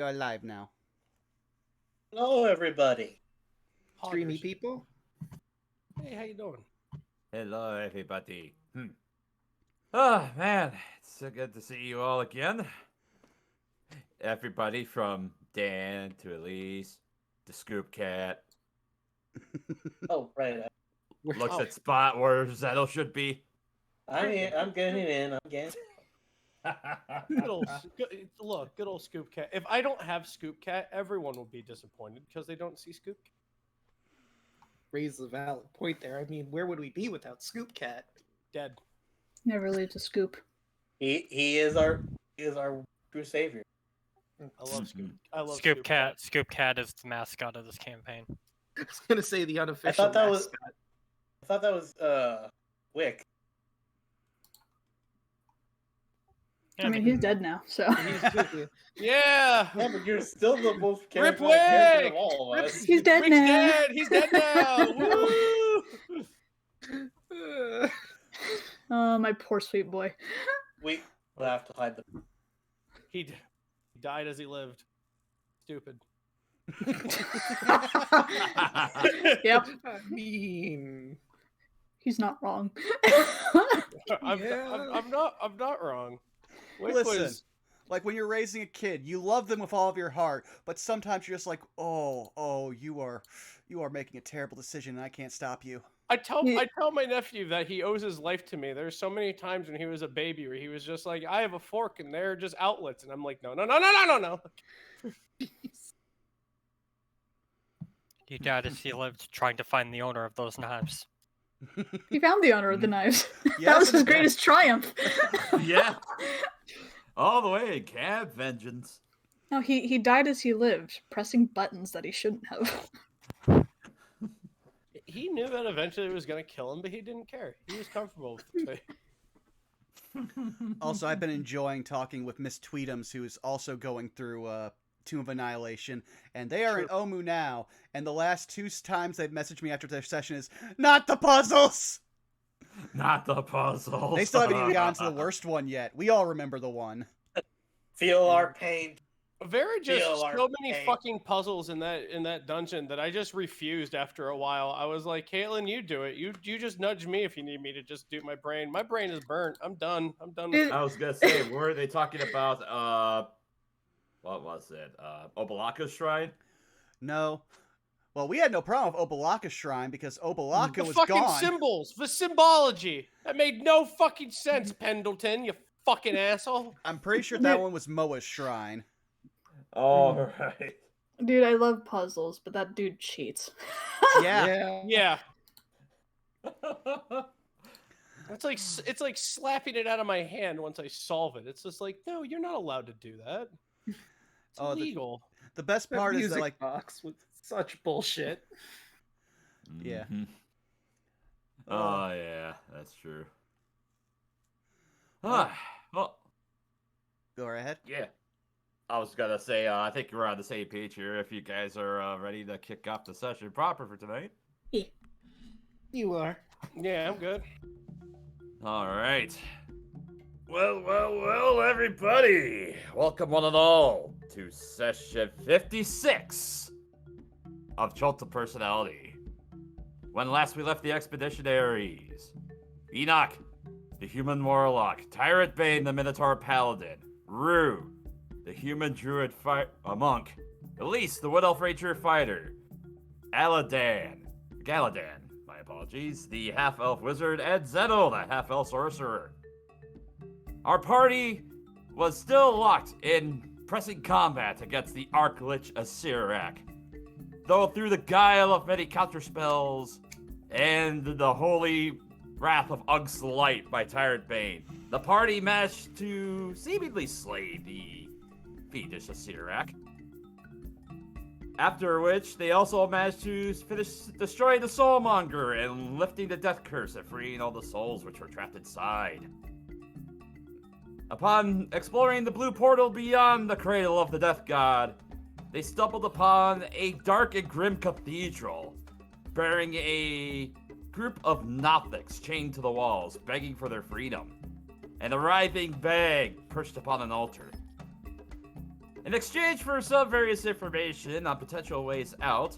You're live now. Hello, everybody. Streamy people. Hey, how you doing? Hello, everybody. Oh, man, it's so good to see you all again. Everybody from Dan to Elise to Scoop Cat Oh, right. looks at spot where Zettel should be. I'm getting in. I'm getting. Good old Scoop Cat. If I don't have Scoop Cat, everyone will be disappointed because they don't see Scoop Cat. Raise a valid point there. I mean, where would we be without Scoop Cat? Dead. Never leaves a scoop. He is our true savior. I love Scoop. I love Scoop Cat. Scoop Cat is the mascot of this campaign. I was gonna say the unofficial. I thought that was Wick. I mean, he's dead now, so. Yeah. Yeah, but you're still the most Rip charismatic character of Wick! all of us. He's dead Rick's now. dead. He's dead now. Woo! Oh, my poor sweet boy. We'll have to hide them. He died as he lived. Stupid. Yep, I mean, he's not wrong. I'm not wrong. Wick Listen, was- like when you're raising a kid, you love them with all of your heart, but sometimes you're just like, oh, you are making a terrible decision, and I can't stop you. I tell my nephew that he owes his life to me. There's so many times when he was a baby where he was just like, I have a fork and they're just outlets, and I'm like, no. He died as he lived, trying to find the owner of those knives. He found the owner of the knives. Yes, That was his greatest triumph. Yeah. All the way in Cab Vengeance. No, he died as he lived, pressing buttons that he shouldn't have. He knew that eventually it was going to kill him, but he didn't care. He was comfortable with it. Also, I've been enjoying talking with Miss Tweetums, who is also going through Tomb of Annihilation, and they are in Omu now, and the last two times they've messaged me after their session is, not the puzzles! Not the puzzles. They still haven't even gotten to the worst one yet. We all remember the one. Feel our pain. Very just Feel our so many pain. fucking puzzles in that dungeon that I just refused after a while. I was like, Caitlin, you do it. You just nudge me if you need me to just do my brain. My brain is burnt. I'm done. With it. I was gonna say, were they talking about what was it? Obalaka's shrine? No. Well, we had no problem with Obalaka's shrine because Obalaka The was fucking gone. symbols, the symbology. That made no fucking sense, Pendleton, you fucking asshole. I'm pretty sure that one was Moa's shrine. All right. Dude, I love puzzles, but that dude cheats. Yeah. Yeah. It's like slapping it out of my hand once I solve it. It's just like, no, you're not allowed to do that. It's illegal. The best that part is music that, like, box was such bullshit. Yeah. Mhm. Oh, yeah, that's true. Well, go right ahead. yeah. I was gonna say, I think we're on the same page here. If you guys are ready to kick off the session proper for tonight. You are. Yeah, I'm good. All right. Well, everybody. Welcome one and all to session 56 of Chult to Personality. When last we left the expeditionaries, Enoch, the human warlock, Tyrant Bane, the Minotaur Paladin, Rue, the human druid monk, Elise, the Wood Elf Ranger fighter, Galadan, my apologies, the half-elf wizard, and Zettel, the half-elf sorcerer. Our party was still locked in pressing combat against the Archlich Asirak, though through the guile of many counterspells and the holy wrath of Ug's Light by Tyrant Bane, the party managed to seemingly slay the fiendish Asirak. After which, they also managed to finish destroying the Soulmonger and lifting the death curse and freeing all the souls which were trapped inside. Upon exploring the blue portal beyond the cradle of the Death God, they stumbled upon a dark and grim cathedral, bearing a group of Nothics chained to the walls, begging for their freedom, and a writhing bag perched upon an altar. In exchange for some various information on potential ways out,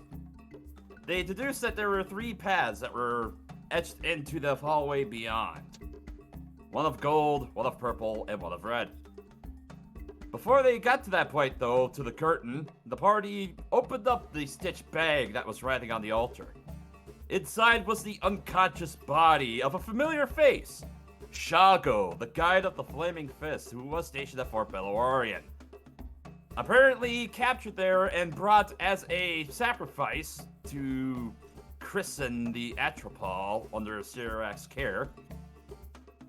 they deduced that there were 3 paths that were etched into the hallway beyond. One of gold, one of purple, and one of red. Before they got to that point, though, to the curtain, the party opened up the stitched bag that was resting on the altar. Inside was the unconscious body of a familiar face, Shago, the guide of the Flaming Fist, who was stationed at Fort Bellorian. Apparently captured there and brought as a sacrifice to christen the Atropol under Sirak's care.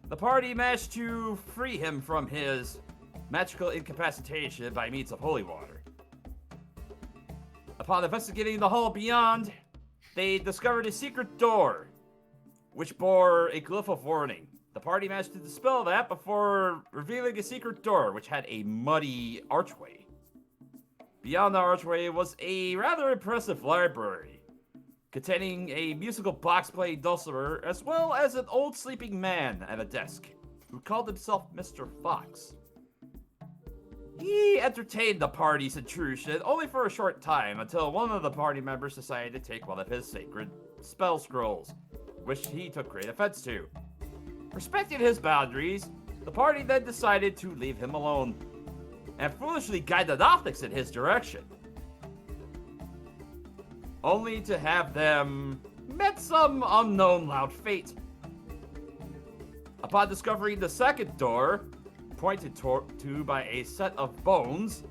The party managed to free him from his magical incapacitation by means of holy water. Upon investigating the hall beyond, they discovered a secret door, which bore a glyph of warning. The party managed to dispel that before revealing a secret door, which had a muddy archway. Beyond the archway was a rather impressive library, containing a musical box-playing dulcimer, as well as an old sleeping man at a desk, who called himself Mr. Fox. He entertained the party's intrusion only for a short time, until one of the party members decided to take one of his sacred spell scrolls, which he took great offense to. Respecting his boundaries, the party then decided to leave him alone, and foolishly guide the Nothics in his direction, only to have them met some unknown loud fate. Upon discovering the second door, pointed to by a set of bones,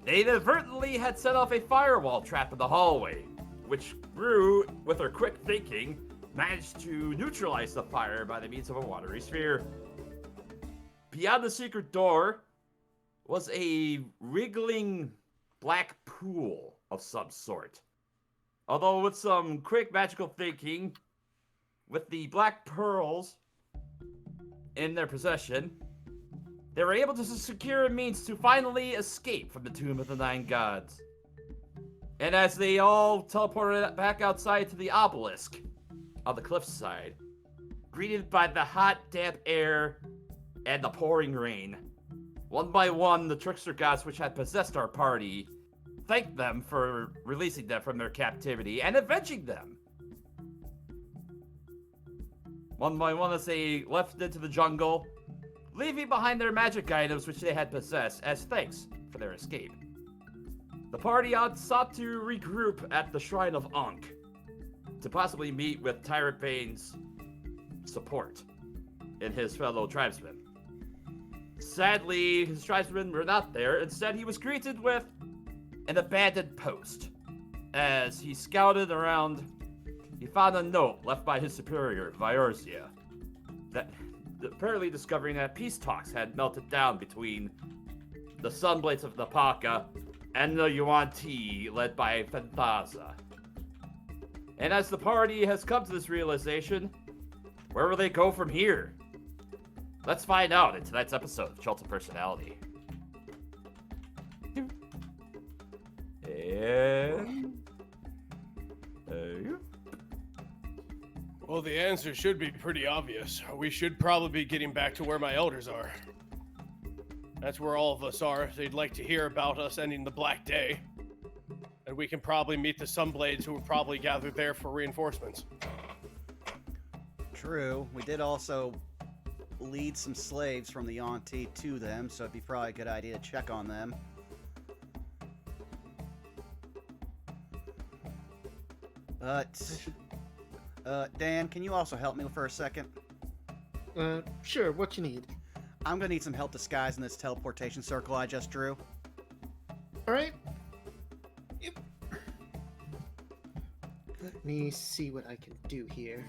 they inadvertently had set off a firewall trap in the hallway, which Rue, with her quick thinking, managed to neutralize the fire by the means of a watery sphere. Beyond the secret door was a wriggling black pool of some sort. Although with some quick magical thinking, with the black pearls in their possession, they were able to secure a means to finally escape from the Tomb of the Nine Gods. And as they all teleported back outside to the obelisk on the cliffside, greeted by the hot, damp air and the pouring rain, one by one, the trickster gods which had possessed our party thanked them for releasing them from their captivity and avenging them. One by one, as they left into the jungle, leaving behind their magic items which they had possessed as thanks for their escape. The party sought to regroup at the Shrine of Ankh to possibly meet with Tyrant Bane's support and his fellow tribesmen. Sadly, his tribesmen were not there. Instead, he was greeted with an abandoned post. As he scouted around, he found a note left by his superior, Viorzia, that apparently discovering that peace talks had melted down between the Sunblades of Napaka and the Yuan-Ti led by Fenthaza. And as the party has come to this realization, where will they go from here? Let's find out in tonight's episode of Chult Personality. Well, the answer should be pretty obvious. We should probably be getting back to where my elders are. That's where all of us are. They'd like to hear about us ending the Black Day. And we can probably meet the Sunblades, who will probably gather there for reinforcements. True. We did also lead some slaves from the Yuan-Ti to them, so it'd be probably a good idea to check on them. But, Dan, can you also help me for a second? Sure, what you need? I'm gonna need some help disguising this teleportation circle I just drew. Alright. Yep. Let me see what I can do here.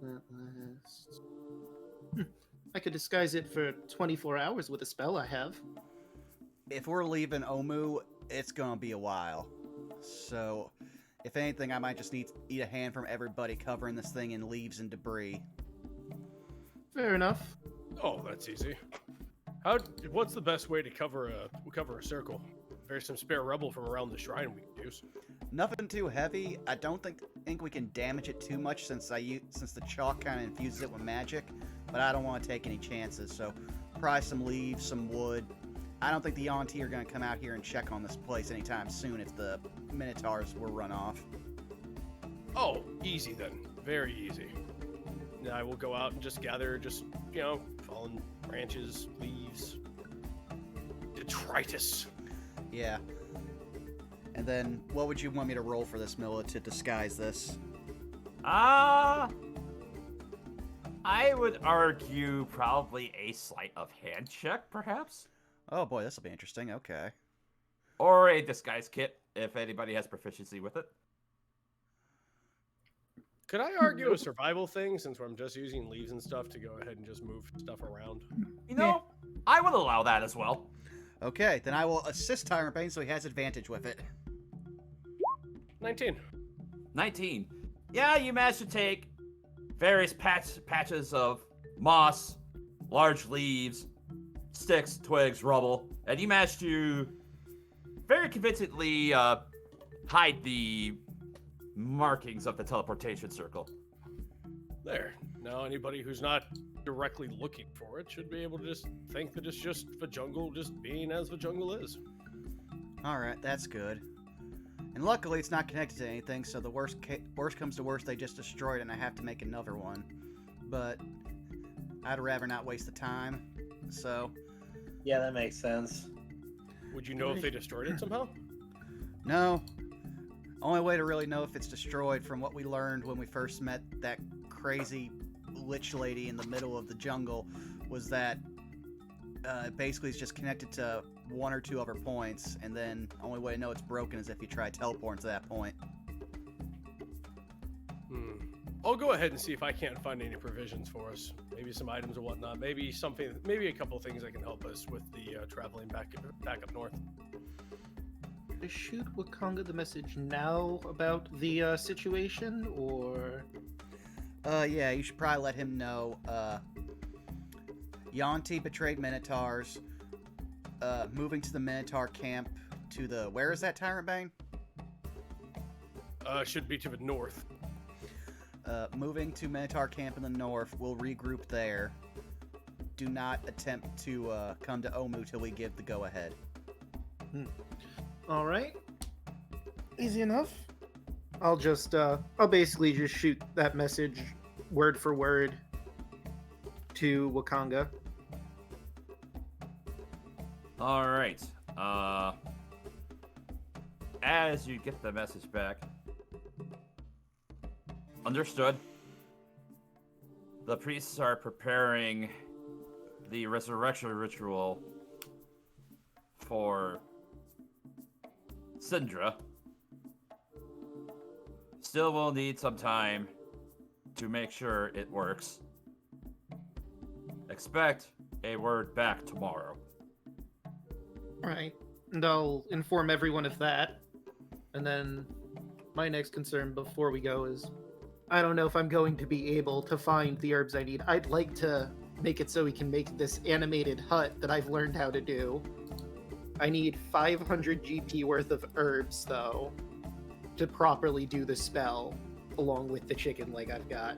That last... I could disguise it for 24 hours with a spell I have. If we're leaving Omu, it's gonna be a while. So, if anything, I might just need a hand from everybody covering this thing in leaves and debris. Fair enough. Oh, that's easy. What's the best way to cover a circle? There's some spare rubble from around the shrine we can use. Nothing too heavy. I don't think we can damage it too much since the chalk kind of infuses it with magic, but I don't want to take any chances. So probably some leaves, some wood. I don't think the Yuan-Ti are going to come out here and check on this place anytime soon if the Minotaurs were run off. Oh, easy then. Very easy. And I will go out and just gather, fallen branches, leaves, detritus. Yeah. And then, what would you want me to roll for this, Milla, to disguise this? I would argue probably a sleight of hand check, perhaps? Oh boy, this will be interesting. Okay. Or a disguise kit, if anybody has proficiency with it. Could I argue a survival thing since I'm just using leaves and stuff to go ahead and just move stuff around? You know, I would allow that as well. Okay, then I will assist Tyrant Bane so he has advantage with it. 19. 19. Yeah, you managed to take various patches of moss, large leaves, sticks, twigs, rubble, and you managed to very convincingly hide the markings of the teleportation circle. There. Now anybody who's not directly looking for it should be able to just think that it's just the jungle just being as the jungle is. Alright, that's good. And luckily it's not connected to anything, so the worst comes to worst, they just destroy it and I have to make another one. But I'd rather not waste the time, so... Yeah, that makes sense. Would you know if they destroyed it somehow? No. Only way to really know if it's destroyed from what we learned when we first met that crazy lich lady in the middle of the jungle was that basically it's just connected to one or two other points, and then only way to know it's broken is if you try teleporting to that point. I'll go ahead and see if I can't find any provisions for us. Maybe some items or whatnot. Maybe a couple things that can help us with the traveling back up north. Should I shoot Wakanga the message now about the situation, or? Yeah, you should probably let him know. Yuan-Ti betrayed Minotaurs. Moving to the Minotaur camp to the... Where is that, Tyrant Bane? Should be to the north. Moving to Minotaur camp in the north. We'll regroup there. Do not attempt to come to Omu till we give the go-ahead. All right. Easy enough. I'll basically just shoot that message word for word to Wakanga. All right. As you get the message back, understood. The priests are preparing the resurrection ritual for Syndra. Still will need some time to make sure it works. Expect a word back tomorrow. Right. And I'll inform everyone of that. And then my next concern before we go is I don't know if I'm going to be able to find the herbs I need. I'd like to make it so we can make this animated hut that I've learned how to do. I need 500 GP worth of herbs, though, to properly do the spell, along with the chicken leg I've got.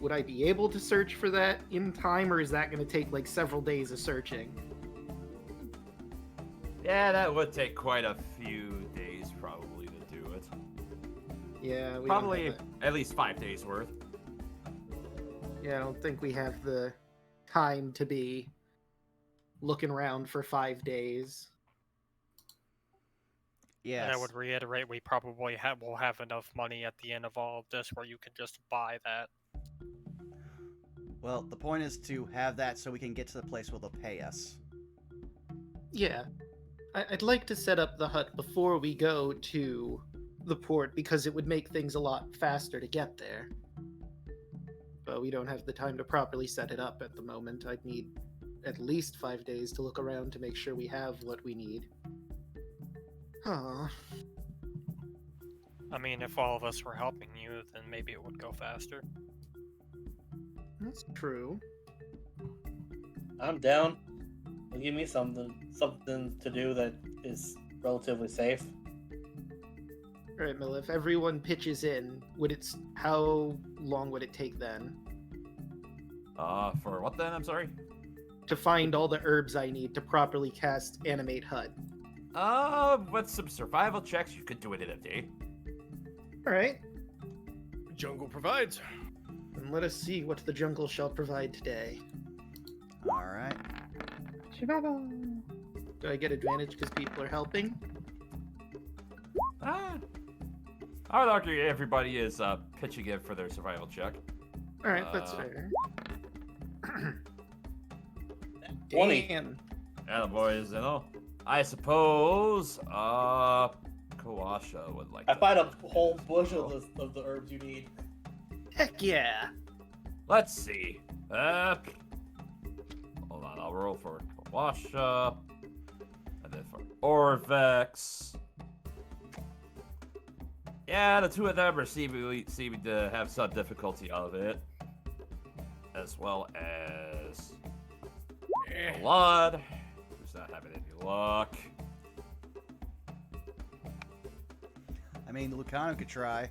Would I be able to search for that in time, or is that going to take, like, several days of searching? Yeah, that would take quite a few days, probably, to do it. Yeah, we Probably don't have at least 5 days worth. Yeah, I don't think we have the time to be looking around for 5 days. Yes. And I would reiterate, we probably will have enough money at the end of all of this where you can just buy that. Well, the point is to have that so we can get to the place where they'll pay us. Yeah. I'd like to set up the hut before we go to the port because it would make things a lot faster to get there. But we don't have the time to properly set it up at the moment. I'd need at least 5 days to look around to make sure we have what we need. Huh. I mean, if all of us were helping you, then maybe it would go faster. That's true. I'm down. Give me something to do that is relatively safe. Alright, Mill, if everyone pitches in, how long would it take then? For what then? I'm sorry. To find all the herbs I need to properly cast Animate HUD. With some survival checks, you could do it in a day. Alright, Jungle provides. and let us see what the jungle shall provide today. All right. Survival. Do I get advantage because people are helping? I would argue everybody is pitching in for their survival check. Alright, that's fair. 20. Damn. Boys, I suppose, Kawasha would like I to. find a whole bush of the herbs you need. Heck yeah. Let's see. Hold on, I'll roll for Kawasha. And then for Orvex. Yeah, the two of them are seeming to have some difficulty of it. As well as Blood, who's not having any luck. I mean, Lucano could try.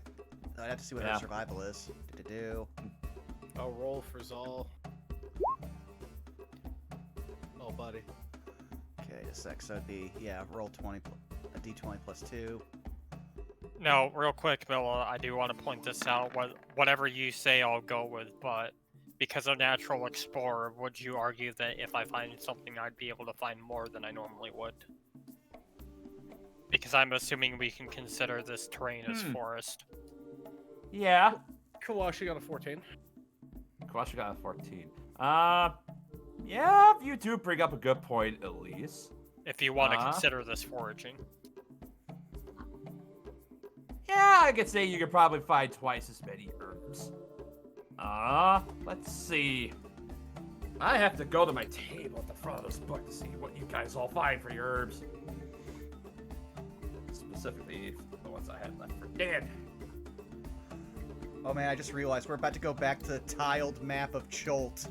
I'd have to see what Yeah. her survival is. Do. I'll roll for Zal. Oh, buddy. Okay, a sec. So it'd be, yeah, roll 20, a d20 plus 2. No, real quick, Milla, I do want to point this out. Whatever you say, I'll go with, but because of Natural Explorer, would you argue that if I find something, I'd be able to find more than I normally would? Because I'm assuming we can consider this terrain as forest. Yeah. Kawashi got a 14. Kawasha got a 14. Yeah, you do bring up a good point, at least. If you want to consider this foraging. Yeah, I could say you could probably find twice as many herbs. Let's see. I have to go to my table at the front of this book to see what you guys all find for your herbs. Specifically, the ones I had left for Dan. Oh man, I just realized we're about to go back to the tiled map of Chult.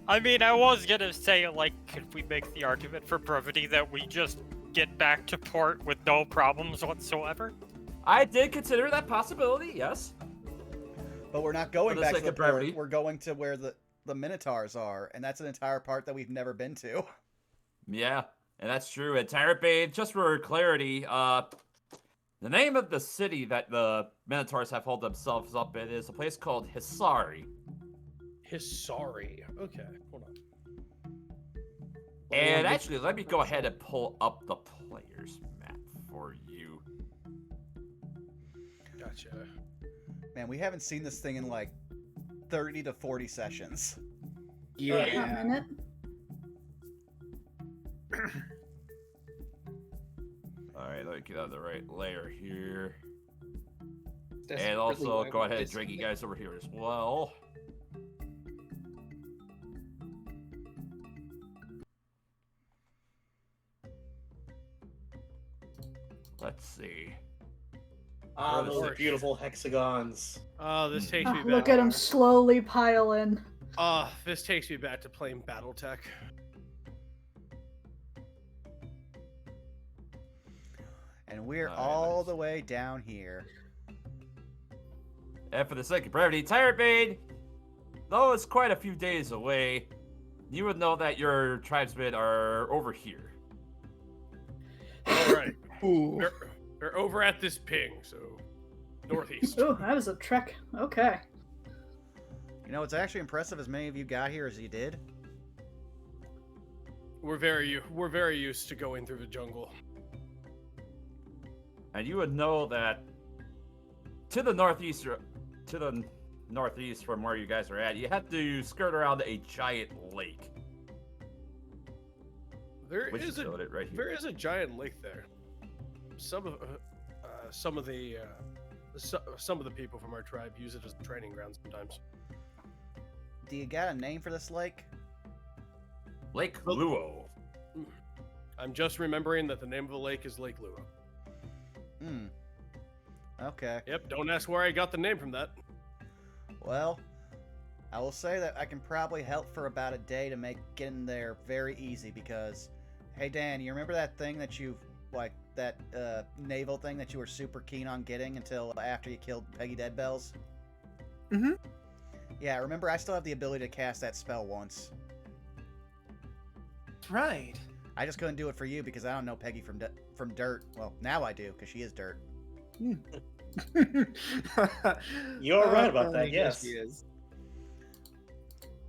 I mean, I was gonna say, like, could we make the argument for brevity that we just get back to port with no problems whatsoever? I did consider that possibility, yes. But we're not going For the back to sake the of brevity. port. We're going to where the Minotaurs are, and that's an entire part that we've never been to. Yeah, and that's true. And Tyrant Bay, just for clarity, the name of the city that the Minotaurs have holed themselves up in is a place called Hisari. Hisari. Okay, hold on. And actually, let me go ahead and pull up the player's map for you. Gotcha. Man, we haven't seen this thing in like 30 to 40 sessions. A minute. Alright, let me get on the right layer here. That's And really also, why go we ahead and just- drag you guys over here as well. Let's see. Ah, those are Lord. beautiful hexagons. Oh, this takes me back. Look at him slowly pile in. This takes me back to playing BattleTech. And we're Alright, all nice. the way down here. And for the sake of brevity, Tyrant Bay, though it's quite a few days away, you would know that your tribesmen are over here. All right. Ooh. They're over at this ping, so northeast. Oh, that was a trek. Okay. You know, it's actually impressive as many of you got here as you did. We're very used to going through the jungle. And you would know that to the northeast from where you guys are at, you have to skirt around a giant lake. There Which is is noted right there here. is a giant lake there. Some of the people from our tribe use it as a training ground sometimes. Do you got a name for this lake? Lake Luo. I'm just remembering that the name of the lake is Lake Lua. Hmm. Okay. Yep, don't ask where I got the name from that. Well, I will say that I can probably help for about a day to make getting there very easy because, hey Dan, you remember that thing that you, like, that naval thing that you were super keen on getting until after you killed Peggy Deadbells? Mm-hmm. Yeah, remember, I still have the ability to cast that spell once. Right. I just couldn't do it for you because I don't know Peggy from Dirt. Well, now I do, because she is Dirt. You're right about that, I guess yes. she is.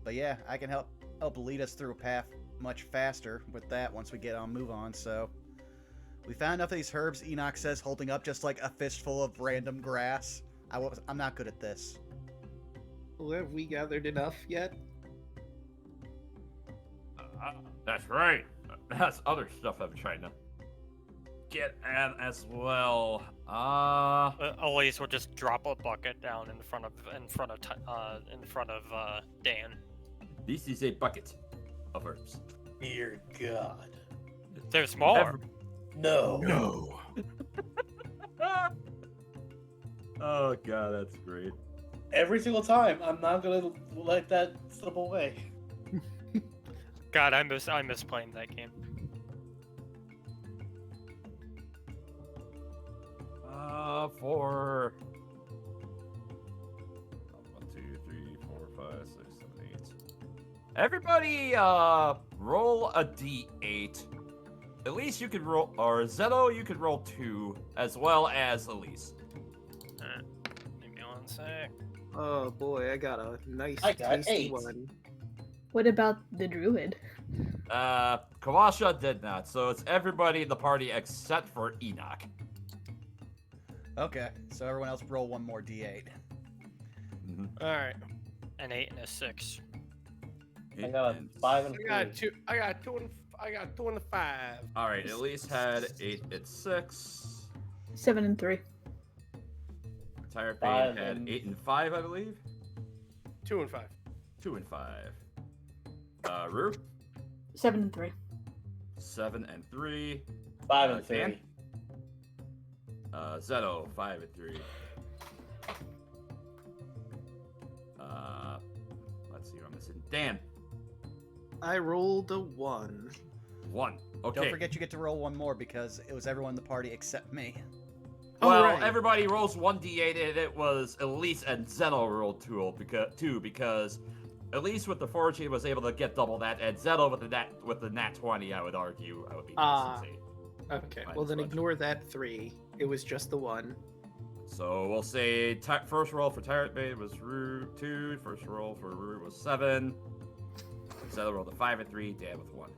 But yeah, I can help lead us through a path much faster with that once we get on move on. So we found enough of these herbs, Enoch says, holding up just like a fistful of random grass. I'm not good at this. Well, have we gathered enough yet? That's right. That's other stuff I'm trying to get at as well. Elise will just drop a bucket down in front of Dan. This is a bucket of herbs. Dear God. There's more. No. No. Oh god, that's great. Every single time, I'm not gonna let that slip away. God, I miss playing that game. For 1, 2, 3, 4, 5, 6, 7, 8. Everybody, roll a d8. Elise, you could roll, or Zeto, you could roll 2, as well as Elise. Give me 1 sec. Oh boy, I got a nice I got tasty 8. one. What about the druid? Kawasha did not, so it's everybody in the party except for Enoch. Okay, so everyone else roll one more d8. All right. An 8 and a 6. I got a 5 and I 3. got 2 and a 5. All right, Elise had 8 and 6. 7 and 3. Tire Pain 5 had and- 8 and 5, I believe. 2 and 5. 2 and 5. Rue, 7 and 3. 7 and 3. 5 and Dan? 3. Zeto, 5 and 3. Let's see what I'm missing. Dan, I rolled a 1. 1. Okay. Don't forget you get to roll one more because it was everyone in the party except me. Well, right. everybody rolls 1d8, and it was Elise and Zeto rolled 2 because Elise with the fortune was able to get double that, and Zeto with the nat 20, I would argue, I would be Ah. consistency. Okay, Minus well then one. ignore that 3. It was just the 1. So we'll say first roll for Tyrant Bait was Rue 2, first roll for Rue was 7. Zeto rolled a 5 and 3, Dan with 1.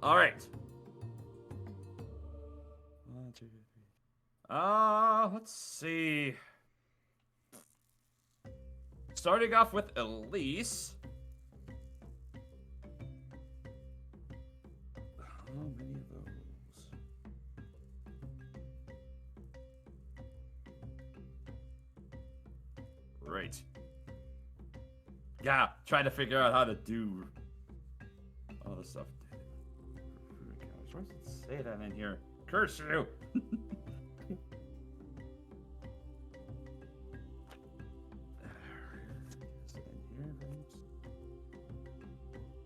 All right. 1, 2, 3. Let's see. Starting off with Elise. How many of those? Right. Yeah, trying to figure out how to do all this stuff. Why does it say that in here? Curse you!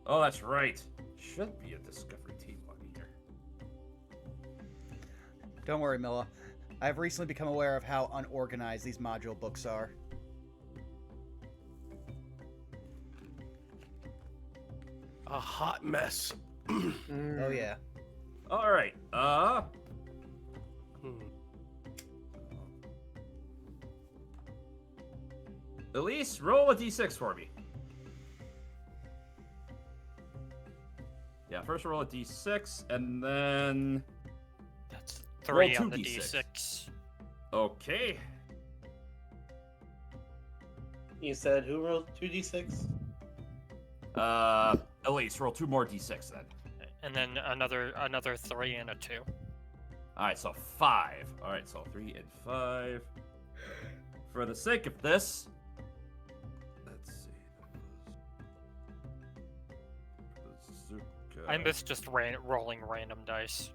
Oh, that's right. Should be a Discovery team on here. Don't worry, Milla. I've recently become aware of how unorganized these module books are. A hot mess. Oh yeah. All right. Hmm. Elise, roll a d6 for me. Yeah, first roll a d6, and then... That's Roll 3 on the 2d6. D6. Okay. You said who rolled 2d6? Elise, roll 2 more d6 then. And then another 3 and a 2. Alright, so 5. Alright, so 3 and 5. For the sake of this... Let's see. I miss just rolling random dice.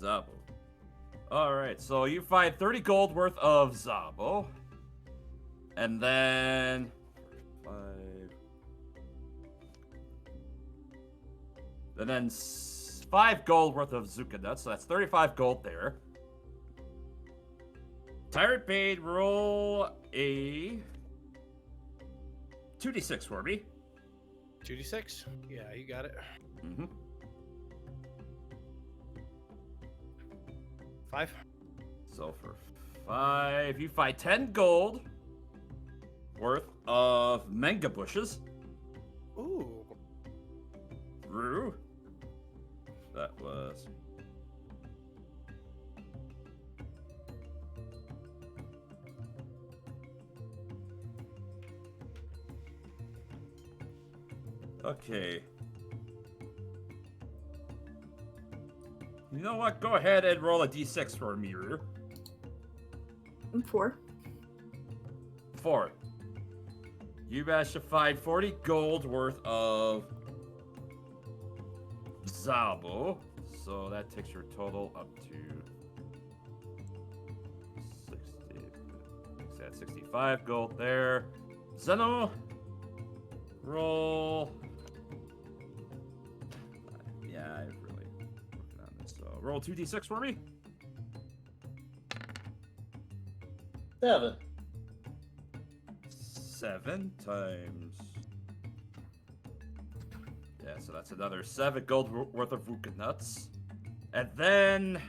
Zabo. Alright, so you find 30 gold worth of Zabo. And then... 5... And then 5 gold worth of Zuka nuts, so that's 35 gold there. Tyrant Bait, roll a 2d6 for me. 2d6. Yeah, you got it. Mm-hmm. 5. So for 5, you find 10 gold worth of manga bushes. Ooh. Through. That was. Okay. You know what? Go ahead and roll a d6 for me, Rue. 4. 4. You managed to find 40 gold worth of Zabo. So that takes your total up to 60. Makes that 65 gold there. Zeno, roll. Yeah, I'm really working on this. So roll 2d6 for me. 7. 7 times. Yeah, so that's another 7 gold worth of Vuka nuts. And then.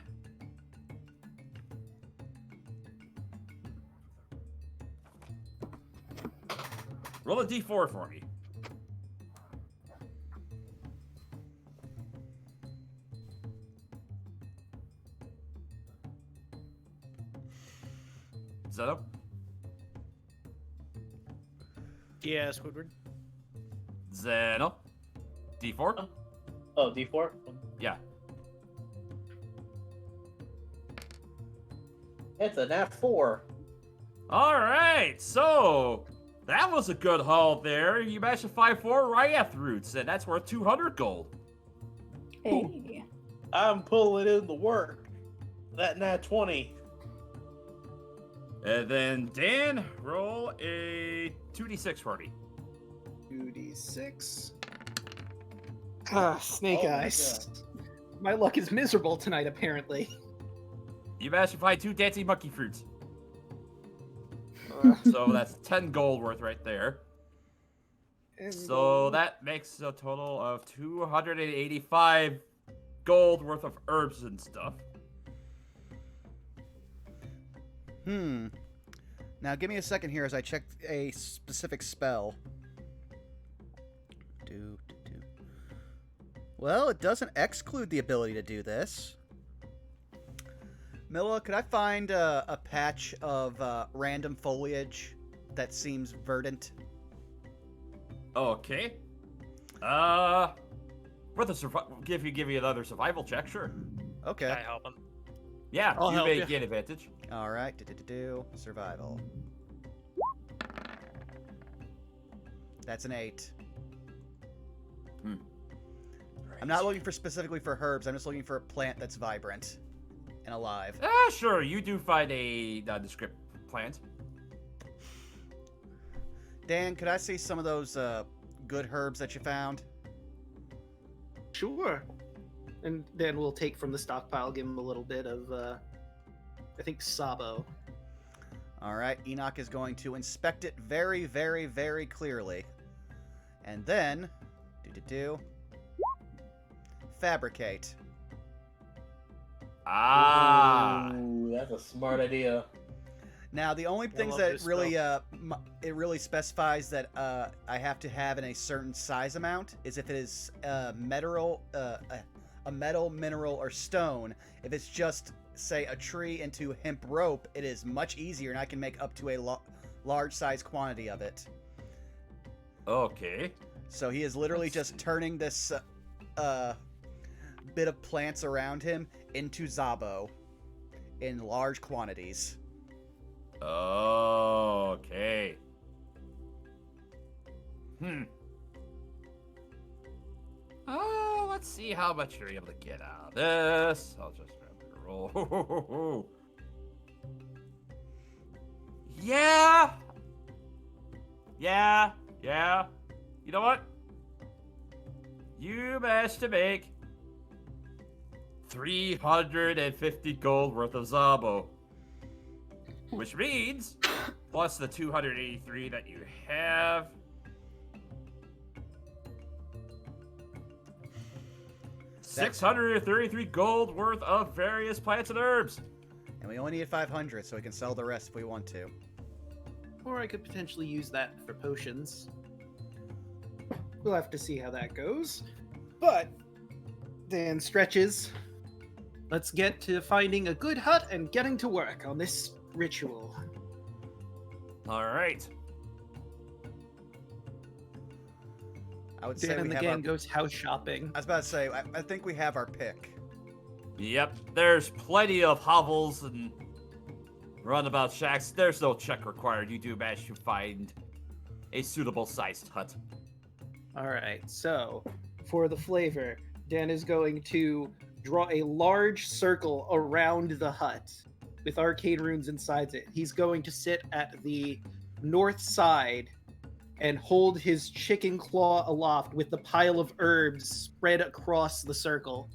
Roll a d4 for me. Zeno? Yeah, Squidward. Zeno? D4? Oh, D4? Yeah. It's a nat 4. Alright, so that was a good haul there. You managed to find 4 Ryath roots, and that's worth 200 gold. Hey. I'm pulling in the work. That nat 20. And then Dan, roll a 2d6 for me. 2d6. Ah, snake Oh my eyes. My luck is miserable tonight, apparently. You managed to find 2 dancing monkey fruits. Uh, So that's 10 gold worth right there. So that makes a total of 285 gold worth of herbs and stuff. Now give me a second here as I check a specific spell. Well, it doesn't exclude the ability to do this. Milla, could I find a patch of random foliage that seems verdant? Okay. Worth a give you another survival check, sure. Okay. Can I help him? Yeah, I'll you help may you. gain advantage. All right. Survival. That's an 8. I'm not looking for specifically for herbs. I'm just looking for a plant that's vibrant and alive. Sure, you do find a nondescript plant. Dan, could I see some of those good herbs that you found? Sure. And then we'll take from the stockpile, give him a little bit of, I think, Sabo. All right. Enoch is going to inspect it very, very, very clearly. And then, fabricate. Ah. Ooh, that's a smart idea. Now, the only things love that this really it really specifies that I have to have in a certain size amount is if it is a metal, mineral, or stone. If it's just, say, a tree into hemp rope, it is much easier, and I can make up to a large size quantity of it. Okay. So he is literally just turning this bit of plants around him into Zabo in large quantities. Okay. Let's see how much you're able to get out of this. I'll just grab your roll. Yeah. You know what? You managed to make 350 gold worth of Zabo. Which means, plus the 283 that you have, 633 gold worth of various plants and herbs. And we only need 500, so we can sell the rest if we want to. Or I could potentially use that for potions. We'll have to see how that goes. But Dan stretches. Let's get to finding a good hut and getting to work on this ritual. All right. I would say Dan and we the have gang our... goes house shopping. I was about to say, I think we have our pick. Yep, there's plenty of hovels and runabout shacks. There's no check required. You do manage to find a suitable sized hut. All right, so for the flavor, Dan is going to draw a large circle around the hut with arcane runes inside it. He's going to sit at the north side and hold his chicken claw aloft with the pile of herbs spread across the circle.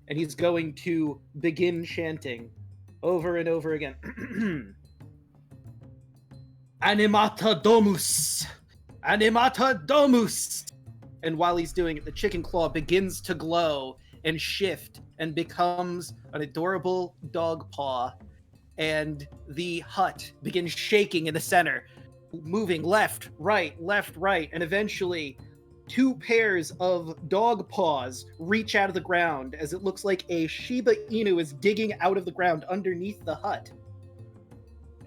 And he's going to begin chanting over and over again. Animata domus! Animata domus! And while he's doing it, the chicken claw begins to glow and shift and becomes an adorable dog paw. And the hut begins shaking in the center, moving left, right, and eventually 2 pairs of dog paws reach out of the ground as it looks like a Shiba Inu is digging out of the ground underneath the hut.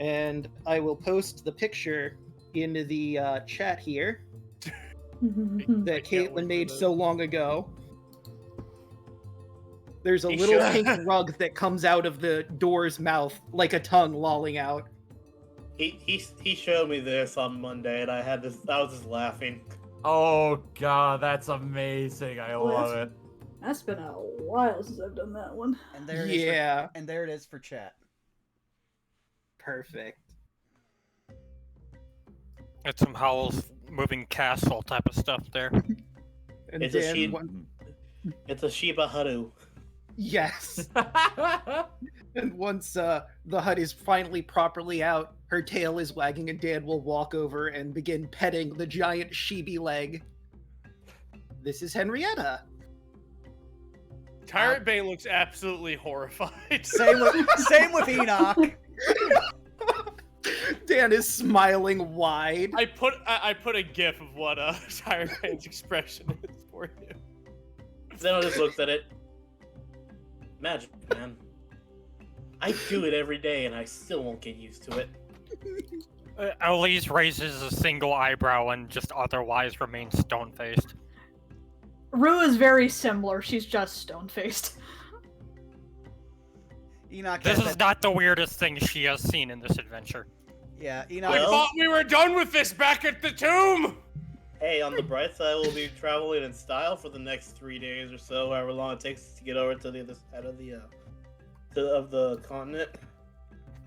And I will post the picture in the chat here that Caitlin made so long ago. There's a little pink rug that comes out of the door's mouth like a tongue lolling out. He showed me this on Monday, and I was just laughing. Oh god, that's amazing. I love it. That's been a while since I've done that one. And there it Yeah. is and there it is for chat. Perfect. It's some Howl's Moving Castle type of stuff there. And It's a Dan, sheep. It's a Shiba Haru. yes. And once the hut is finally properly out, her tail is wagging, and Dan will walk over and begin petting the giant Shibi leg. This is Henrietta. Tyrant Bane looks absolutely horrified. Same with Enoch. Dan is smiling wide. I put a gif of what Tyrant Bane's expression is for you. Then I just looked at it. Magic, man. I do it every day, and I still won't get used to it. Elise raises a single eyebrow and just otherwise remains stone-faced. Rue is very similar. She's just stone-faced. Enoch. This has is that- not the weirdest thing she has seen in this adventure. Yeah, I Enoch. Well- thought we were done with this back at the tomb! Hey, on the bright side, we'll be traveling in style for the next 3 days or so, however long it takes us to get over to the other side of the continent.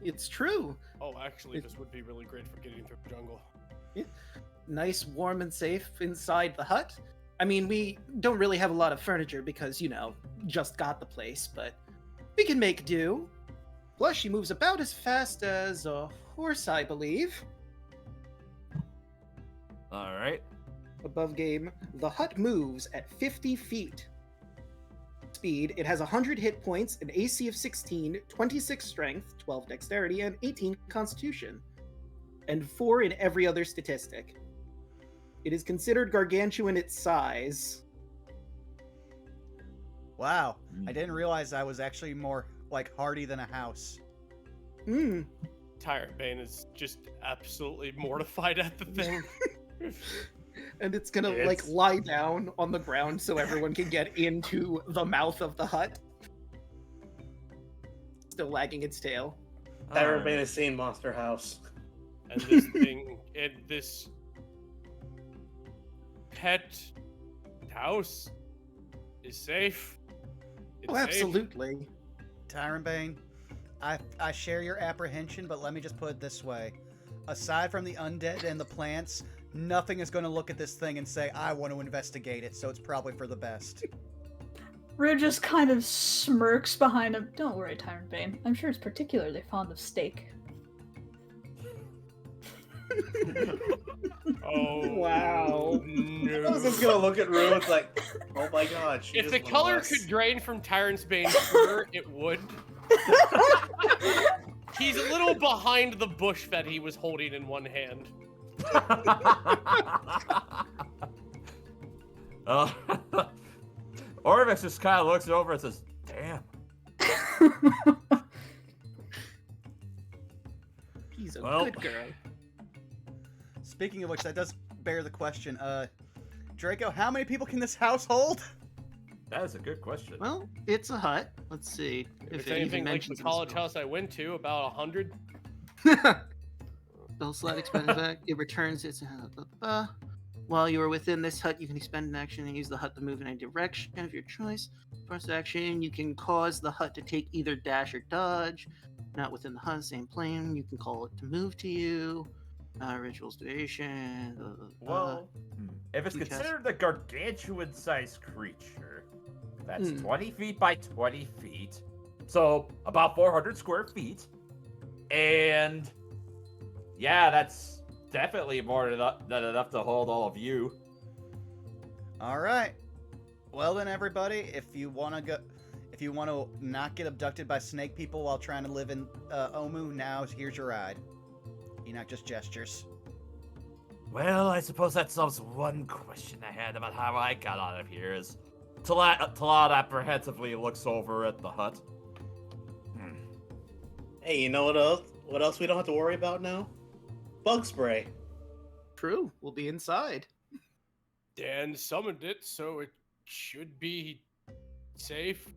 It's true. Oh, actually, this would be really great for getting through the jungle. Nice, warm, and safe inside the hut. I mean, we don't really have a lot of furniture because, just got the place, but we can make do. Plus, she moves about as fast as a horse, I believe. All right. Above game, the hut moves at 50 feet. Speed, it has 100 hit points, an AC of 16, 26 strength, 12 dexterity, and 18 constitution. And 4 in every other statistic. It is considered gargantuan its size. Wow, I didn't realize I was actually more hardy than a house. Tyrant Bane is just absolutely mortified at the thing. And it's gonna It's- lie down on the ground so everyone can get into the mouth of the hut. Still wagging its tail. Tyrant Bane has seen Monster House. And this thing, this pet house is safe. It's Oh, safe. absolutely. Tyrant Bane, I share your apprehension, but let me just put it this way. Aside from the undead and the plants, nothing is going to look at this thing and say, I want to investigate it, so it's probably for the best. Rue just kind of smirks behind him. Don't worry, Tyrant Bane. I'm sure it's particularly fond of steak. Oh Wow. No. That was just gonna look at Rue. It's like, oh my god. She If just the won color less. could drain from Tyrant's Bane's fur, it would. He's a little behind the bush that he was holding in one hand. Orvix just kind of looks over and says, damn. He's a Well. good girl. Speaking of which, that does bear the question. Draco, how many people can this house hold? That is a good question. Well, it's a hut. Let's see If it's it even anything like the mentions it as college well. house I went to, about 100. Spell slot expended back. It returns its. While you are within this hut, you can expend an action and use the hut to move in any direction of your choice. First action, you can cause the hut to take either dash or dodge. Not within the hut, same plane. You can call it to move to you. Rituals duration. Well, if it's you cast- considered a gargantuan-sized creature, that's Hmm. 20 feet by 20 feet, so about 400 square feet, and yeah, that's definitely more than enough to hold all of you. All right. Well then, everybody, if you want to not get abducted by snake people while trying to live in Omu, here's your ride. Not just gestures. Well, I suppose that solves one question I had about how I got out of here. Is Talad apprehensively looks over at the hut. Hey, you know what else? What else we don't have to worry about now? Bug spray. True. We'll be inside. Dan summoned it, so it should be safe.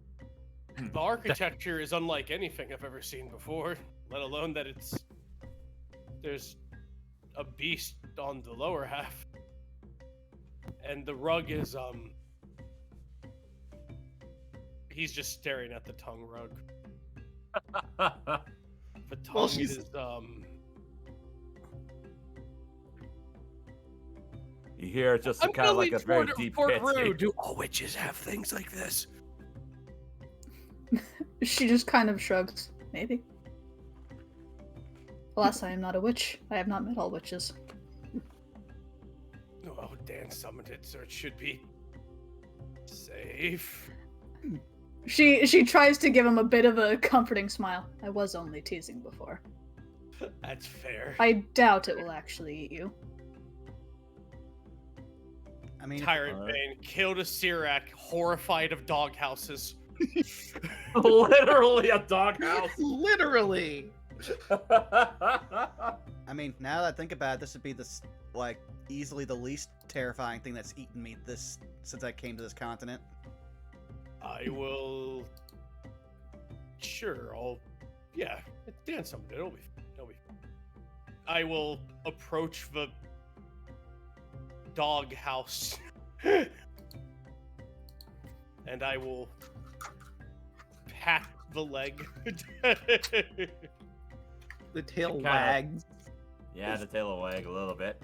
The architecture is unlike anything I've ever seen before, let alone that there's a beast on the lower half. And the rug is, he's just staring at the tongue rug. The tongue she's- is, You hear just I'm kind of like a feeling very toward- deep toward pitch. Rue. Do all witches have things like this? She just kind of shrugs. Maybe. Alas, I am not a witch. I have not met all witches. Oh, Dan summoned it, so it should be safe. She tries to give him a bit of a comforting smile. I was only teasing before. That's fair. I doubt it will actually eat you. I mean, Tyrant Alright. Bane killed a Sirak, horrified of doghouses. Literally a doghouse. Literally. I mean, now that I think about it, this would be easily the least terrifying thing that's eaten me since I came to this continent. I will. Sure, yeah, Dan summoned it. It'll be fine. I will approach the dog house. And I will pat the leg. The tail Kinda- wags. Yeah, the tail will wag a little bit.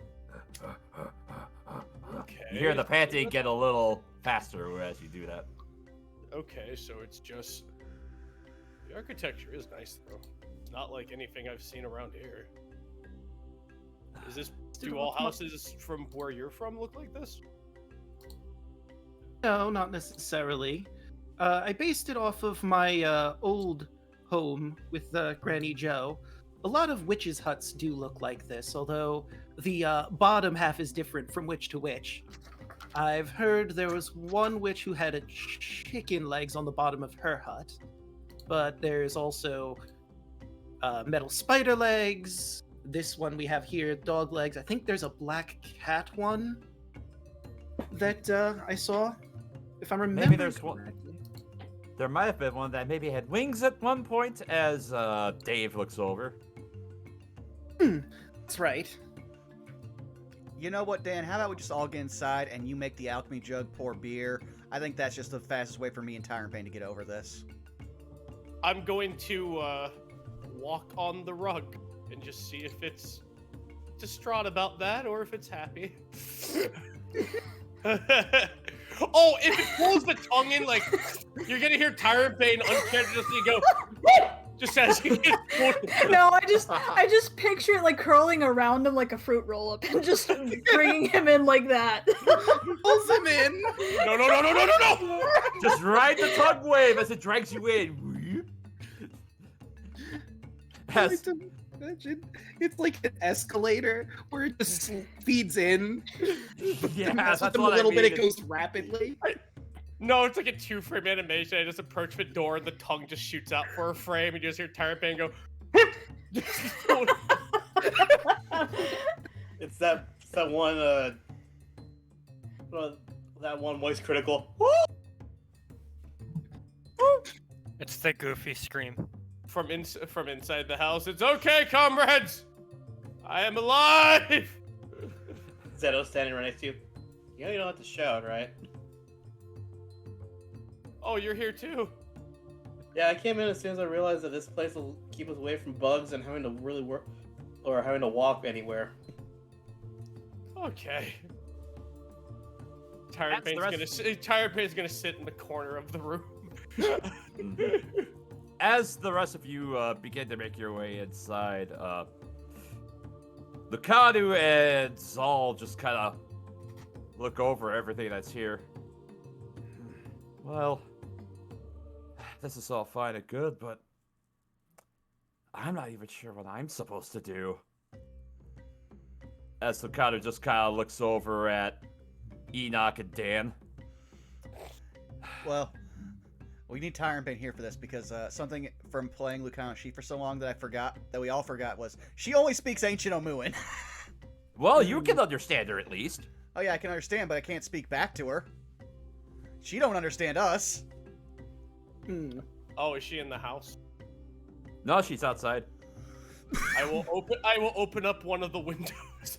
Okay. You hear the panting get a little faster as you do that. Okay, so it's just the architecture is nice though. It's not like anything I've seen around here. Do all houses from where you're from look like this? No, not necessarily. I based it off of my old home with Granny Joe. A lot of witches' huts do look like this, although the bottom half is different from witch to witch. I've heard there was one witch who had a chicken legs on the bottom of her hut, but there's also metal spider legs. This one we have here, dog legs. I think there's a black cat one that I saw, if I'm remembering there's one- correctly. There might have been one that maybe had wings at one point as Dave looks over. That's right. You know what, Dan? How about we just all get inside and you make the alchemy jug pour beer? I think that's just the fastest way for me and Tyrant Bane to get over this. I'm going to walk on the rug and just see if it's distraught about that or if it's happy. Oh, if it pulls the tongue in, like, you're gonna hear Tyrant Bane uncharacteristically go, Just as he gets No, I just picture it like curling around him like a fruit roll-up and just bringing him in like that. Pulls him in. No. Just ride the tug wave as it drags you in. I like to imagine it's like an escalator where it just feeds in. Yeah, And that's with a what I little bit. It mean. goes rapidly. No, it's like a 2-frame animation. I just approach the door and the tongue just shoots out for a frame, and you just hear Tyrant Bane go. It's that one that one voice critical. It's the goofy scream. From inside the house. It's okay, comrades. I am alive. Zeto standing right next to you. You know you don't have to shout, right? Oh, you're here too. Yeah, I came in as soon as I realized that this place will keep us away from bugs and having to really work or having to walk anywhere. Okay. Tyrant That's the Bane's gonna sit in the corner of the room. As the rest of you begin to make your way inside, Lucanu and Zal just kind of look over everything that's here. Well, this is all fine and good, but I'm not even sure what I'm supposed to do. As Lucanu just kind of looks over at Enoch and Dan. Well, we need Tyrant Bane here for this because something from playing Lucano and She for so long that we all forgot was she only speaks Ancient Omuan. Well, you can understand her at least. Oh yeah, I can understand, but I can't speak back to her. She don't understand us. Oh, is she in the house? No, she's outside. I will open up one of the windows.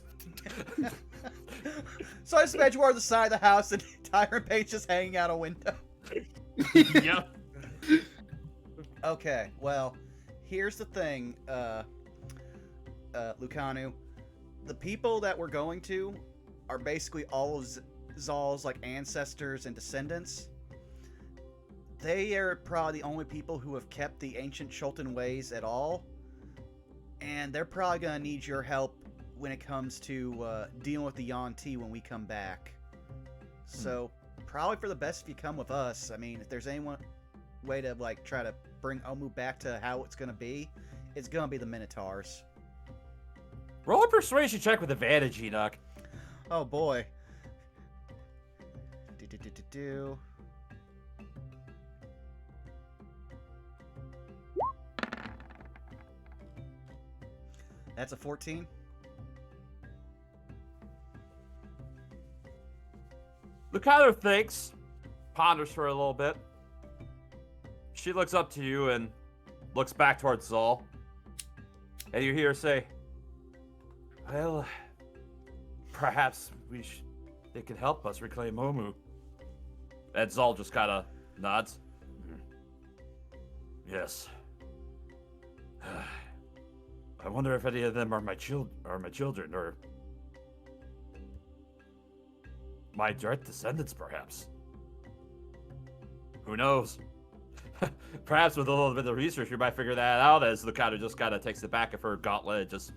So I just imagine we're on the side of the house and Tyrant Bane's just hanging out a window. Yep. Okay, well, here's the thing, Lucanu. The people that we're going to are basically all of Zal's like ancestors and descendants. They are probably the only people who have kept the ancient Chultan ways at all, and they're probably gonna need your help when it comes to dealing with the Yuan-Ti when we come back. So probably for the best if you come with us. I mean, if there's any way to like try to bring Omu back to how it's gonna be, it's gonna be the Minotaurs. Roll a persuasion check with advantage, Enoch. Oh boy. Do. That's a 14. Lucano thinks, ponders for a little bit. She looks up to you and looks back towards Zal. And you hear her say, well, perhaps they could help us reclaim Omu. And Zal just kind of nods. Yes. I wonder if any of them are my children, or my direct descendants, perhaps. Who knows? Perhaps with a little bit of research, you might figure that out. As Lucano just kind of takes the back of her gauntlet and just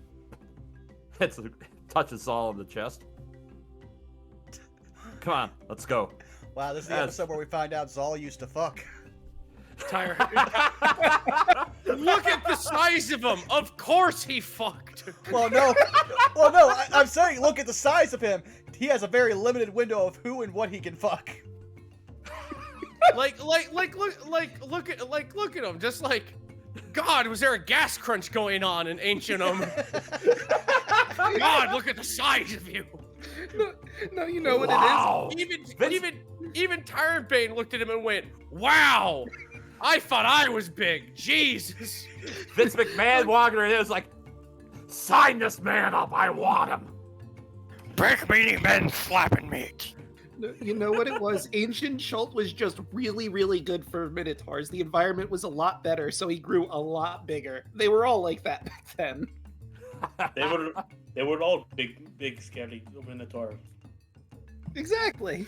touches Zal on the chest. Come on, let's go. Wow, this is the episode where we find out Zal used to fuck. Tyrant. Look at the size of him. Of course he fucked. Well, no. I'm saying, look at the size of him. He has a very limited window of who and what he can fuck. Look at him. Just like, God, was there a gas crunch going on in Ancient God, look at the size of you. No, you know what it is. Even Tyrant Bane looked at him and went, "Wow, I thought I was big. Jesus." Vince McMahon walking around was like, sign this man up. I want him. Brick meaty men flapping meat. You know what it was? Ancient Chult was just really, really good for Minotaurs. The environment was a lot better, so he grew a lot bigger. They were all like that back then. They were all big, scary Minotaurs. Exactly.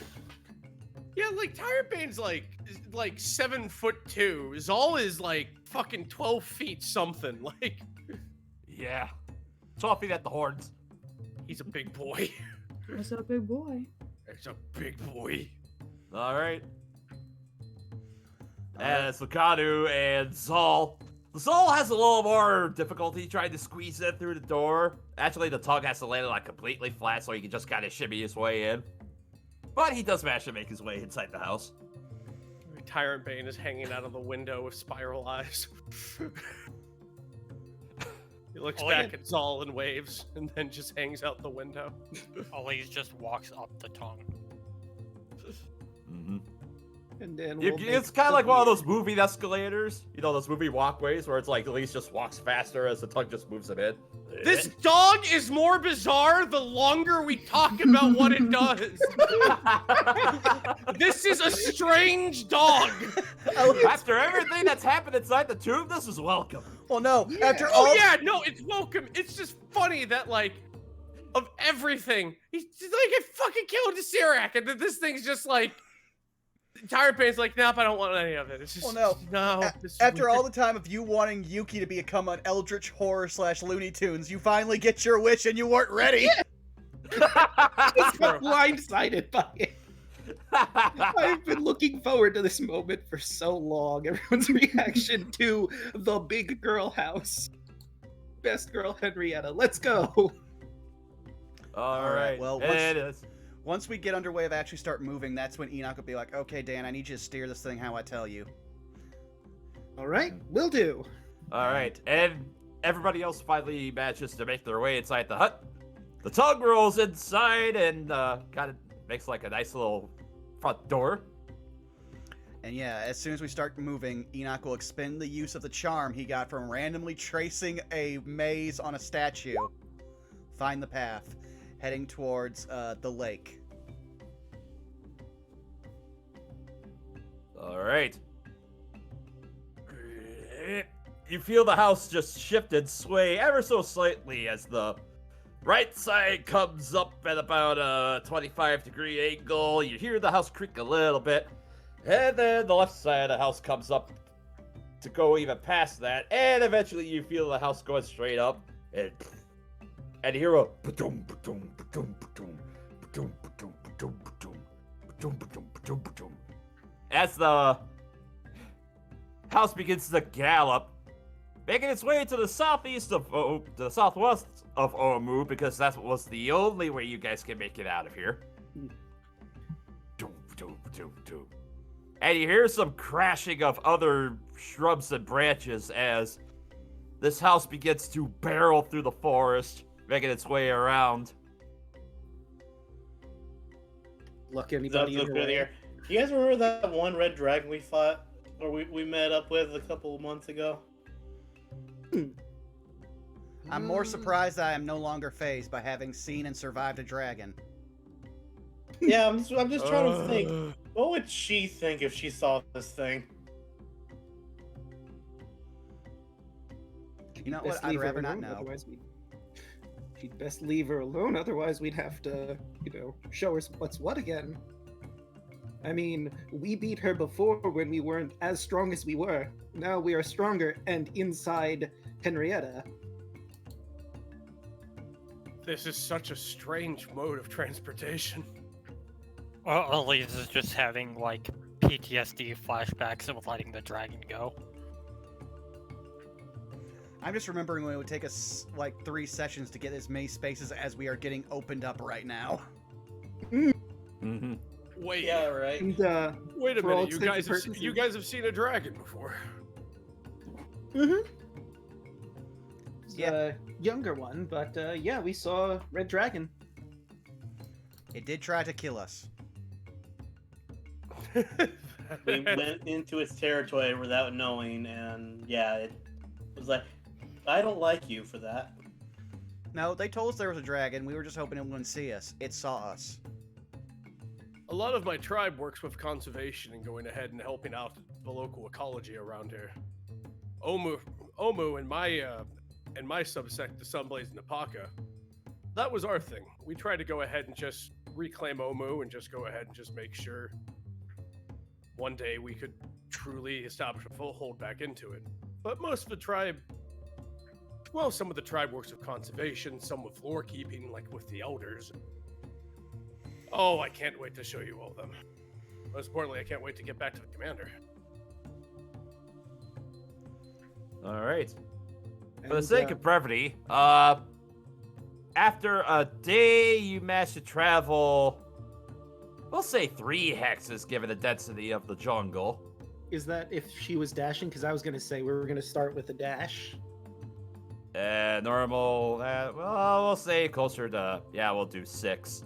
Yeah, like Tyrant Bane's like 7'2". Zal is like fucking 12 feet something. Like, Yeah. 12 feet at the horns. he's a big boy. What's up, big boy? He's a big boy. All right. And it's Lucanu and Zal. Zal has a little more difficulty trying to squeeze in through the door. Actually, the tongue has to land like completely flat so he can just kind of shimmy his way in. But he does manage to make his way inside the house. Tyrant Bane is hanging out of the window with spiral eyes. He looks back at Zal and waves, and then just hangs out the window. Elise just walks up the tongue. Mm-hmm. And then It's kind of like one of those movie escalators. You know, those movie walkways where it's like Elise just walks faster as the tongue just moves him in. This dog is more bizarre the longer we talk about what it does. This is a strange dog. After everything that's happened inside the tomb, this is welcome. Well, no. After Oh all, yeah, no, it's welcome. It's just funny that like, of everything, he's like, I fucking killed Sirak, and then this thing's just like, Tyrant Bane's like, nope, I don't want any of it. It's just, Well, no. after all the time of you wanting Yuki to become an eldritch horror / Looney Tunes, you finally get your wish and you weren't ready. I got blindsided by it. I've been looking forward to this moment for so long. Everyone's reaction to the big girl house. Best girl Henrietta. Let's go. All right. Well, it is. Once we get underway of actually start moving, that's when Enoch will be like, okay, Dan, I need you to steer this thing how I tell you. All right, will do. All right, and everybody else finally manages to make their way inside the hut. The tongue rolls inside and kind of makes like a nice little front door. And yeah, as soon as we start moving, Enoch will expend the use of the charm he got from randomly tracing a maze on a statue. Find the path, heading towards the lake. All right. You feel the house just shift and sway ever so slightly as the right side comes up at about a 25-degree angle. You hear the house creak a little bit. And then the left side of the house comes up to go even past that. And eventually you feel the house going straight up. And you hear a ba-dum, ba-dum, ba-dum, ba-dum, ba-dum, ba-dum, ba-dum, ba-dum, ba-dum, ba-dum, ba-dum, ba-dum. As the house begins to gallop, making its way to the southeast of to the southwest of Omu, because that was the only way you guys can make it out of here. Doom, doom, doom, doom. And you hear some crashing of other shrubs and branches as this house begins to barrel through the forest, making its way around. Luck anybody in your way. You guys remember that one red dragon we fought, or we met up with a couple of months ago? I'm more surprised that I am no longer phased by having seen and survived a dragon. Yeah, I'm just trying to think. What would she think if she saw this thing? You know Best what? I'd leave her rather not alone, know. otherwise she'd best leave her alone, otherwise we'd have to, show her what's what again. I mean, we beat her before when we weren't as strong as we were. Now we are stronger and inside Henrietta. This is such a strange mode of transportation. Well, Elise is just having, like, PTSD flashbacks of letting the dragon go. I'm just remembering when it would take us like 3 sessions to get as many spaces as we are getting opened up right now. Mm-hmm. Wait, Yeah, right. And, wait a for all minute. You guys have seen a dragon before. Yeah. a younger one, but yeah, we saw Red Dragon. It did try to kill us. We went into its territory without knowing, and yeah, it was like, I don't like you for that. No, they told us there was a dragon. We were just hoping it wouldn't see us. It saw us. A lot of my tribe works with conservation and going ahead and helping out the local ecology around here. Omu and my subsect, the Sunblaze Napaka, that was our thing. We tried to go ahead and just reclaim Omu and just go ahead and just make sure one day we could truly establish a foothold back into it. But most of the tribe, well, some of the tribe works with conservation, some with lore keeping, like with the elders. Oh, I can't wait to show you all of them. Most importantly, I can't wait to get back to the commander. All right. For the And, sake of brevity, after a day, you managed to travel, we'll say 3 hexes, given the density of the jungle. is that if she was dashing? Because I was gonna say we were gonna start with a dash. Normal, well, we'll say closer to, yeah, we'll do 6.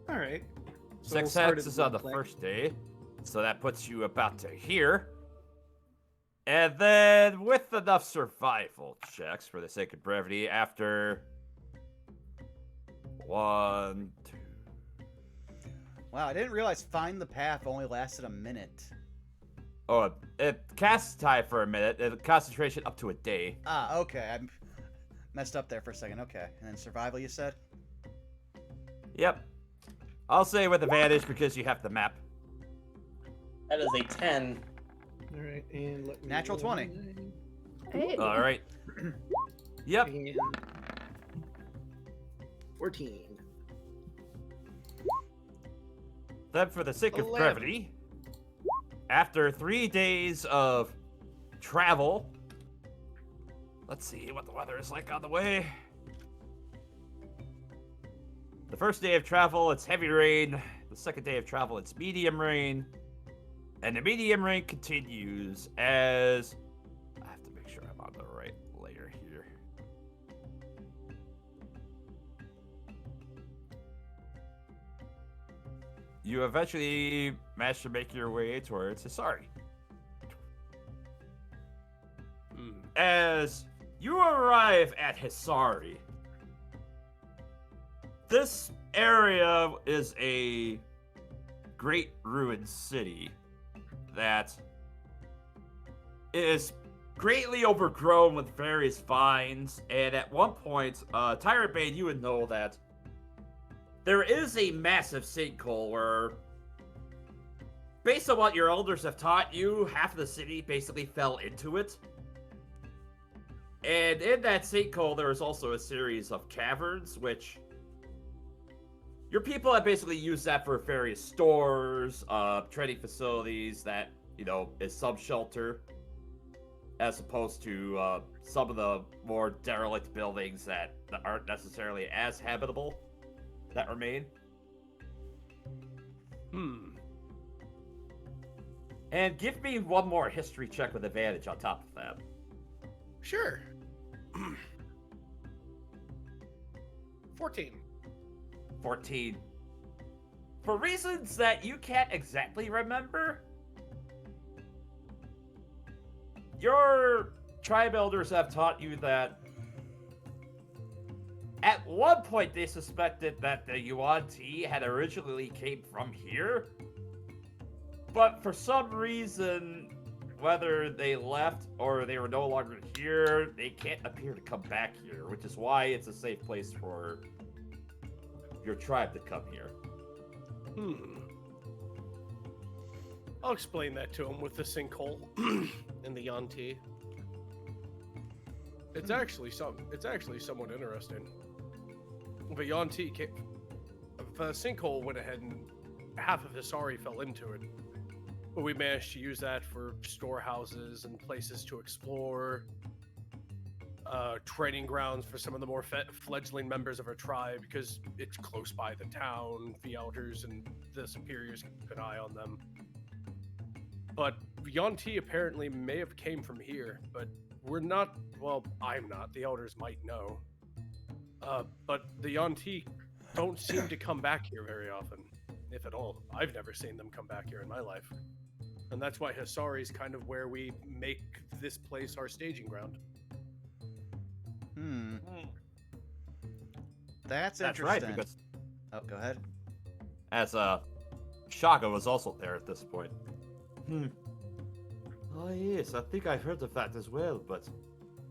All right. So 6 we'll start at hexes on the click. first day, so that puts you about to here. And then, with enough survival checks, for the sake of brevity, after 1, 2... Wow, I didn't realize Find the Path only lasted a minute. Oh, it casts time for a minute, and concentration up to a day. Ah, okay. I messed up there for a second. Okay. And then survival, you said? Yep. I'll say with advantage because you have the map. That is a 10. All right, and let me Natural 20. Hey. All right. Yep. And 14. Then, for the sake of 11. brevity, after 3 days of travel, let's see what the weather is like on the way. The first day of travel, it's heavy rain. The second day of travel, it's medium rain. And the medium rain continues as... I have to make sure I'm on the right layer here. You eventually manage to make your way towards Hisari. As you arrive at Hisari, this area is a great ruined city that is greatly overgrown with various vines, and at one point, Tyrant Bane, you would know that there is a massive sinkhole where, based on what your elders have taught you, half of the city basically fell into it. And in that sinkhole, there is also a series of caverns, which your people have basically used that for various stores, trading facilities that, you know, is some shelter, as opposed to some of the more derelict buildings that aren't necessarily as habitable that remain. And give me one more history check with advantage on top of that. Sure. 14. 14. For reasons that you can't exactly remember, your tribe elders have taught you that at one point they suspected that the Yuan Ti had originally came from here, but for some reason, whether they left or they were no longer here, they can't appear to come back here, which is why it's a safe place for your tribe to come here. I'll explain that to him with the sinkhole and the Yanti. It's actually somewhat interesting. The Yanti the sinkhole went ahead and half of Hisari fell into it. But we managed to use that for storehouses and places to explore, training grounds for some of the more fledgling members of our tribe, because it's close by the town. The elders and the superiors keep an eye on them. But Yanti apparently may have came from here, but we're not, well, I'm not, the elders might know. But the Yanti don't seem to come back here very often, if at all. I've never seen them come back here in my life. And that's why Hisari is kind of where we make this place our staging ground. That's That's interesting. right, because Oh, go ahead. as Shaga was also there at this point. Oh yes, I think I heard of that as well, but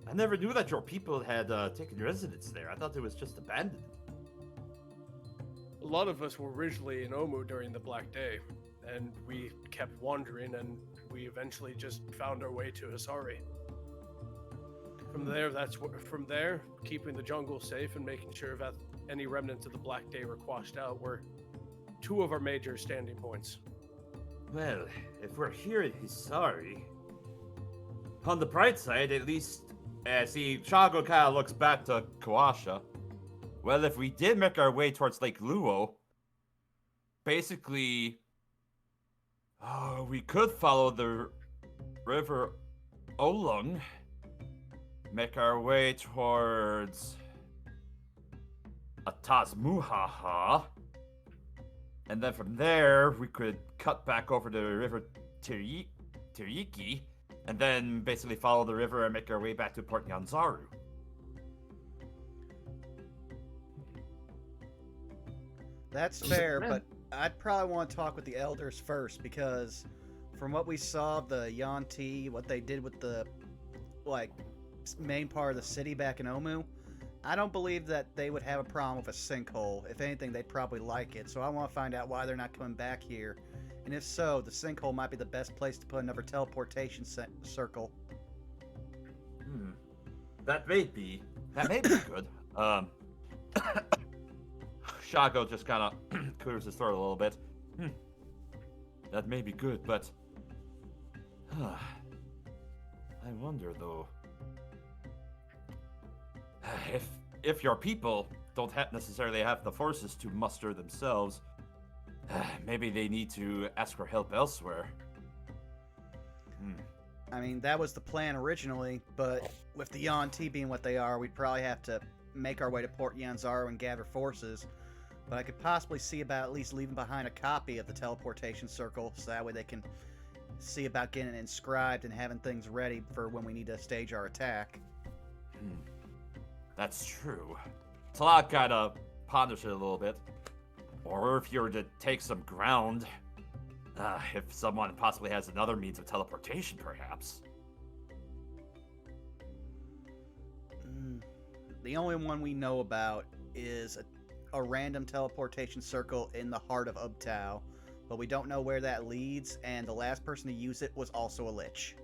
I never knew that your people had taken residence there. I thought it was just abandoned. A lot of us were originally in Omu during the Black Day, and we kept wandering, and we eventually just found our way to Hisari. From there, keeping the jungle safe and making sure that any remnants of the Black Day were quashed out were two of our major standing points. Well, if we're here in Hisari, on the bright side, at least, Shago kind of looks back to Kawasha. Well, if we did make our way towards Lake Luo, basically, we could follow the river Olung, make our way towards Atazmuhaha, and then from there, we could cut back over the river Tiriki, and then basically follow the river and make our way back to Port Nyanzaru. That's fair, but I'd probably want to talk with the elders first, because from what we saw, the Yanti, what they did with the, main part of the city back in Omu, I don't believe that they would have a problem with a sinkhole. If anything, they'd probably like it, so I want to find out why they're not coming back here. And if so, the sinkhole might be the best place to put another teleportation circle. That may be good. Shago just kind of clears his throat a little bit. That may be good, but I wonder though, if your people don't necessarily have the forces to muster themselves, maybe they need to ask for help elsewhere. I mean, that was the plan originally, but with the Yanti being what they are, we'd probably have to make our way to Port Nyanzaru and gather forces. But I could possibly see about at least leaving behind a copy of the teleportation circle, so that way they can see about getting it inscribed and having things ready for when we need to stage our attack. That's true. Talak kind of ponders it a little bit. Or if you were to take some ground, if someone possibly has another means of teleportation, perhaps. The only one we know about is a random teleportation circle in the heart of Ubtao, but we don't know where that leads, and the last person to use it was also a lich.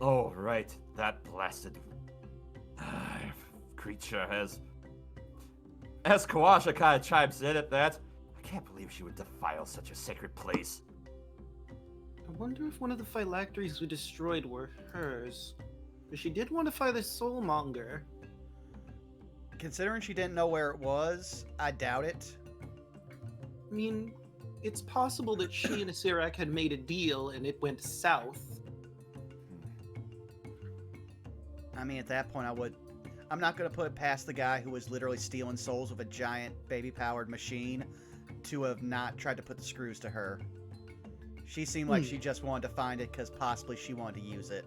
Oh, right. That blasted creature has... As Kawasha kind of chimes in at that, I can't believe she would defile such a sacred place. I wonder if one of the phylacteries we destroyed were hers. But she did want to fight the soulmonger. Considering she didn't know where it was, I doubt it. I mean, it's possible that she and Asirak had made a deal and it went south. I mean, at that point, I'm not going to put it past the guy who was literally stealing souls with a giant baby-powered machine to have not tried to put the screws to her. She seemed like she just wanted to find it because possibly she wanted to use it.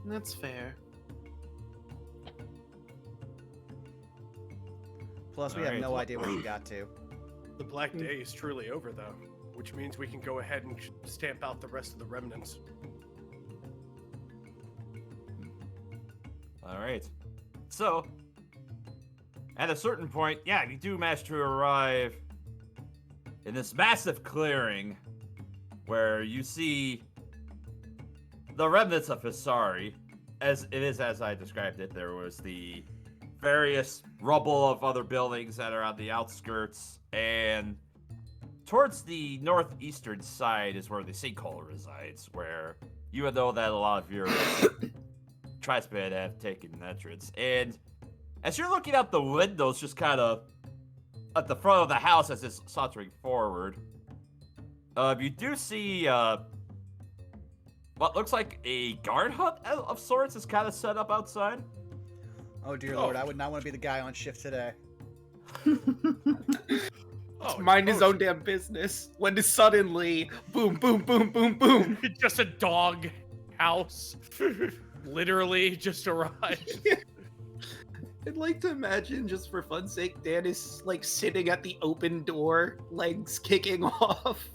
That's fair. Plus, we have no idea where she got to. The Black Day is truly over, though, which means we can go ahead and stamp out the rest of the remnants. Alright. So, at a certain point, yeah, you do manage to arrive in this massive clearing where you see the remnants of Hisari. As I described it, there was the various rubble of other buildings that are on the outskirts, and towards the northeastern side is where the sinkhole resides, where you would know that a lot of your Trispad have taken an entrance. And as you're looking out the windows, just kind of at the front of the house as it's sauntering forward, you do see what looks like a guard hut of sorts is kind of set up outside. Oh dear lord, I would not want to be the guy on shift today. Mind his own damn business. When suddenly, boom, boom, boom, boom, boom. Just a dog house. Literally just arrived. I'd like to imagine, just for fun's sake, Dan is like sitting at the open door, legs kicking off,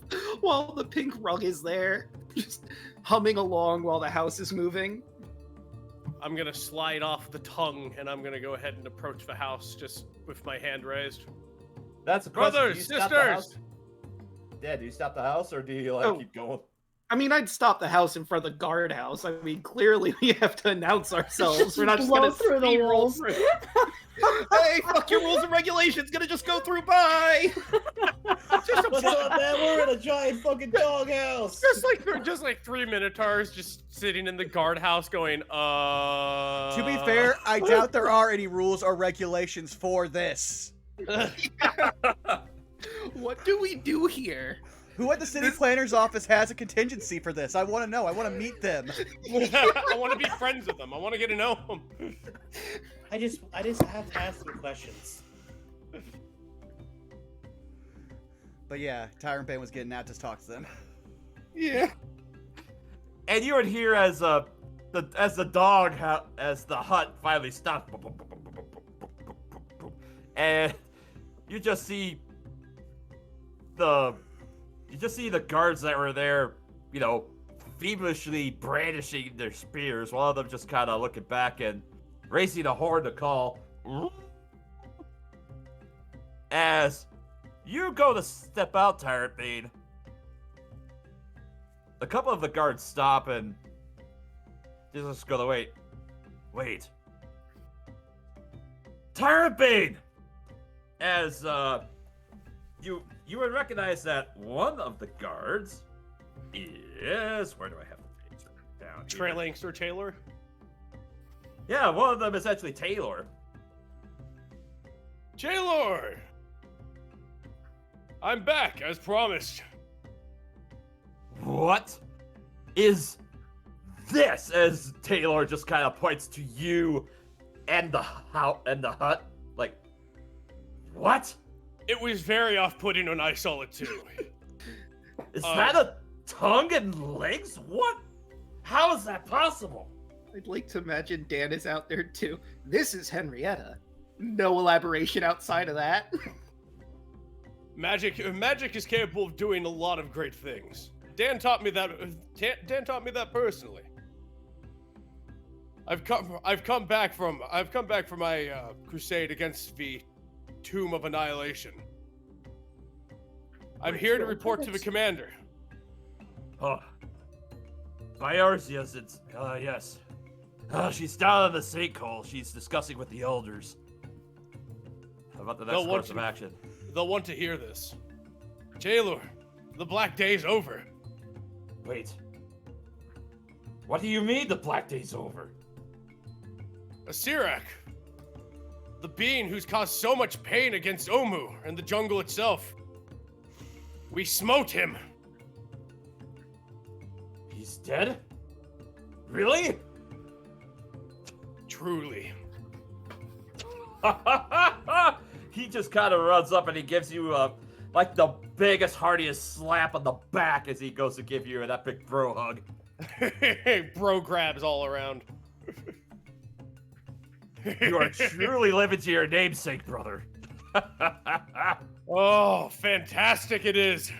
while the pink rug is there, just humming along while the house is moving. I'm gonna slide off the tongue and I'm gonna go ahead and approach the house just with my hand raised. That's a question. Brothers, sisters! Yeah, do you stop the house or do you keep going? I mean, I'd stop the house in front of the guardhouse. I mean, clearly we have to announce ourselves. Just We're not just blow gonna through the speedroll walls. through. Hey, fuck your rules and regulations. Gonna just go through by. Just What's up, man? We're in a giant fucking doghouse. just like 3 Minotaurs just sitting in the guardhouse going, To be fair, I doubt there are any rules or regulations for this. What do we do here? Who at the city planner's office has a contingency for this? I want to know. I want to meet them. I want to be friends with them. I want to get to know them. I just have to ask some questions. But yeah, Tyrant Bane was getting out to talk to them. Yeah. And you would hear as the hut finally stops, and you just see the guards that were there, you know, feverishly brandishing their spears. One of them just kind of looking back and raising a horn to call. As you go to step out, Tyrant Bane, a couple of the guards stop and just go to wait. Tyrant Bane! As you would recognize that one of the guards is, where do I have the page down here? Trailing Sir Taylor. Yeah, one of them is actually Taylor. Taylor! I'm back, as promised. What is this? As Taylor just kind of points to you and the hut, like, what? It was very off-putting when I saw it too. Is that a tongue and legs? What? How is that possible? I'd like to imagine Dan is out there too. This is Henrietta. No elaboration outside of that. Magic is capable of doing a lot of great things. Dan taught me that. Dan taught me that personally. I've come back from my crusade against the Tomb of Annihilation. I'm here to report to the commander. Oh, Biorzia's. Yes. She's down in the sinkhole. She's discussing with the elders about the next course of action. They'll want to hear this. Taylor, the Black Day's over. Wait. What do you mean the Black Day's over? A Sirak, the being who's caused so much pain against Omu and the jungle itself. We smote him. He's dead? Really? Truly. He just kind of runs up and he gives you like the biggest, hardiest slap on the back as he goes to give you an epic bro hug. Bro grabs all around. You are truly living to your namesake, brother. Oh, fantastic it is.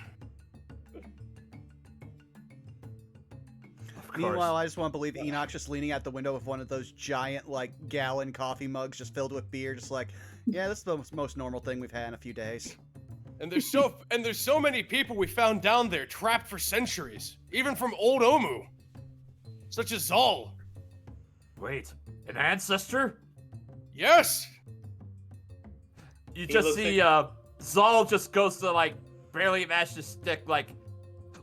Meanwhile, I just want to believe Enoch's just leaning out the window with one of those giant, like, gallon coffee mugs just filled with beer, just like, yeah, this is the most normal thing we've had in a few days. And there's so many people we found down there trapped for centuries, even from old Omu, such as Zal. Wait, an ancestor? Yes. You just see Zal just goes to like barely manage to stick like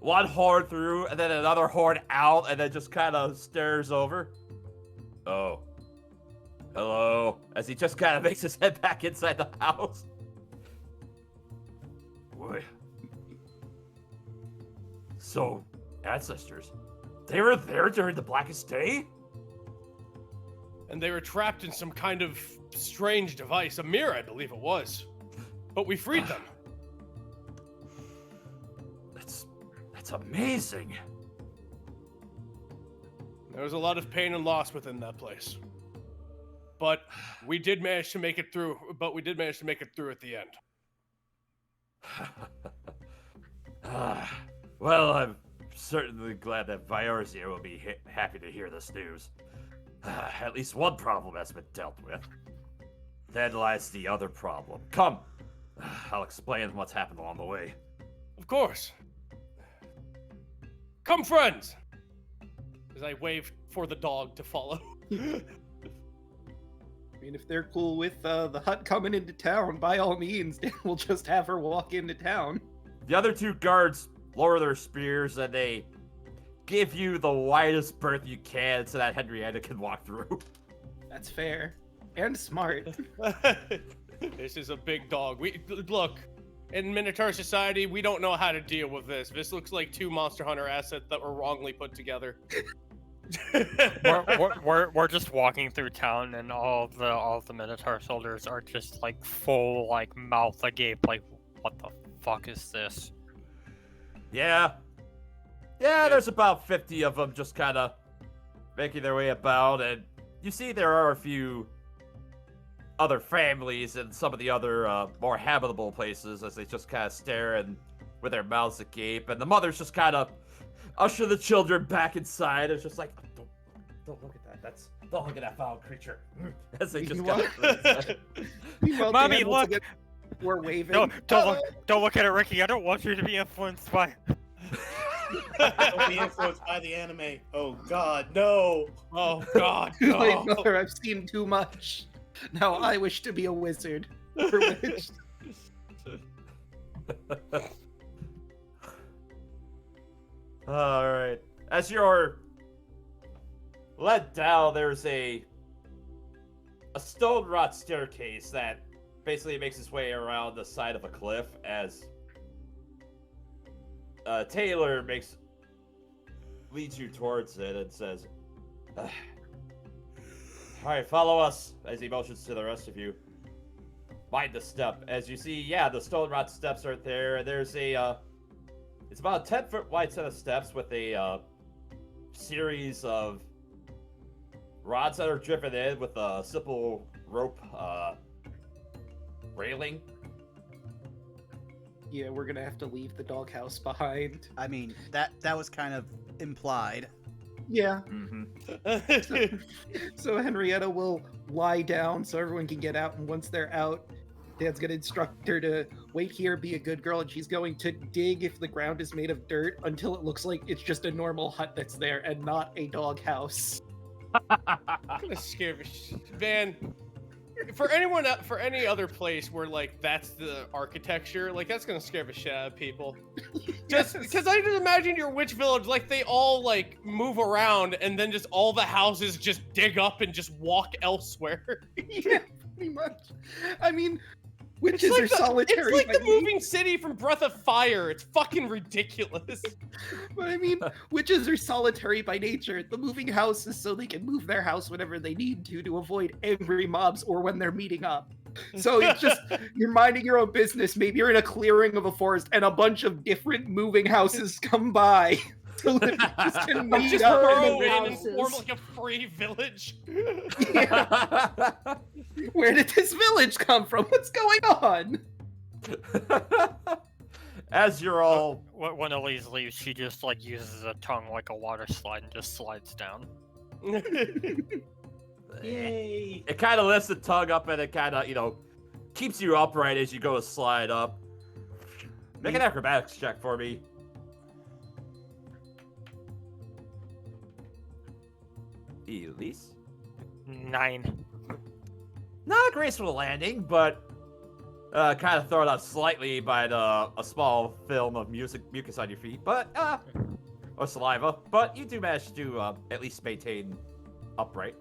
one horn through and then another horn out and then just kind of stares over. Oh. Hello. As he just kind of makes his head back inside the house. Boy. So, ancestors, they were there during the Blackest Day? And they were trapped in some kind of strange device, a mirror, I believe it was. But we freed them. That's amazing. There was a lot of pain and loss within that place. But we did manage to make it through, at the end. Well, I'm certainly glad that Viorzia will be happy to hear this news. At least one problem has been dealt with. Then lies the other problem. Come, I'll explain what's happened along the way. Of course. Come, friends! As I wave for the dog to follow. I mean, if they're cool with the hut coming into town, by all means, we'll just have her walk into town. The other two guards lower their spears and they give you the widest berth you can so that Henrietta can walk through. That's fair. And smart. This is a big dog. Look, in Minotaur society, we don't know how to deal with this. This looks like two Monster Hunter assets that were wrongly put together. we're just walking through town, and all of the Minotaur soldiers are just like full, like mouth agape, like what the fuck is this? Yeah, there's about 50 of them just kind of making their way about, and you see there are a few other families in some of the other more habitable places as they just kind of stare and with their mouths agape, and the mothers just kind of usher the children back inside. It's just like, don't look at that. Don't look at that foul creature. As they just got Mommy, look! We're waving. Don't look at it, Ricky. I don't want you to be influenced by. Don't be influenced by the anime. Oh God, no! Oh God, Too late, no! mother. I've seen too much. Now I wish to be a wizard. For which... Alright. As you're led down, there's a stone wrought staircase that basically makes its way around the side of a cliff as Taylor leads you towards it and says, alright, follow us, as he motions to the rest of you. Mind the step. As you see, yeah, the stone wrought steps are there. There's a it's about a 10-foot wide set of steps with a series of rods that are driven in with a simple rope railing. Yeah, we're gonna have to leave the doghouse behind. I mean, that was kind of implied. Yeah. Mm-hmm. So Henrietta will lie down so everyone can get out, and once they're out, Dad's gonna instruct her to wait here, be a good girl, and she's going to dig if the ground is made of dirt until it looks like it's just a normal hut that's there and not a doghouse. Gonna scare the man. For any other place where like that's the architecture, like that's gonna scare the shit out of people. Just because I just imagine your witch village, like they all like move around and then just all the houses just dig up and just walk elsewhere. Yeah, pretty much. I mean, witches are It's solitary. like the by moving city from Breath of Fire. It's fucking ridiculous. But I mean, witches are solitary by nature. The moving house is so they can move their house whenever they need to avoid angry mobs or when they're meeting up. So it's just, you're minding your own business. Maybe you're in a clearing of a forest and a bunch of different moving houses come by. So that you just can meet Just up throw in in the and form like a free village. Where did this village come from? What's going on? As you're all When Elise leaves, she just like uses a tongue like a water slide and just slides down. Yay! it kind of lifts the tongue up and it kind of, keeps you upright as you go to slide up. Make an acrobatics check for me. Elise? 9. Not a graceful landing, but kind of thrown out slightly by a small film of mucus on your feet, but or saliva. But you do manage to at least maintain upright.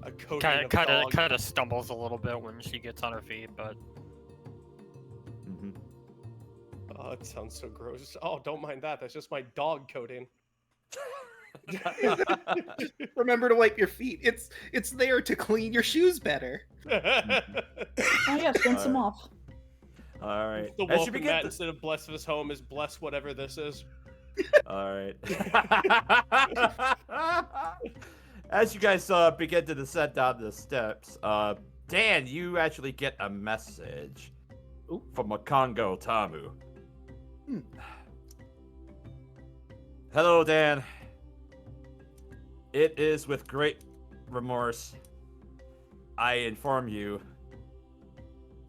A coating of dog. Kind of stumbles a little bit when she gets on her feet, but Mm-hmm. Oh, it sounds so gross. Oh, don't mind that. That's just my dog coating. Remember to wipe your feet. It's there to clean your shoes better. Oh yeah, rinse them off. All right. The As you welcome begin mat to- instead of bless this home is bless whatever this is. All right. As you guys begin to descend down the steps, Dan, you actually get a message from Makongo Tamu. Hello, Dan. It is with great remorse I inform you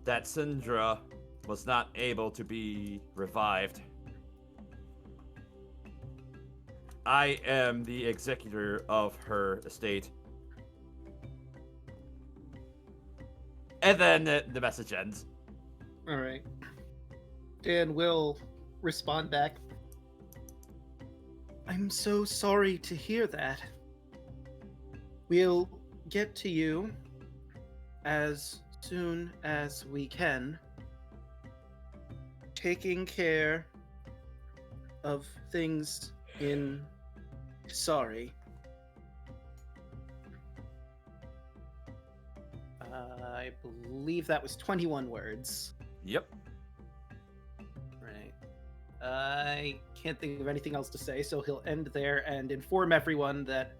that Syndra was not able to be revived. I am the executor of her estate. And then the message ends. All right. Dan will respond back. I'm so sorry to hear that. We'll get to you as soon as we can. Taking care of things in sorry. I believe that was 21 words. Yep. Right. I can't think of anything else to say, so he'll end there and inform everyone that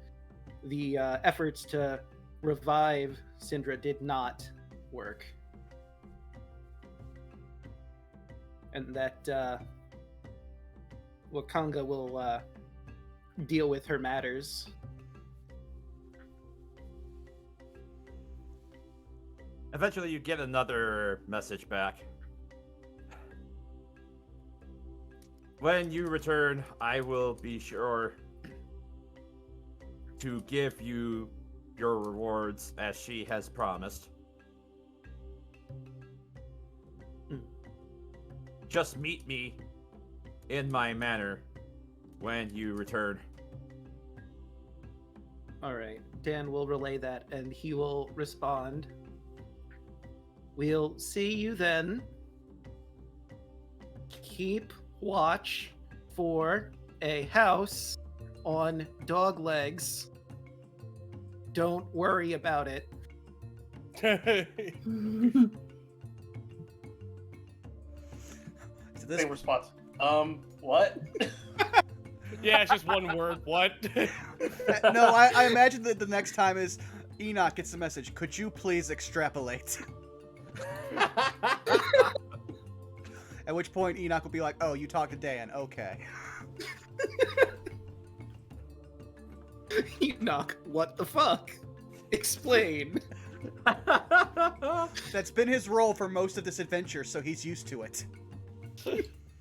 the efforts to revive Syndra did not work. And that Wakanga will deal with her matters. Eventually, you get another message back. When you return, I will be sure to give you your rewards as she has promised. Just meet me in my manor when you return. All right. Dan will relay that and he will respond. We'll see you then. Keep watch for a house on dog legs. Don't worry about it. So this Same response. What? Yeah, it's just one word. What? no, I imagine that the next time is Enoch gets the message. Could you please extrapolate? At which point Enoch will be like, "Oh, you talked to Dan. Okay." Enoch, what the fuck? Explain. That's been his role for most of this adventure, so he's used to it.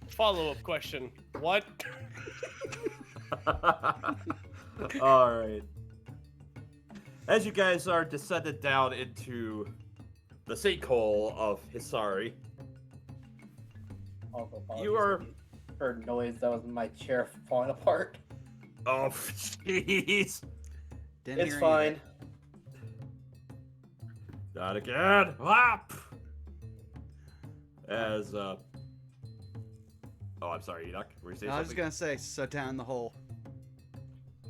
Follow-up question. What? All right. As you guys are descended down into the sinkhole of Hisari, Also, apologies you are. if you heard noise. That was my chair falling apart. Oh, jeez. Didn't It's hear fine. Not again. Whap! As, Oh, I'm sorry, Enoch. Were you saying I was something? just gonna say, so down the hole.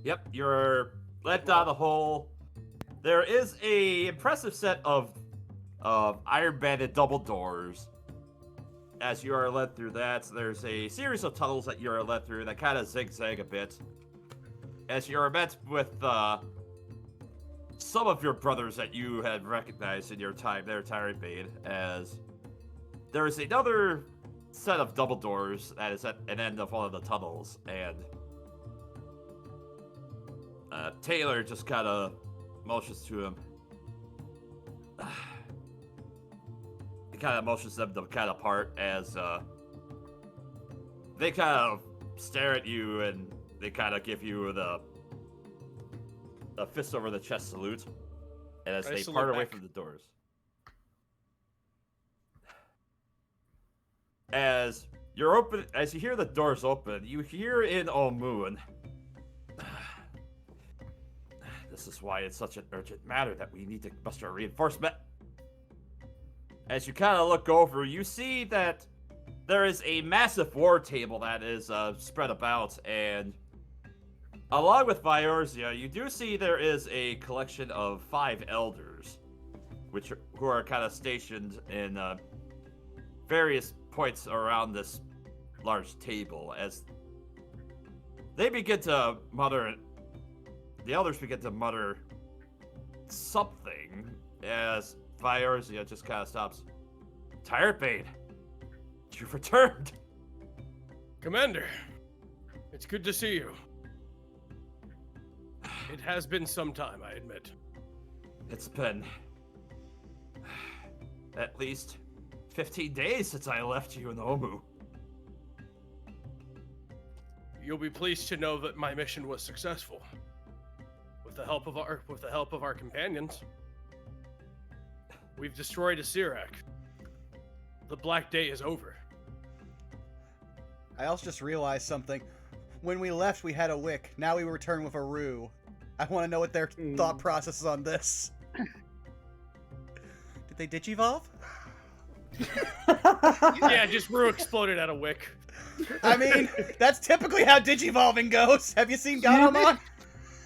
Yep, you're let down the hole. There is a impressive set of iron-banded double doors. As you are led through that, there's a series of tunnels that you are led through that kind of zigzag a bit. As you are met with some of your brothers that you had recognized in your time there, Tyrant Bane, as there is another set of double doors that is at an end of one of the tunnels, and Taylor just kind of motions to him. He kind of motions them to kind of part as they kind of stare at you and they kind of give you the fist over the chest salute, and as I they salute part away back. from the doors. As you hear the doors open, you hear in Omoon, "This is why it's such an urgent matter that we need to muster a reinforcement." As you kind of look over, you see that there is a massive war table that is spread about, and along with Viorzia, you do see there is a collection of 5 elders, who are kind of stationed in various points around this large table. As they begin to mutter, the elders begin to mutter something, as Viorzia just kind of stops. "Tyrant Bane, you've returned." Commander, it's good to see you. It has been some time, I admit. It's been at least 15 days since I left you in Omu. You'll be pleased to know that my mission was successful. With the help of our companions, we've destroyed a Sirak. The Black Day is over. I also just realized something. When we left, we had a wick. Now we return with a rue. I want to know what their thought process is on this. Did they digivolve? Yeah, just Rue exploded out of wick. I mean, that's typically how digivolving goes. Have you seen Ganomon?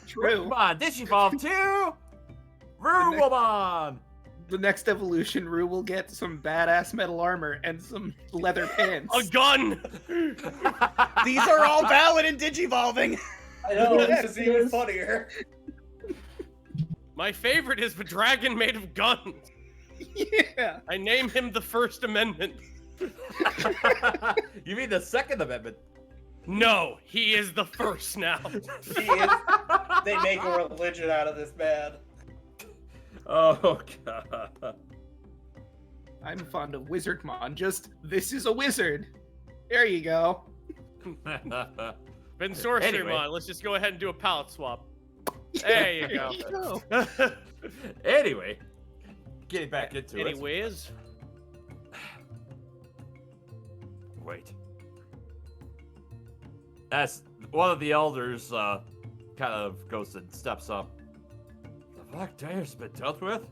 True. Come on, Digivolve 2! Ruwoman! The next evolution, Rue will get some badass metal armor and some leather pants. A gun! These are all valid in digivolving. I know, this is even funnier. My favorite is the dragon made of guns. Yeah. I name him the First Amendment. You mean the Second Amendment? No, he is the first now. He is. They make a religion out of this man. Oh, God. I'm fond of Wizardmon. Just, this is a wizard. There you go. Been Sorcery Anyway. Mon. Let's just go ahead and do a palette swap. There you go. Anyway, getting back into it. Anyways, Wait. As one of the elders kind of goes and steps up. The Black Day has been dealt with?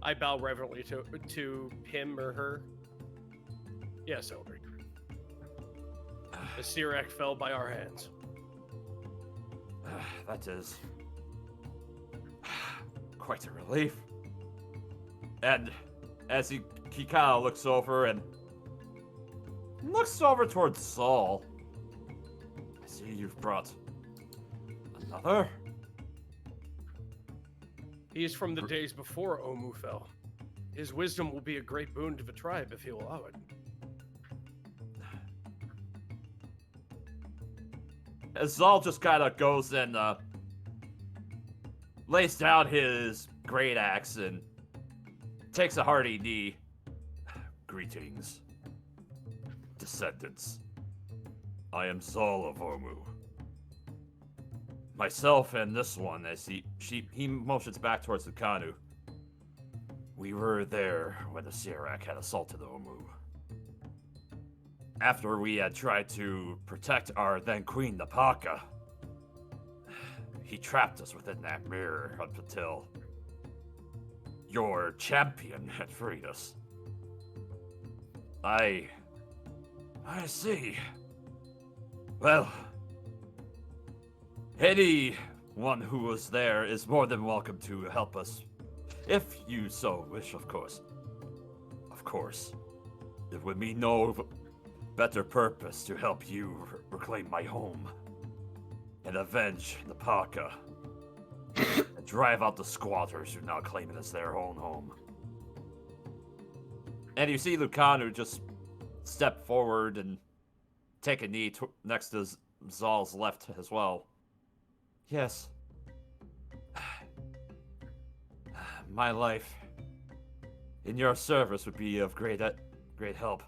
I bow reverently to him or her. Yes, Elder. The Sirak fell by our hands. That is quite a relief. And as he kind of looks over towards Saul. I see you've brought another. He is from the days before Omu fell. His wisdom will be a great boon to the tribe if he'll allow it. As Zal just kind of goes and lays down his great axe and takes a hearty knee. Greetings, descendants. I am Zal of Omu. Myself and this one, as he motions back towards the Kanu. We were there when the Sirak had assaulted Omu. After we had tried to protect our then queen, Napaka, he trapped us within that mirror up until your champion had freed us. I see. Well, anyone who was there is more than welcome to help us, if you so wish, of course. Of course, it would mean no better purpose to help you reclaim my home and avenge the Paka and drive out the squatters who now claim it as their own home. And you see Lucanu just step forward and take a knee next to Zal's left as well. Yes. My life in your service would be of great help.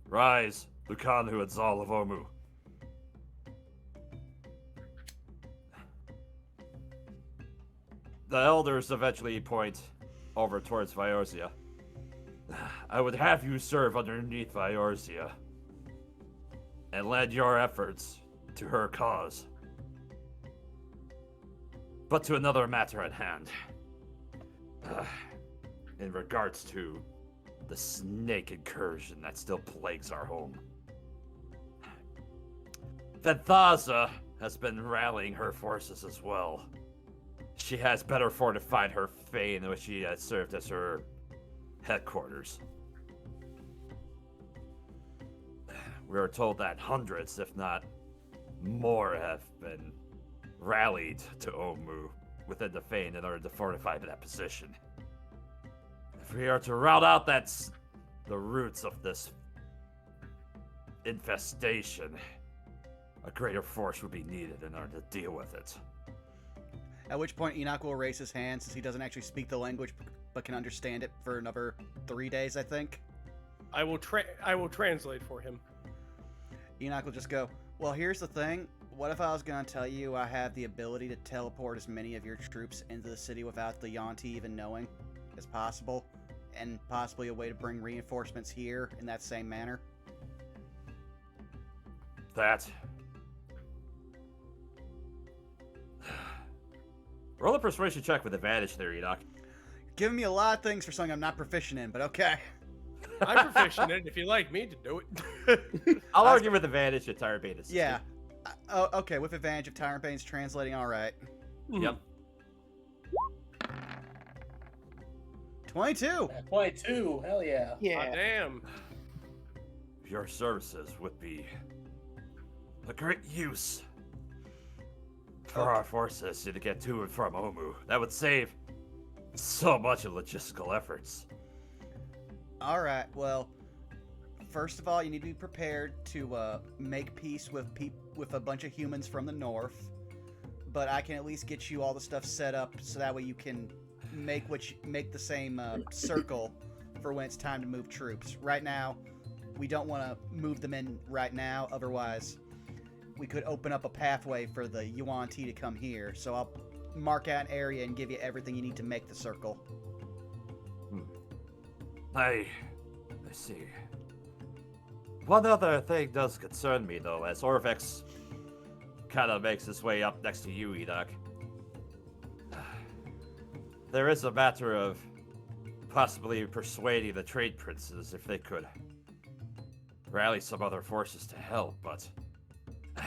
Rise, Lucanu and Zal of Omu. The elders eventually point over towards Viorzia. I would have you serve underneath Viorzia and lend your efforts to her cause. But to another matter at hand. In regards to the snake incursion that still plagues our home. Venthaza has been rallying her forces as well. She has better fortified her fane, which she has served as her headquarters. We are told that hundreds, if not more, have been rallied to Omu within the fane in order to fortify that position. If we are to rout out the roots of this infestation, a greater force would be needed in order to deal with it. At which point Enoch will raise his hand since he doesn't actually speak the language but can understand it for another 3 days, I think. I will translate for him. Enoch will just go, well, here's the thing. What if I was going to tell you I have the ability to teleport as many of your troops into the city without the Yuan-Ti even knowing as possible? And possibly a way to bring reinforcements here in that same manner? That. Roll a persuasion check with advantage there, Enoch. Giving me a lot of things for something I'm not proficient in, but okay. I'm proficient in it if you like me to do it. I'll argue with advantage at Tyrant Bane. Yeah. Okay, with advantage of Tyrant Bane's translating, alright. Yep. 22! 22, hell yeah. Ah, damn. Your services would be a great use for our forces to get to and from Omu. That would save so much of logistical efforts. Alright, well, first of all, you need to be prepared to make peace with a bunch of humans from the north. But I can at least get you all the stuff set up so that way you can make the same circle for when it's time to move troops. Right now, we don't want to move them in right now, otherwise we could open up a pathway for the Yuan-Ti to come here. So I'll mark out an area and give you everything you need to make the circle. I see. One other thing does concern me, though, as Orvex kind of makes his way up next to you, Enoch. There is a matter of possibly persuading the trade princes if they could rally some other forces to help, but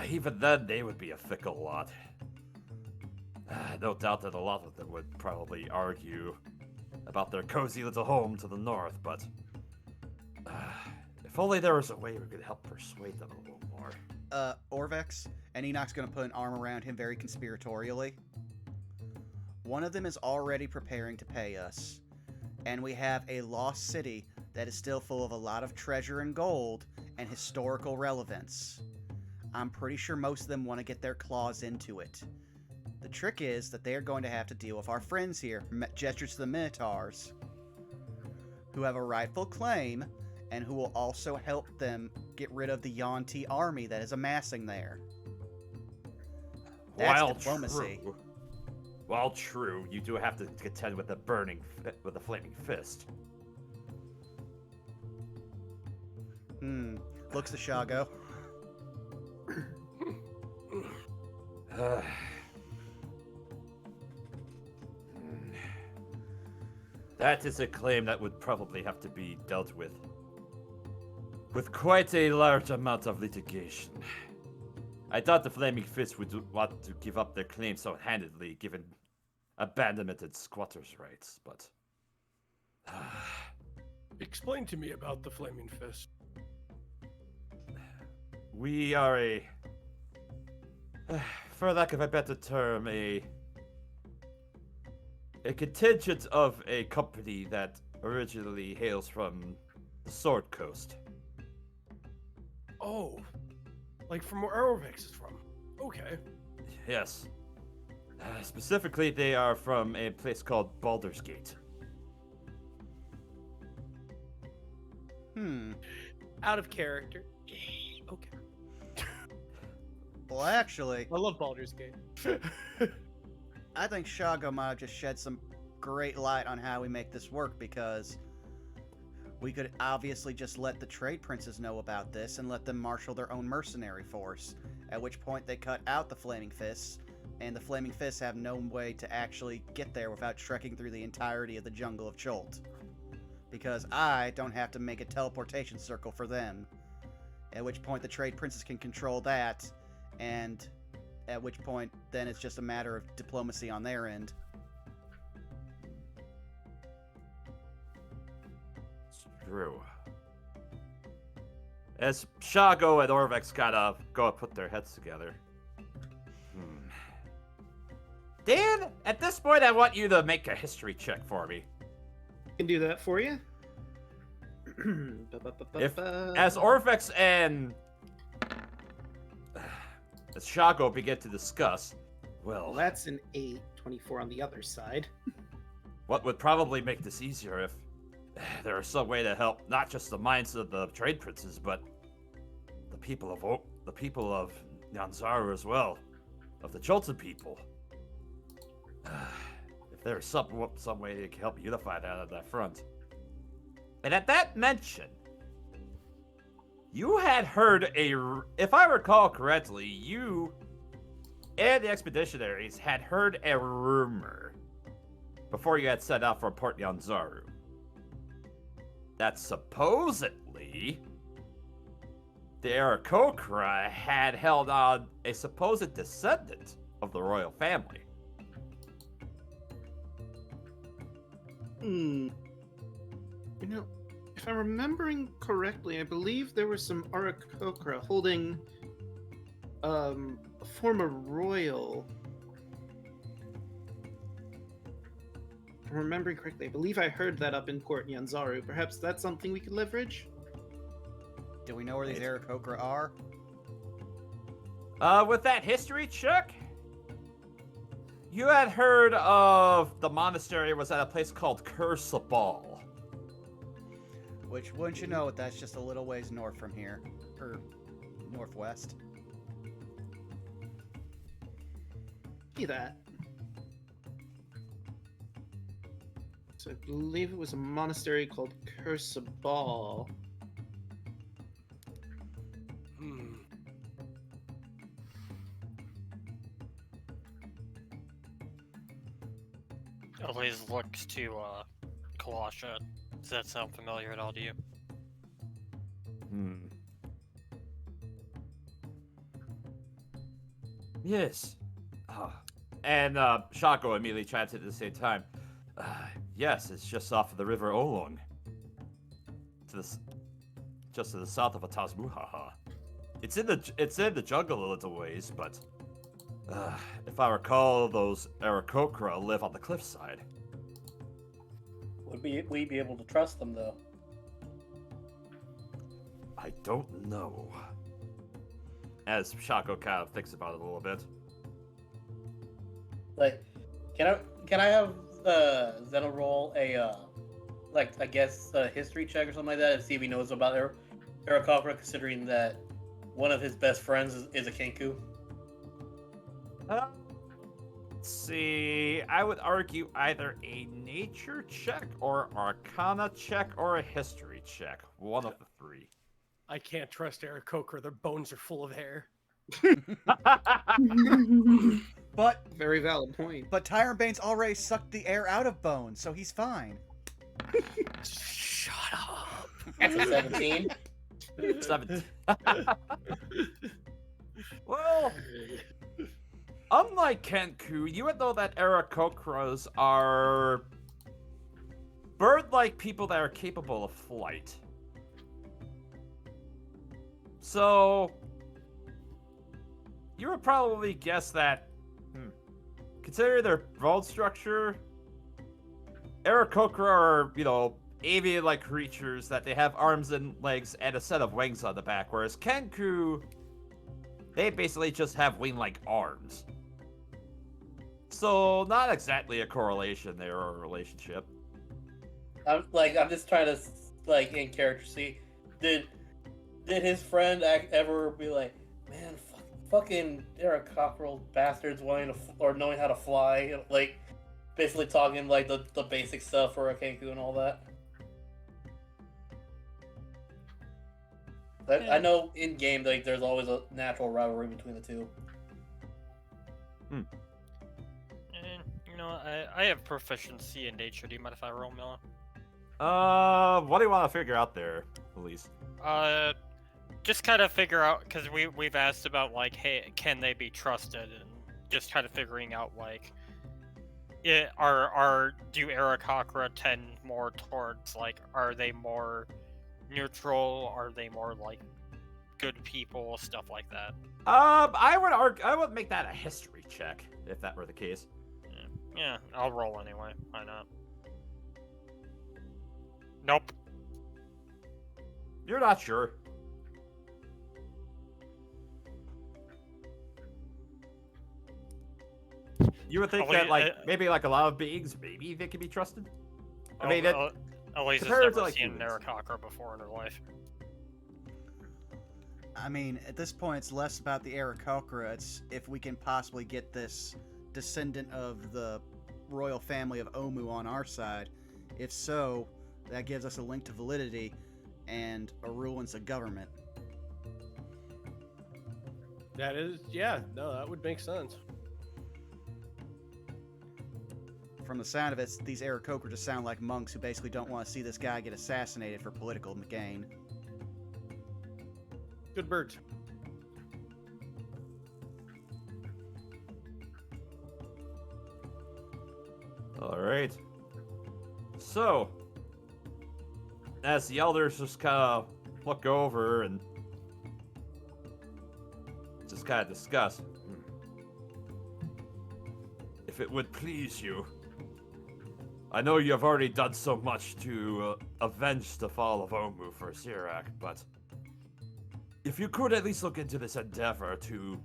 even then they would be a fickle lot. No doubt that a lot of them would probably argue about their cozy little home to the north, but if only there was a way we could help persuade them a little more. Orvex, and Enoch's going to put an arm around him very conspiratorially. One of them is already preparing to pay us, and we have a lost city that is still full of a lot of treasure and gold and historical relevance. I'm pretty sure most of them want to get their claws into it. The trick is that they are going to have to deal with our friends here, gestures to the Minotaurs, who have a rightful claim, and who will also help them get rid of the Yuan-Ti army that is amassing there. That's diplomacy. While true, you do have to contend with the flaming fist. Looks to Shago. That is a claim that would probably have to be dealt with quite a large amount of litigation. I thought the Flaming Fist would want to give up their claim so handedly, given abandonment and squatters' rights, but... Explain to me about the Flaming Fist. We are for lack of a better term, a contingent of a company that originally hails from the Sword Coast. Oh, like from where Orvex is from. Okay. Yes. Specifically, they are from a place called Baldur's Gate. Out of character. Okay. Well, actually, I love Baldur's Gate. I think Shago might have just shed some great light on how we make this work, because we could obviously just let the trade princes know about this and let them marshal their own mercenary force, at which point they cut out the Flaming Fists, and the Flaming Fists have no way to actually get there without trekking through the entirety of the jungle of Chult. Because I don't have to make a teleportation circle for them, at which point the trade princes can control that, and at which point then it's just a matter of diplomacy on their end. It's true. As Shago and Orvex gotta go and put their heads together. Dan, at this point I want you to make a history check for me. Can do that for you. As Orvex and as Shago begin to discuss, well, that's an 8, 24 on the other side. what would probably make this easier if there is some way to help not just the minds of the trade princes, but the people of Nyanzaru as well, of the Chultan people. If there's some way to help unify that on that front. And at that mention, you had heard if I recall correctly, you and the expeditionaries had heard a rumor before you had set out for Port Nyanzaru that supposedly the Aarakocra had held on a supposed descendant of the royal family. You know, if I'm remembering correctly, I believe there was some Aarakocra holding a former royal. If I'm remembering correctly, I believe I heard that up in Port Nyanzaru. Perhaps that's something we could leverage? Do we know where these Aarakocra are? With that history check, you had heard of the monastery was at a place called Kursabal. Which, wouldn't you know it, that's just a little ways north from here. Or northwest. See that. So I believe it was a monastery called Kursabal. Elise looks to Kalasha. Does that sound familiar at all to you? Yes. And Shako immediately chimes in at the same time. Yes, it's just off of the river Olong. Just to the south of Atasmuhaha. It's in the jungle a little ways, but if I recall, those Aarakocra live on the cliffside. Would we be able to trust them, though? I don't know. As Shako kind of thinks about it a little bit. Like, can I have Zeno roll a I guess a history check or something like that and see if he knows about Aarakocra, considering that one of his best friends is a Kenku? Let's see. I would argue either a nature check or arcana check or a history check. One of the three. I can't trust Aarakocra. Their bones are full of hair. But Very valid point. But Tyrant Bane's already sucked the air out of Bones, so he's fine. Shut up. That's a 17. 17. Well, unlike Kenku, you would know that Aarakocras are bird-like people that are capable of flight. So, you would probably guess that, considering their bone structure, Aarakocra are, avian-like creatures that they have arms and legs and a set of wings on the back, whereas Kenku, they basically just have wing-like arms. So, not exactly a correlation there or a relationship. I'm just trying to, in character see, did his friend ever be like, man, fucking Aarakocra bastards knowing how to fly, basically talking the basic stuff for a Kenku and all that? I know in game there's always a natural rivalry between the two. I have proficiency in nature. Do you mind if I roll, Miller? What do you want to figure out there, Elise? Just kind of figure out, because we've asked about hey, can they be trusted, and just kind of figuring out do Aarakocra tend more towards are they more neutral? Are they more good people? Stuff like that. I would make that a history check if that were the case. Yeah, I'll roll anyway. Why not? Nope. You're not sure. You would think that maybe a lot of beings, maybe they could be trusted. I mean, At least it's Compared to, never like, seen an humans. Aarakocra before in her life. I mean, at this point, it's less about the Aarakocra. It's if we can possibly get this descendant of the royal family of Omu on our side. If so, that gives us a link to validity and a ruins of government. That is, yeah, no, that would make sense. From the sound of it, these Aarakocra just sound like monks who basically don't want to see this guy get assassinated for political gain. Good birds. All right. So, as the elders just kind of look over and just kind of discuss, if it would please you, I know you have already done so much to avenge the fall of Omu for Sirak, but if you could at least look into this endeavor to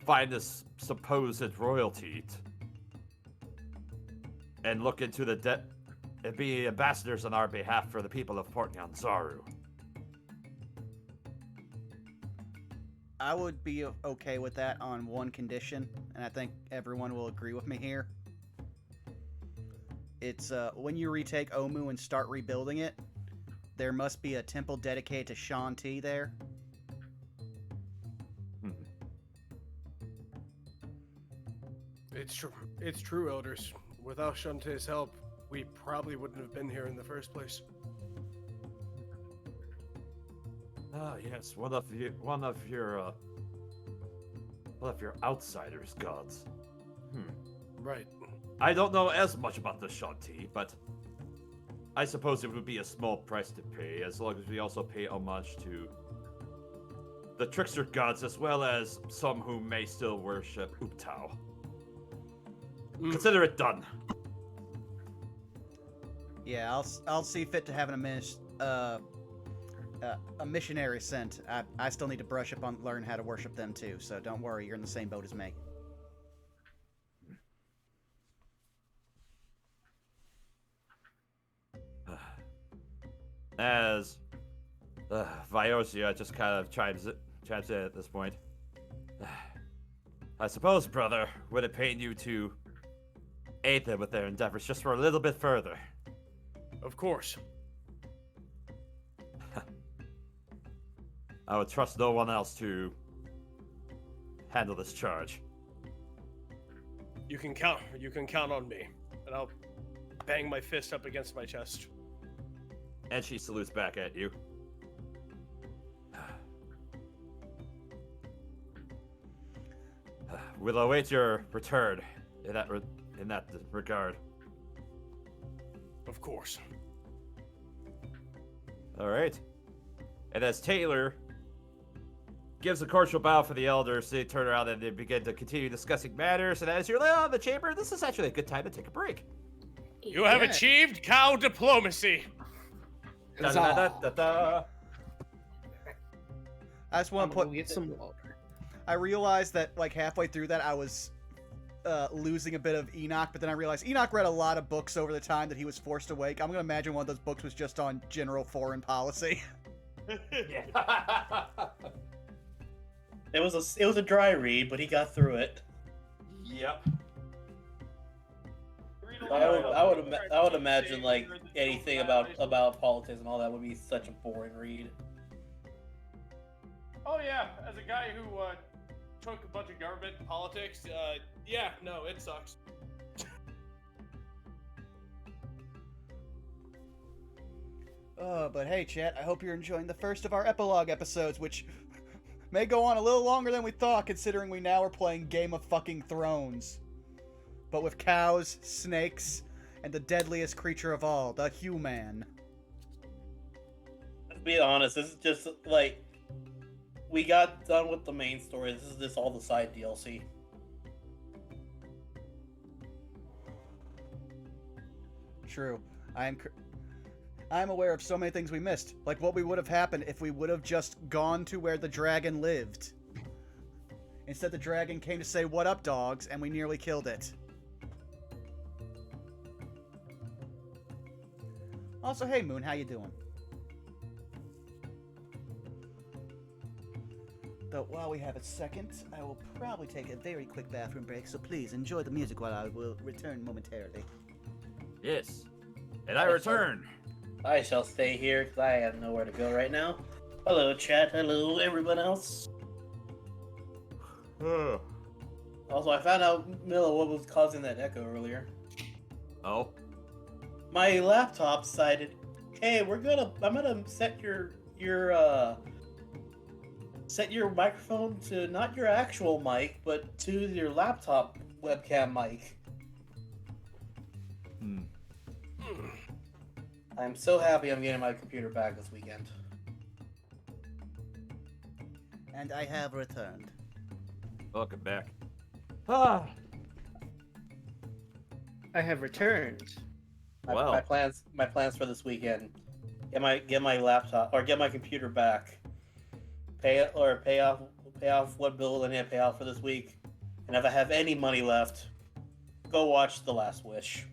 find this supposed royalty and look into the debt and be ambassadors on our behalf for the people of Port Nyanzaru. I would be okay with that on one condition, and I think everyone will agree with me here. It's when you retake Omu and start rebuilding it, there must be a temple dedicated to Shanti there. It's true. It's true, elders. Without Shantae's help, we probably wouldn't have been here in the first place. Ah, yes, one of your outsiders' gods. Right. I don't know as much about the Shanti, but I suppose it would be a small price to pay, as long as we also pay homage to the trickster gods, as well as some who may still worship Uptao. Consider it done. Yeah, I'll see fit to having a missionary sent. I still need to brush up on learn how to worship them too, so don't worry, you're in the same boat as me. As Viosia just kind of chimes in at this point. I suppose, brother, would it pain you to aid them with their endeavors just for a little bit further? Of course. I would trust no one else to handle this charge. You can count on me. And I'll bang my fist up against my chest. And she salutes back at you. We'll await your return in that regard. Of course. All right. And as Taylor gives a cordial bow for the elders, they turn around and they begin to continue discussing matters. And as you're laying in the chamber, this is actually a good time to take a break. You have achieved cow diplomacy. Da-da-da-da-da. I just want to put. Get some water. I realized that like halfway through that I was losing a bit of Enoch, but then I realized Enoch read a lot of books over the time that he was forced awake. I'm gonna imagine one of those books was just on general foreign policy. It was a dry read, but he got through it. Yep. I would imagine like anything about politics and all that would be such a boring read. Oh yeah, as a guy who took a bunch of government and politics, yeah, no, it sucks. But hey, chat, I hope you're enjoying the first of our epilogue episodes, which may go on a little longer than we thought, considering we now are playing Game of fucking Thrones. But with cows, snakes, and the deadliest creature of all, the human. Let's be honest, this is just like we got done with the main story. This is just all the side DLC. True. I'm aware of so many things we missed, like what we would have happened if we would have just gone to where the dragon lived. Instead, the dragon came to say, "What up, dogs?" and we nearly killed it. Also, hey Moon, how you doing? Though while we have a second, I will probably take a very quick bathroom break, so please enjoy the music while I will return momentarily. Yes. And I return. I shall stay here because I have nowhere to go right now. Hello, chat. Hello, everyone else. Also, I found out, Milla, what was causing that echo earlier. Oh. My laptop decided, hey, I'm gonna set your microphone to not your actual mic, but to your laptop webcam mic. I'm so happy I'm getting my computer back this weekend. And I have returned. Welcome back. I have returned. Wow. My plans for this weekend: get my laptop or get my computer back, pay off what bill I need to pay off for this week, and if I have any money left, go watch The Last Wish.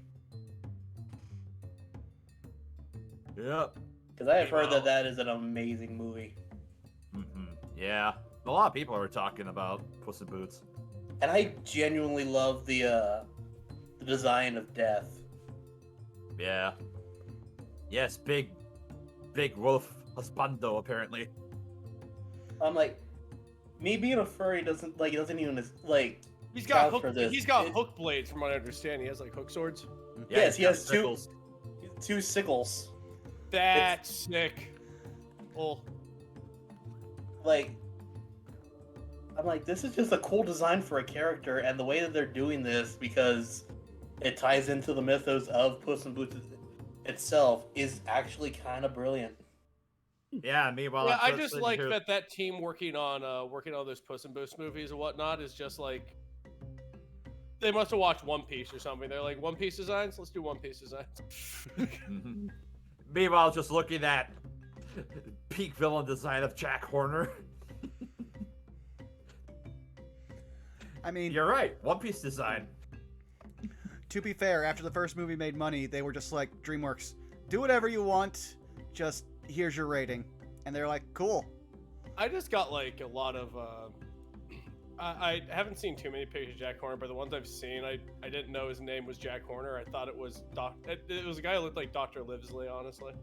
Yep. Because I have heard that is an amazing movie, Yeah. A lot of people are talking about Puss in Boots. and I genuinely love the design of Death. Yeah. Yes, big wolf husbando apparently. I'm like, me being a furry doesn't even like. He's got count for this. He's got hook blades, from what I understand. He has like hook swords. Yeah, Yes, he got has sickles. two sickles. That's sick. Oh, Like, I'm like, this is just a cool design for a character, and the way that they're doing this, because it ties into the mythos of Puss in Boots itself, is actually kind of brilliant. Yeah, meanwhile, yeah. I I'm just sitting like here- that team working on those Puss in Boots movies and whatnot is just like they must have watched One Piece or something. They're like, One Piece designs. Let's do One Piece designs. Mhm. Meanwhile, just looking at peak villain design of Jack Horner. I mean, You're right. One Piece design. to be fair, after the first movie made money, they were just like, DreamWorks, do whatever you want, just here's your rating. And they're like, cool. I just got like a lot of. I haven't seen too many pictures of Jack Horner, but the ones I've seen, I didn't know his name was Jack Horner. I thought it was It was a guy who looked like Dr. Livesley, honestly.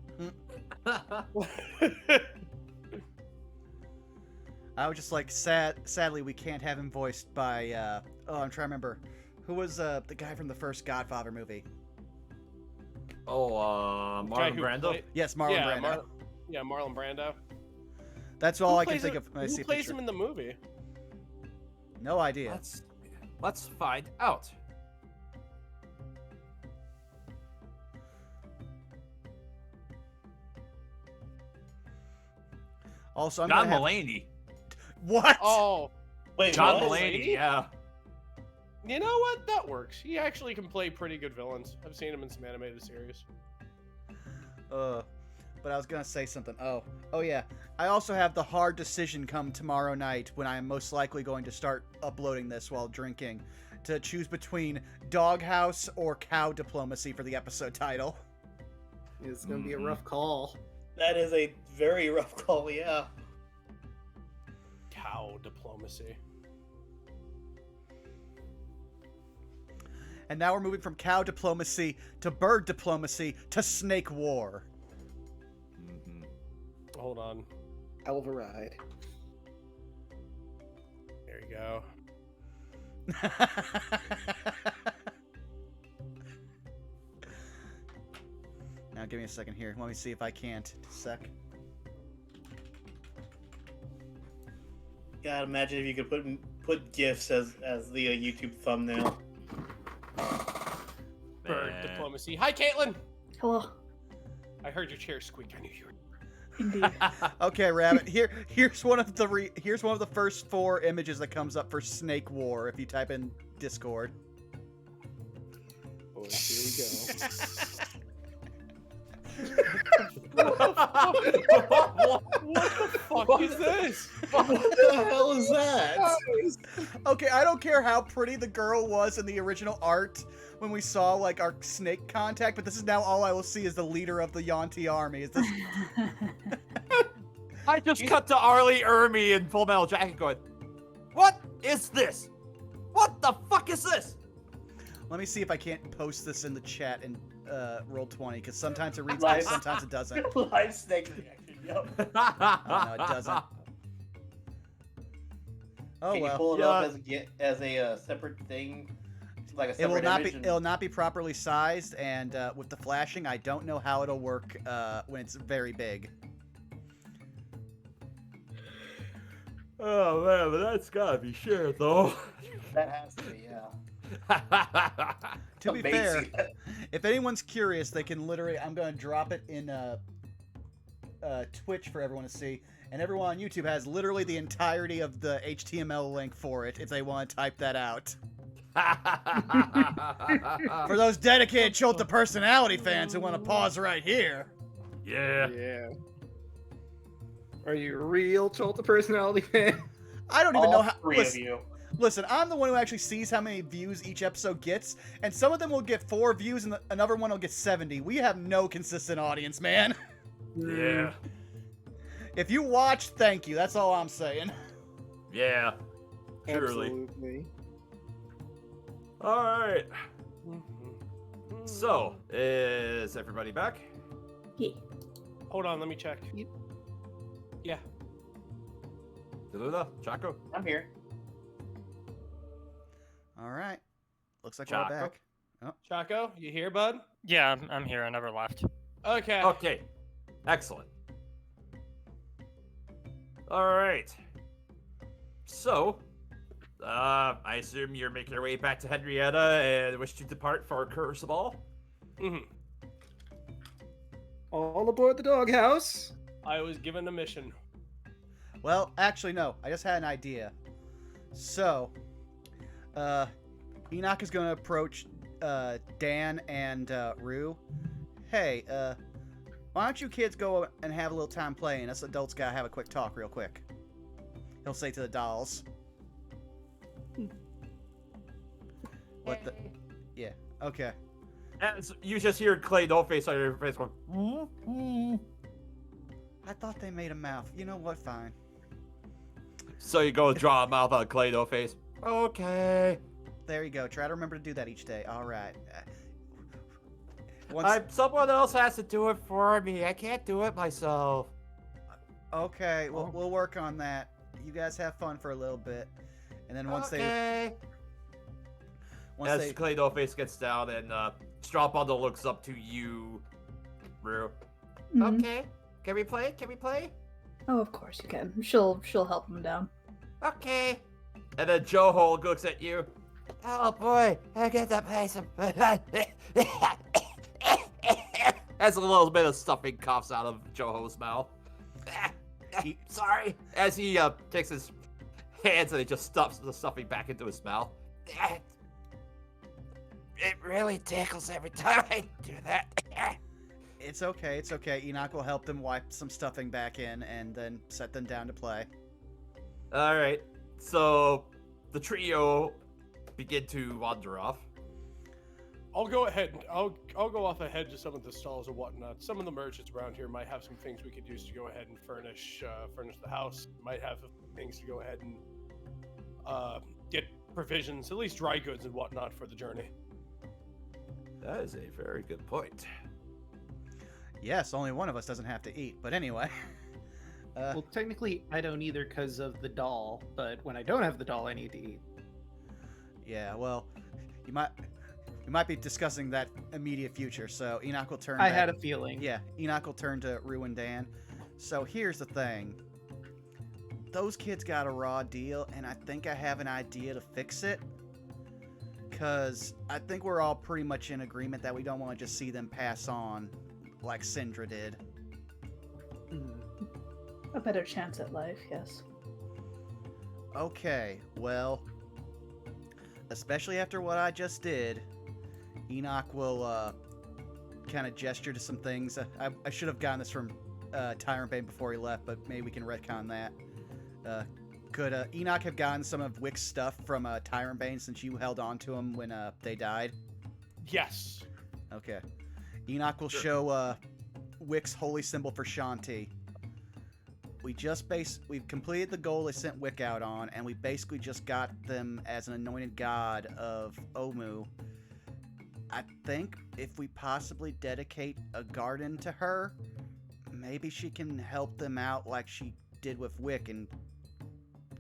I was just like, sadly, we can't have him voiced by, I'm trying to remember. Who was the guy from the first Godfather movie? Marlon Brando? Yes, Marlon Brando. Marlon Brando. That's all Who I can plays think him- of when I see Who a plays picture. him in the movie? No idea. Let's find out. Also, I'm John gonna have... Mulaney. What? Oh, Wait, John what? Mulaney, yeah. you know what? That works. He actually can play pretty good villains. I've seen him in some animated series. But I was gonna say something. Oh yeah. I also have the hard decision come tomorrow night when I am most likely going to start uploading this while drinking, to choose between Doghouse or Cow Diplomacy for the episode title. It's gonna be a rough call. That is a very rough call, yeah. Cow diplomacy. And now we're moving from Cow Diplomacy to Bird Diplomacy to Snake War. Hold on. Hell of a ride. There you go. Now give me a second here. Let me see if I can't. Just a sec. God, imagine if you could put GIFs as the YouTube thumbnail. Bird Man. diplomacy. Hi, Caitlin. Hello. I heard your chair squeak. I knew you were. Indeed. Okay, Rabbit. Here's one of the first 4 images that comes up for Snake War if you type in Discord. Boy, here we go. What the fuck is this? What the hell is that? Okay, I don't care how pretty the girl was in the original art when we saw like our snake contact, but this is now all I will see is the leader of the Yanti army. Is this? I just cut to Arlie Ermy in Full Metal Jacket going, what is this? What the fuck is this? Let me see if I can't post this in the chat and Roll20, because sometimes it reads Live. good, sometimes it doesn't. Live snake reaction. Yep. Oh, no, it doesn't. Oh Can you well. pull it Yeah. up as a separate thing, like a It will separate not be. image? and- It'll not be properly sized, and with the flashing, I don't know how it'll work when it's very big. Oh man, but that's gotta be shared though. That has to be, yeah. To be fair, Amazing. if anyone's curious, they can literally. I'm going to drop it in Twitch for everyone to see, and everyone on YouTube has literally the entirety of the HTML link for it if they want to type that out. For those dedicated Chult the Personality fans who want to pause right here. Yeah. Yeah. Are you a real Chult the Personality fan? I don't even All know how. three Listen, of you. listen, I'm the one who actually sees how many views each episode gets, and some of them will get 4 views, and another one will get 70. We have no consistent audience, man. Yeah. If you watch, thank you. That's all I'm saying. Yeah. Surely. Absolutely. All right. So, is everybody back? Yeah. Hold on, let me check. Yeah. Deluna, Chaco, I'm here. All right. Looks like Chaco? we're back. Chaco, you here, bud? Yeah, I'm here. I never left. Okay. Okay. Excellent. All right. So, I assume you're making your way back to Henrietta and wish to depart for Crucible. Mhm. All aboard the doghouse. I was given a mission. Well, actually, no. I just had an idea. So, Enoch is going to approach Dan and Rue. Hey, why don't you kids go and have a little time playing? Us adults gotta have a quick talk real quick. He'll say to the dolls. What the? Yeah. Okay. And so you just hear Clay No Face on your face going. I thought they made a mouth. You know what? Fine. So you go draw a mouth on Clay No Face. Okay. There you go. Try to remember to do that each day. All right. Once. Someone else has to do it for me. I can't do it myself. Okay. We'll work on that. You guys have fun for a little bit, and then once Okay. once As they Clay No Face gets down and Straw Bundle looks up to you, Rue. Mhm. Okay. Can we play? Can we play? Oh, of course you can. She'll help him down. Okay. And then Joho looks at you. Oh boy, I get to play some. As a little bit of stuffing coughs out of Joho's mouth. Sorry. As he takes his hands and he just stuffs the stuffing back into his mouth. It really tickles every time I do that. It's okay. It's okay. Enoch will help them wipe some stuffing back in and then set them down to play. All right. So the trio begin to wander off. I'll go ahead. I'll go off ahead to some of the stalls and whatnot. Some of the merchants around here might have some things we could use to go ahead and furnish the house. Might have things to go ahead and get provisions, at least dry goods and whatnot for the journey. That is a very good point. Yes, only one of us doesn't have to eat. But anyway. Well, technically, I don't either because of the doll, but when I don't have the doll, I need to eat. Yeah. Well, you might be discussing that immediate future. So Enoch will turn. I back- had a feeling. Yeah, Enoch will turn to Rue and Dan. So here's the thing. Those kids got a raw deal, and I think I have an idea to fix it. Because I think we're all pretty much in agreement that we don't want to just see them pass on like Syndra did. Mhm. A better chance at life, yes. Okay, well, especially after what I just did, Enoch will kind of gesture to some things. I should have gotten this from Tyrant Bane before he left, but maybe we can retcon that. Could Enoch have gotten some of Wick's stuff from Tyrant Bane since you held on to him when they died? Yes. Okay. Enoch will show Wick's holy symbol for Shanti. We've completed the goal they sent Wick out on, and we basically just got them as an anointed god of Omu. I think if we possibly dedicate a garden to her, maybe she can help them out like she did with Wick and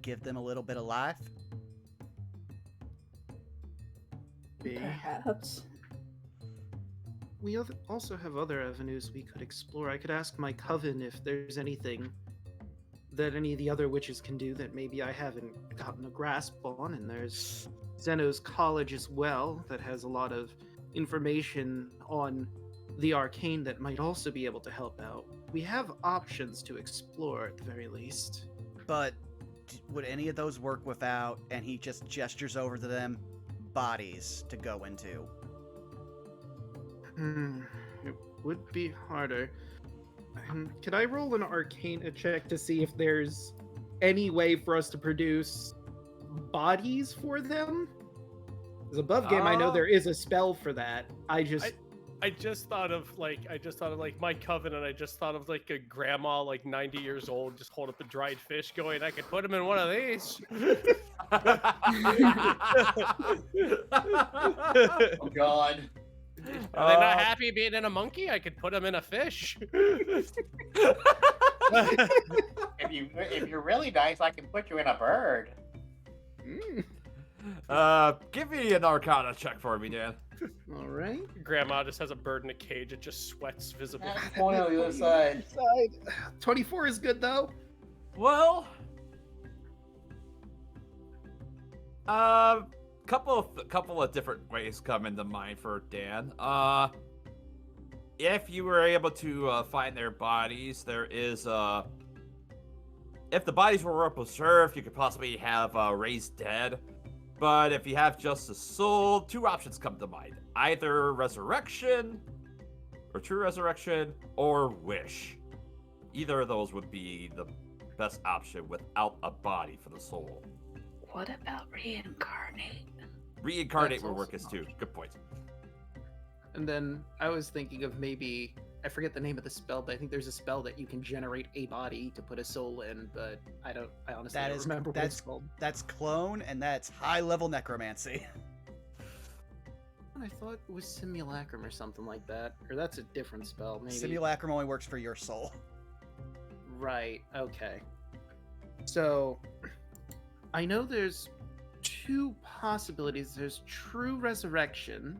give them a little bit of life. Perhaps. We also have other avenues we could explore. I could ask my coven if there's anything that any of the other witches can do that maybe I haven't gotten a grasp on. And there's Zeno's college as well that has a lot of information on the arcane that might also be able to help out. We have options to explore at the very least. But would any of those work without, and he just gestures over to them, bodies to go into? It would be harder. Can I roll an Arcana check to see if there's any way for us to produce bodies for them? Because above game, I know there is a spell for that. I just thought of like my coven, and I just thought of like a grandma, like 90 years old, just hold up a dried fish, going, "I could put him in one of these." Oh God. Are they not happy being in a monkey? I could put them in a fish. If you're really nice, I can put you in a bird. Give me an Arcana check for me, Dan. All right. Grandma just has a bird in a cage. It just sweats visibly. Point on the other side. 24 is good though. Well, couple of different ways come into mind for Dan. If you were able to find their bodies, there is if the bodies were preserved, you could possibly have raised dead. But if you have just a soul, two options come to mind: either resurrection, or true resurrection, or wish. Either of those would be the best option without a body for the soul. What about reincarnate? Reincarnate That's would work also as an too. option. Good point. And then I was thinking of maybe, I forget the name of the spell, but I think there's a spell that you can generate a body to put a soul in, but I honestly don't remember what it's called. That's clone, and that's high-level necromancy. I thought it was simulacrum or something like that, or that's a different spell, maybe. Simulacrum only works for your soul. Right, okay. So, I know there's two possibilities. There's true resurrection,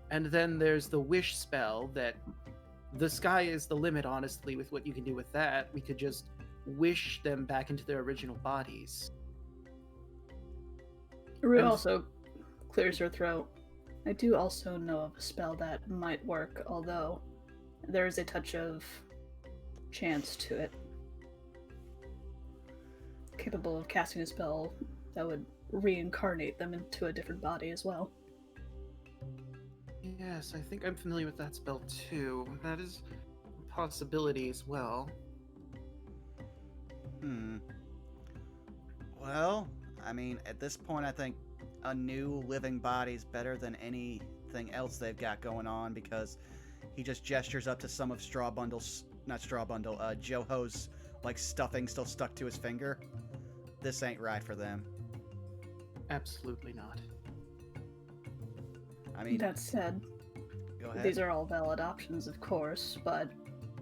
and then there's the wish spell that the sky is the limit, honestly, with what you can do with that. We could just wish them back into their original bodies. Rue also clears her throat. I do also know of a spell that might work, although there is a touch of chance to it. Capable of casting a spell that would reincarnate them into a different body as well. Yes, I think I'm familiar with that spell too. That is a possibility as well. Well, I mean, at this point, I think a new living body is better than anything else they've got going on, because he just gestures up to some of Joho's, like, stuffing still stuck to his finger. This ain't right for them. Absolutely not. I mean, That said, go ahead. these are all valid options, of course,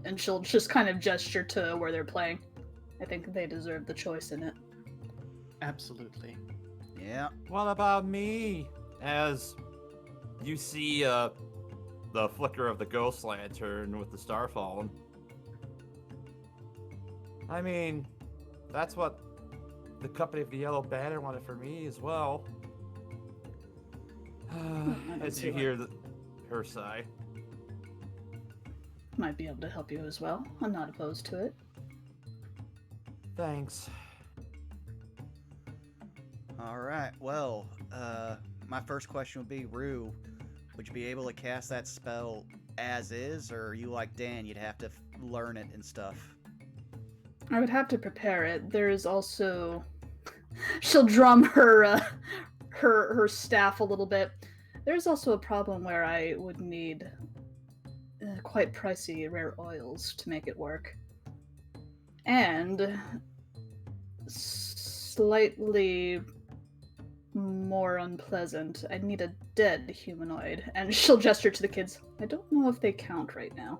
and she'll just kind of gesture to where they're playing. I think they deserve the choice in it. Absolutely. Yeah. What about me? As you see the flicker of the ghost lantern with the star falling. I mean, that's what the company of the Yellow Banner wanted for me as well. As you hear her sigh. Might be able to help you as well. I'm not opposed to it. Thanks. All right. Well, my first question would be, Rue, would you be able to cast that spell as is, or are you like Dan, you'd have to learn it and stuff? I would have to prepare it. There is also... She'll drum her staff a little bit. There's also a problem where I would need quite pricey rare oils to make it work. And slightly more unpleasant, I need a dead humanoid. And she'll gesture to the kids. I don't know if they count right now.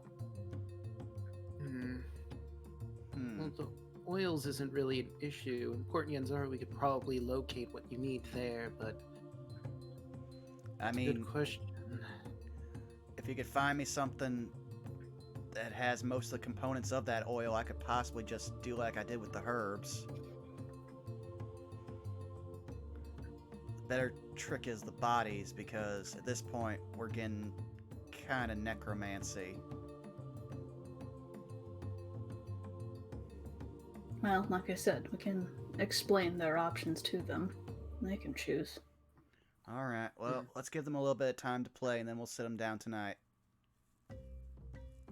Well, the oils isn't really an issue. Important are we could probably locate what you need there, but I mean, good question. if you could find me something that has most of the components of that oil, I could possibly just do like I did with the herbs. The better trick is the bodies, because at this point we're getting kind of necromancy. Well, like I said, we can explain their options to them. They can choose. All right, well, let's give them a little bit of time to play, and then we'll sit them down tonight.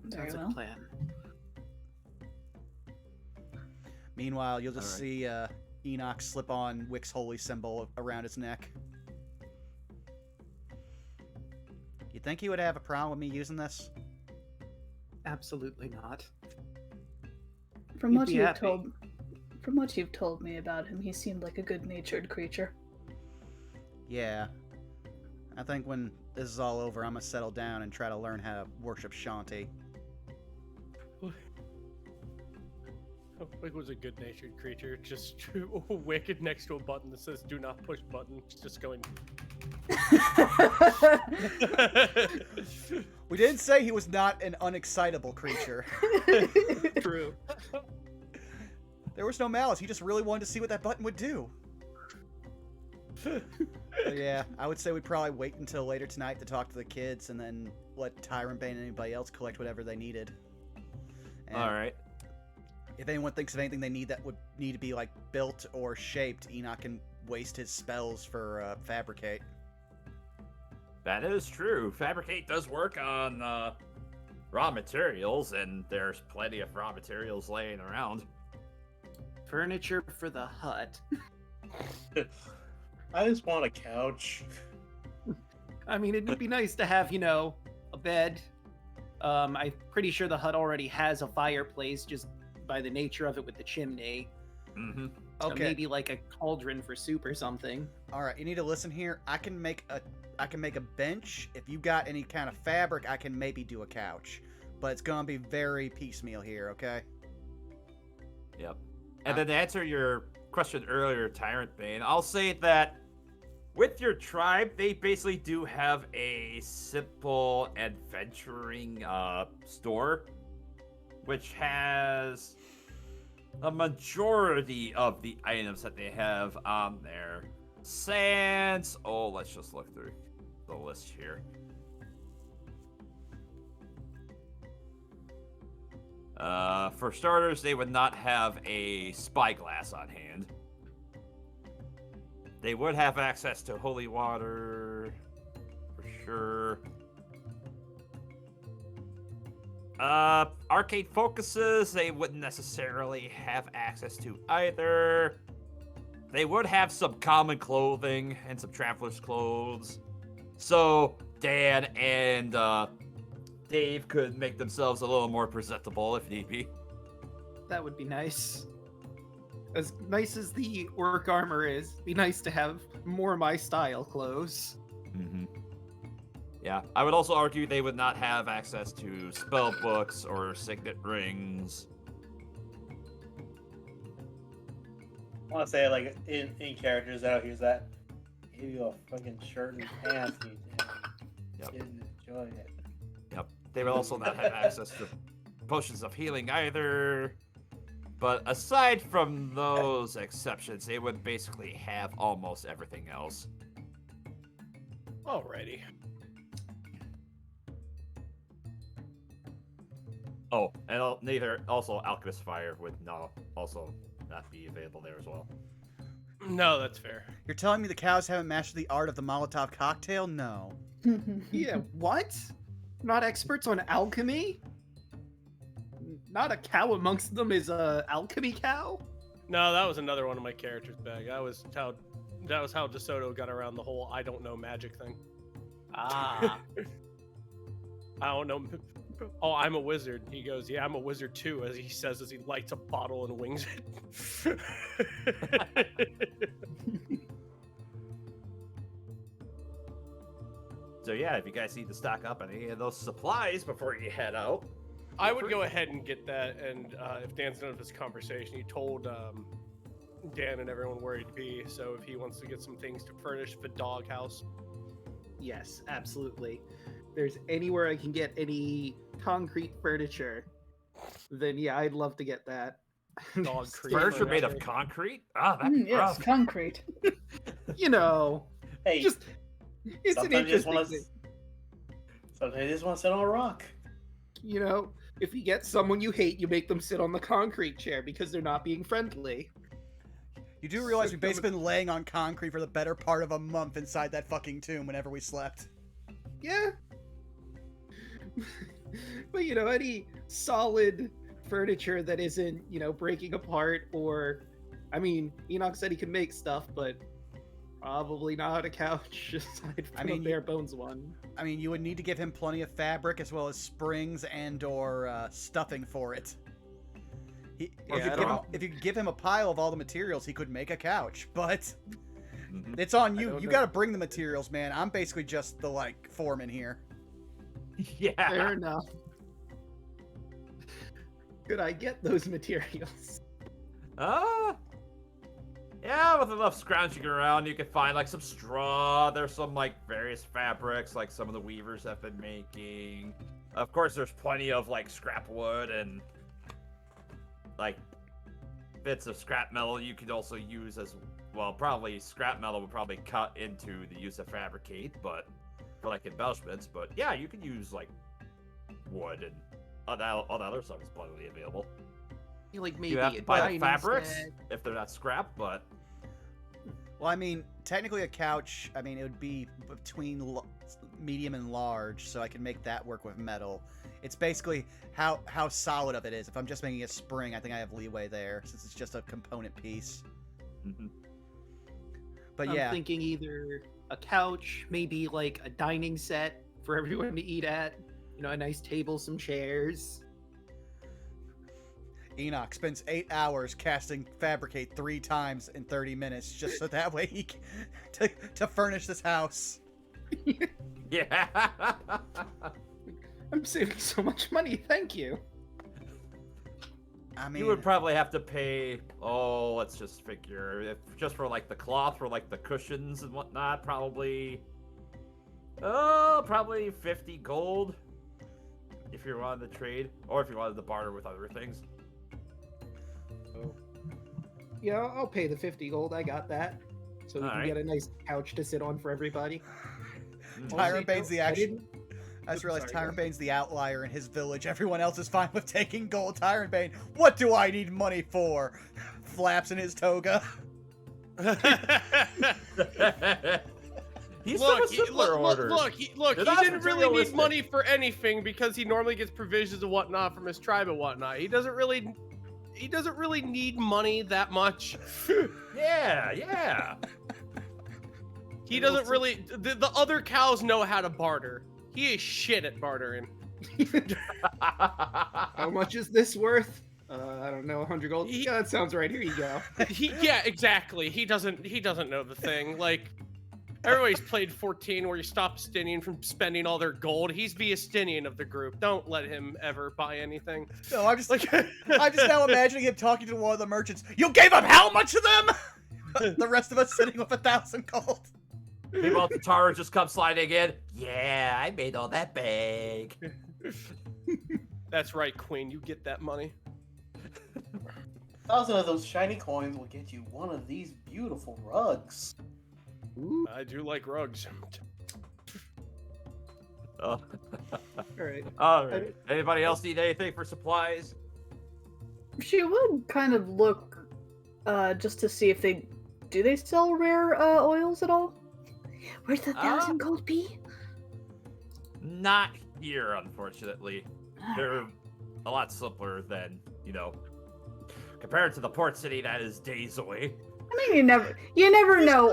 Very Sounds like well. a plan. Meanwhile, you'll just All right. see Enoch slip on Wick's holy symbol around his neck. You think he would have a problem with me using this? Absolutely not. From He'd what be you've happy. told me about him, he seemed like a good-natured creature. Yeah. I think when this is all over, I'm gonna settle down and try to learn how to worship Shanti. Wick was a good-natured creature, just wicked next to a button that says "Do not push button." It's just going. We didn't say he was not an unexcitable creature. True. There was no malice. He just really wanted to see what that button would do. But yeah, I would say we'd probably wait until later tonight to talk to the kids, and then let Tyrant Bane and anybody else collect whatever they needed. And All right. if anyone thinks of anything they need that would need to be like built or shaped, Enoch can waste his spells for fabricate. That is true. Fabricate does work on raw materials, and there's plenty of raw materials laying around. Furniture for the hut. I just want a couch. I mean, it'd be nice to have, a bed. I'm pretty sure the hut already has a fireplace just by the nature of it with the chimney. Mm-hmm. So Okay. maybe like a cauldron for soup or something. All right, you need to listen here. I can make a bench. If you got any kind of fabric, I can maybe do a couch. But it's gonna be very piecemeal here, okay? Yep. And then to answer your question earlier, Tyrant Bane, I'll say that with your tribe, they basically do have a simple adventuring store, which has the majority of the items that they have on there. Sans, let's just look through the list here. For starters, they would not have a spyglass on hand. They would have access to holy water, for sure. Arcade focuses, they wouldn't necessarily have access to either. They would have some common clothing and some traveler's clothes. So Dan and Dave could make themselves a little more presentable if need be. That would be nice. As nice as the orc armor is, be nice to have more my style clothes. Mm-hmm. Yeah, I would also argue they would not have access to spell books or signet rings. I want to say, like, in characters out here's that. Give you a fucking shirt and pants, you Yep. didn't enjoy it. Yep. They would also not have access to potions of healing either. But aside from those exceptions, they would basically have almost everything else. Alrighty. Oh, and also Alchemist Fire would also not be available there as well. No, that's fair. You're telling me the cows haven't mastered the art of the Molotov cocktail? No. Yeah, what? Not experts on alchemy? not a cow amongst them is a alchemy cow? No, that was another one of my characters' bag. That was how DeSoto got around the whole I don't know magic thing. Ah. I don't know. Oh, I'm a wizard. He goes, yeah, I'm a wizard too, as he says as he lights a bottle and wings it. So yeah, if you guys need to stock up on any of those supplies before you head out, I would go ahead and get that, and if Dan's done with this conversation, he told Dan and everyone where he'd be, so if he wants to get some things to furnish the doghouse. Yes, absolutely. If there's anywhere I can get any concrete furniture, then yeah, I'd love to get that. Dog creep. furniture made of concrete? Ah, that'd be Yes, rough. concrete. You know, Hey, just it's an sometimes you just interesting want thing. to. Sometimes you just want to sit on a rock. You know, if you get someone you hate, you make them sit on the concrete chair because they're not being friendly. You do realize we've basically been laying on concrete for the better part of a month inside that fucking tomb whenever we slept. Yeah. But you know, any solid furniture that isn't, you know, breaking apart, or I mean, Enoch said he could make stuff, but probably not a couch aside from a bare bones one. I mean, you would need to give him plenty of fabric as well as springs and or stuffing for it. If you could give him a pile of all the materials, he could make a couch, but it's on you. You gotta bring the materials, man. I'm basically just the, like, foreman here. Yeah. Fair enough. Could I get those materials? Yeah, with enough scrounging around, you can find like some straw. There's some like various fabrics, like some of the weavers have been making. Of course, there's plenty of like scrap wood and like bits of scrap metal you could also use as well. Probably scrap metal would probably cut into the use of fabricate, but for like embellishments. But yeah, you can use like wood and all that other stuff is plenty available. Like maybe You have a to buy the dining fabrics set. if they're not scrap, but Well, I mean, technically a couch, I mean, it would be between medium and large, so I can make that work with metal. It's basically how solid of it is. If I'm just making a spring, I think I have leeway there, since it's just a component piece. But I'm yeah, thinking either a couch, maybe like a dining set for everyone to eat at. You know, a nice table, some chairs. Enoch spends 8 hours casting fabricate 3 times in 30 minutes, just so that way he can, to furnish this house. yeah. I'm saving so much money, thank you. I mean, You would probably have to pay, let's just figure, if just for like the cloth, for like the cushions and whatnot, probably 50 gold if you wanted to trade, or if you wanted to barter with other things. Yeah, I'll pay the 50 gold, I got that. So we can Alright. get a nice couch to sit on for everybody. Tyrant Bane's the action. didn't- I just realized Sorry, Tyrant Bane's the outlier in his village. Everyone else is fine with taking gold. Tyrant Bane, what do I need money for? Flaps in his toga. He's Look, from a simpler order. he They're didn't not really need materialistic. money for anything because he normally gets provisions and whatnot from his tribe and whatnot. He doesn't really need money that much. Yeah. He doesn't really. The other cows know how to barter. He is shit at bartering. How much is this worth? I don't know, 100 gold? Yeah, that sounds right. Here you go. Yeah, exactly. He doesn't know the thing. Like, everybody's played 14 where you stop Stinian from spending all their gold. He's the Estinian of the group. Don't let him ever buy anything. No, I'm just Like, now imagining him talking to one of the merchants. You gave him how much of them? The rest of us sitting with 1,000 gold. Meanwhile, Tatara just comes sliding in. Yeah, I made all that bag. that's right, Queen. You get that money. 1,000 of those shiny coins will get you one of these beautiful rugs. Ooh, I do like rugs. Oh. alright. All right. Anybody else need anything for supplies? She would kind of look just to see if they sell rare oils at all? Where's the 1,000 gold be? Not here, unfortunately. They're a lot simpler than, compared to the port city that is days away. I mean, you never know.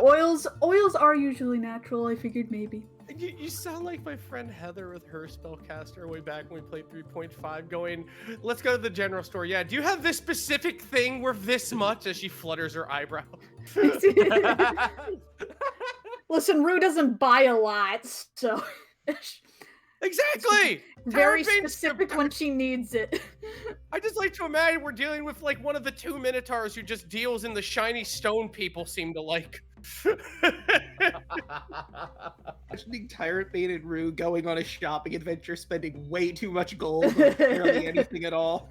Oils are usually natural. I figured maybe. You sound like my friend Heather with her spellcaster way back when we played 3.5 going, let's go to the general store. Yeah, do you have this specific thing worth this much? As she flutters her eyebrow. Listen, Rue doesn't buy a lot, so... Exactly! Very Terrapins- specific when she needs it. I just like to imagine we're dealing with like one of the 2 Minotaurs who just deals in the shiny stone people seem to like. Imagining Tyrant Bane and Rue going on a shopping adventure, spending way too much gold on barely anything at all.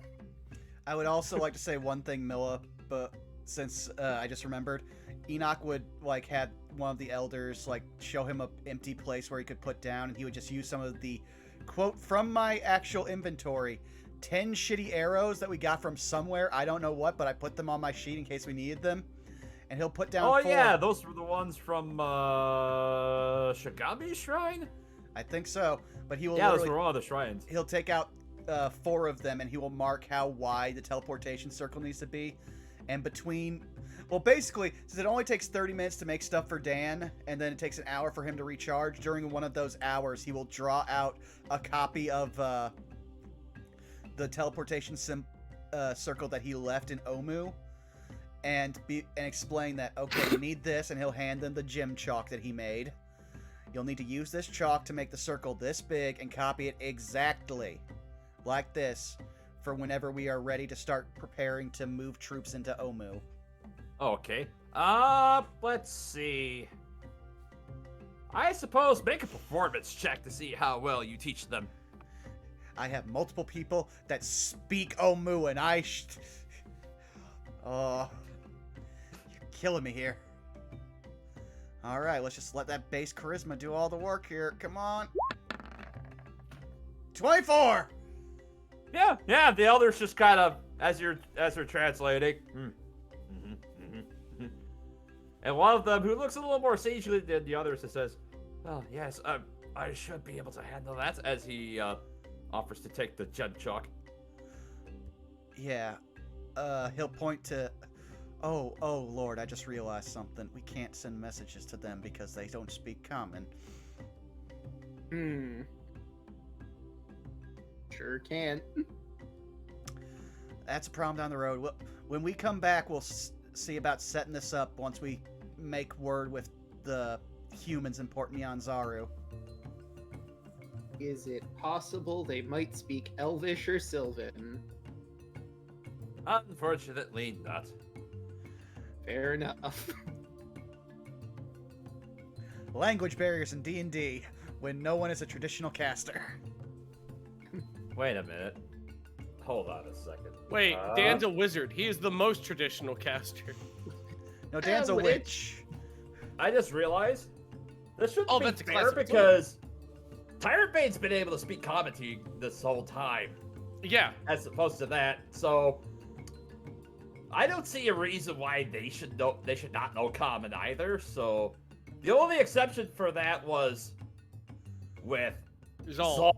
I would also like to say one thing, Milla, but since I just remembered, Enoch would like have one of the elders like show him a empty place where he could put down, and he would just use some of the quote from my actual inventory, 10 shitty arrows that we got from somewhere. I don't know what, but I put them on my sheet in case we needed them. And he'll put down 4. Yeah, those were the ones from Shigami's shrine? I think so. But he will those were one of the shrines. He'll take out 4 of them, and he will mark how wide the teleportation circle needs to be. And between... Well, basically, since it only takes 30 minutes to make stuff for Dan, and then it takes an hour for him to recharge, during one of those hours, he will draw out a copy of the teleportation circle that he left in Omu, and explain that, okay, you need this, and he'll hand them the gem chalk that he made. You'll need to use this chalk to make the circle this big and copy it exactly like this for whenever we are ready to start preparing to move troops into Omu. Okay. Let's see. I suppose make a performance check to see how well you teach them. I have multiple people that speak Omu, and oh, you're killing me here. All right, let's just let that base charisma do all the work here. Come on. 24. Yeah. The elders just kind of, as they're translating. And one of them, who looks a little more sagely than the others, says, "Oh yes, I should be able to handle that." As he offers to take the gem chalk. Yeah. He'll point to... Oh, Lord, I just realized something. We can't send messages to them because they don't speak Common. Sure can. That's a problem down the road. When we come back, we'll see about setting this up once we make word with the humans in Port Nyanzaru. Is it possible they might speak Elvish or Sylvan? Unfortunately, not. Fair enough. Language barriers in D&D when no one is a traditional caster. Wait a minute. Hold on a second. Wait, Dan's a wizard. He is the most traditional caster. No, Dan's a witch. I just realized this shouldn't be that's a fair classic because Tyrant Bane's been able to speak common to you this whole time. Yeah. As opposed to that, so I don't see a reason why they should not know common either. So the only exception for that was with Zal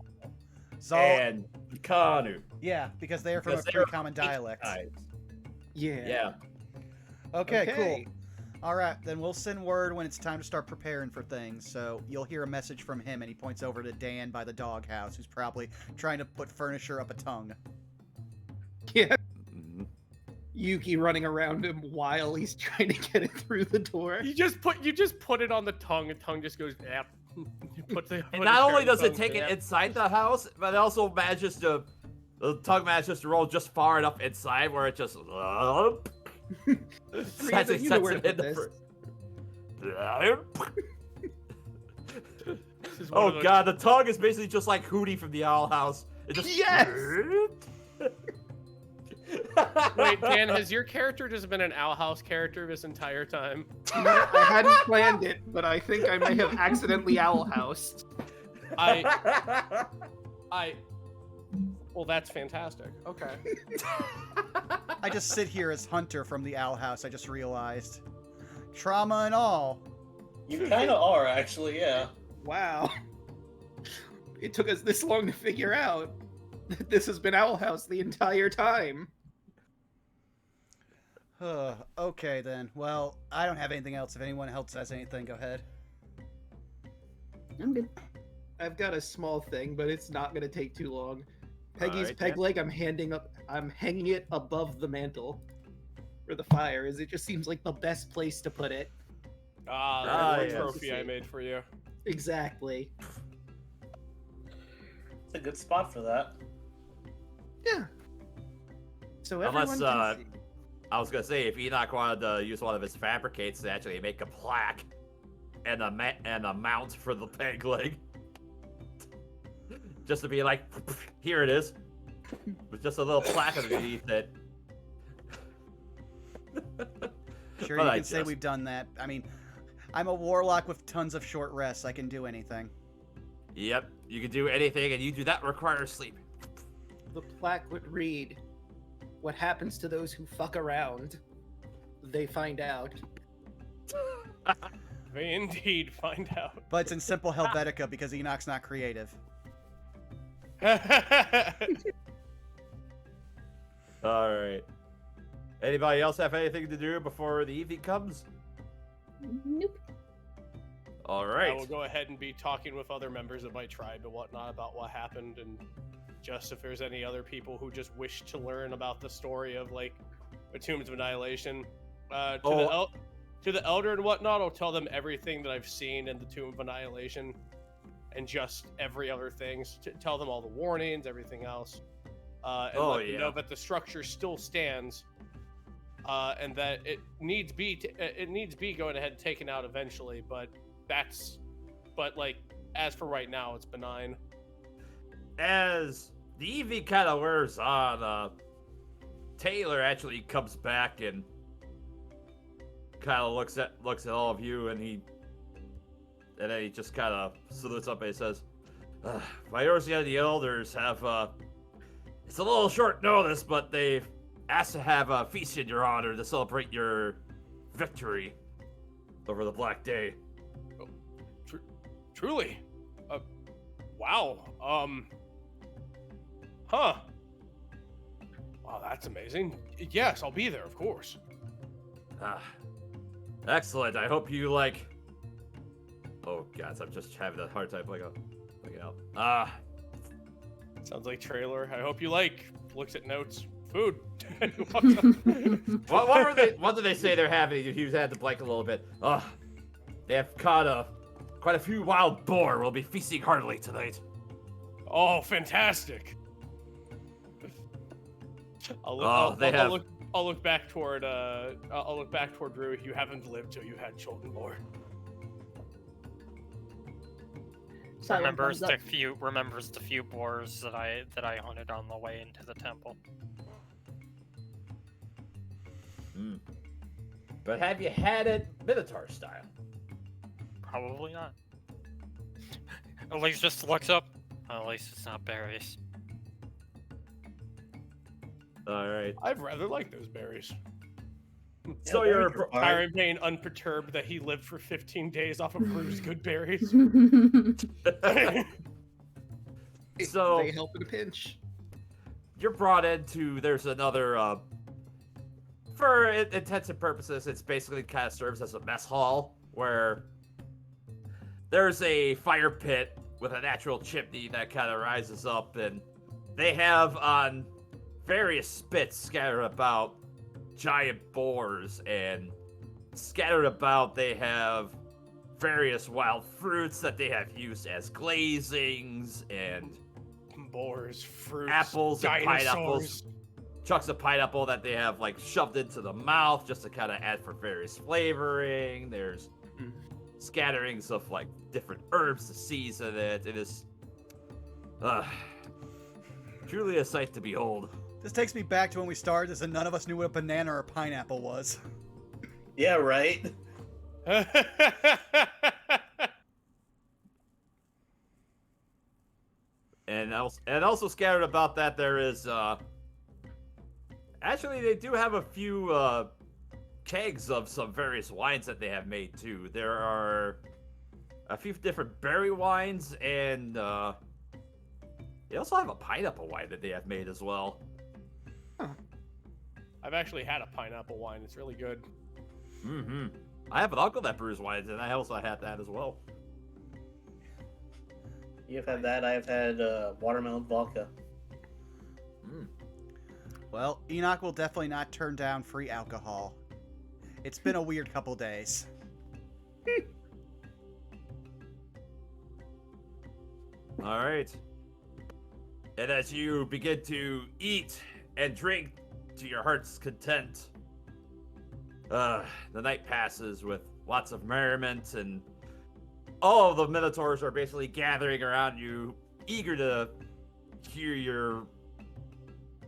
and Kanu. Yeah, because they are from a pre-common dialect. Yeah. Okay, cool. All right, then we'll send word when it's time to start preparing for things. So you'll hear a message from him, and he points over to Dan by the doghouse, who's probably trying to put furniture up a tongue. Yeah. Yuki running around him while he's trying to get it through the door. You just put it on the tongue, and tongue just goes yep. And not only does it take it inside the house, but it also manages to the tongue manages to roll just far enough inside where it just sets it in the Oh god, the tongue is basically just like Hootie from the Owl House. It just Wait, Dan, has your character just been an Owl House character this entire time? No, I hadn't planned it, but I think I may have accidentally Owl Housed. Well, that's fantastic. Okay. I just sit here as Hunter from the Owl House, I just realized. Trauma and all. You kind of are, actually, yeah. Wow. It took us this long to figure out. This has been Owl House the entire time. Okay then. Well, I don't have anything else. If anyone else has anything, go ahead. I'm good. I've got a small thing, but it's not gonna take too long. Peggy's Alright, peg Dan. leg, I'm hanging it above the mantle where the fire is. It just seems like the best place to put it. Ah, Ah, the yes. trophy I made for you. Exactly. It's a good spot for that. Yeah. So Unless, everyone can see. I was gonna say, if Enoch wanted to use one of his fabricates to actually make a plaque and a mount for the peg leg, just to be like, here it is, with just a little plaque underneath it. Sure, But you I can say just- we've done that. I mean, I'm a warlock with tons of short rests. I can do anything. Yep, you can do anything, and you do not require sleep. The plaque would read, "What happens to those who fuck around? They find out." They indeed find out. But it's in simple Helvetica because Enoch's not creative. All right. Anybody else have anything to do before the evening comes? Nope. All I right. will go ahead and be talking with other members of my tribe and whatnot about what happened, and just if there's any other people who just wish to learn about the story of like the Tombs of Annihilation. To the elder and whatnot, I'll tell them everything that I've seen in the Tomb of Annihilation, and just every other thing. Tell them all the warnings, everything else, and let them know that the structure still stands, and that it needs be going ahead and taken out eventually. But like as for right now, it's benign. As the evening kind of wears on, Taylor actually comes back and kind of looks at all of you, and then he just kind of salutes up and he says, "Viorcia and the elders have it's a little short notice, but they've asked to have a feast in your honor to celebrate your victory over the Black Day." Truly, wow. Huh. Wow, that's amazing. Yes, I'll be there, of course. Excellent. I hope you like. Oh God, I'm just having a hard time playing out. Sounds like trailer. I hope you like. Looks at notes. Food. What did they say they're having? He had to blank a little bit. They have caught quite a few wild boar. We'll be feasting heartily tonight. Oh, fantastic. I'll look back toward Rue. You haven't lived till you had children more. Silent Remembers thumbs up. the few boars that I hunted on the way into the temple. But have you had it Minotaur style? Probably not. Elise just looks up. At least it's not berries. All right. I'd rather like those berries. So Yeah, you're berries are fine. Byron being unperturbed that he lived for 15 days off of Rue's good berries. So- They help in a pinch. you're brought into. There's another. For intents and purposes, it's basically kind of serves as a mess hall where there's a fire pit with a natural chimney that kind of rises up, and they have on various spits scattered about giant boars, and scattered about they have various wild fruits that they have used as glazings, and Boars, fruits, apples and dinosaurs. pineapples. Chunks of pineapple that they have like shoved into the mouth just to kind of add for various flavoring. There's scatterings of like different herbs to season it. It is truly a sight to behold. This takes me back to when we started this and none of us knew what a banana or a pineapple was. Yeah, right. And also scattered about that there is actually they do have a few kegs of some various wines that they have made too. There are a few different berry wines, and They also have a pineapple wine that they have made as well. I've actually had a pineapple wine. It's really good. Mm-hmm. I have an uncle that brews wines, and I also had that as well. You've had that. I have had watermelon vodka. Well, Enoch will definitely not turn down free alcohol. It's been a weird couple days. All right. And as you begin to eat and drink to your heart's content, the night passes with lots of merriment, and all of the Minotaurs are basically gathering around you, eager to hear your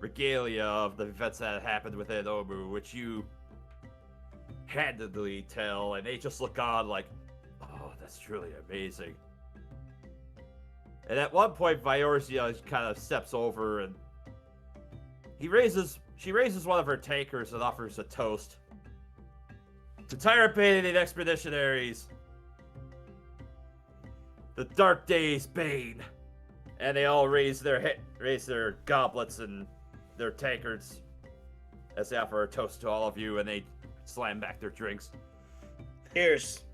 regalia of the events that happened within Omu, which you handedly tell, and they just look on like, oh, that's truly amazing. And at one point, Viorcia kind of steps over, and she raises one of her tankers and offers a toast to Tyropated expeditionaries, the Dark Days Bane. And they all raise their goblets and their tankards as they offer a toast to all of you, and they slam back their drinks. Cheers.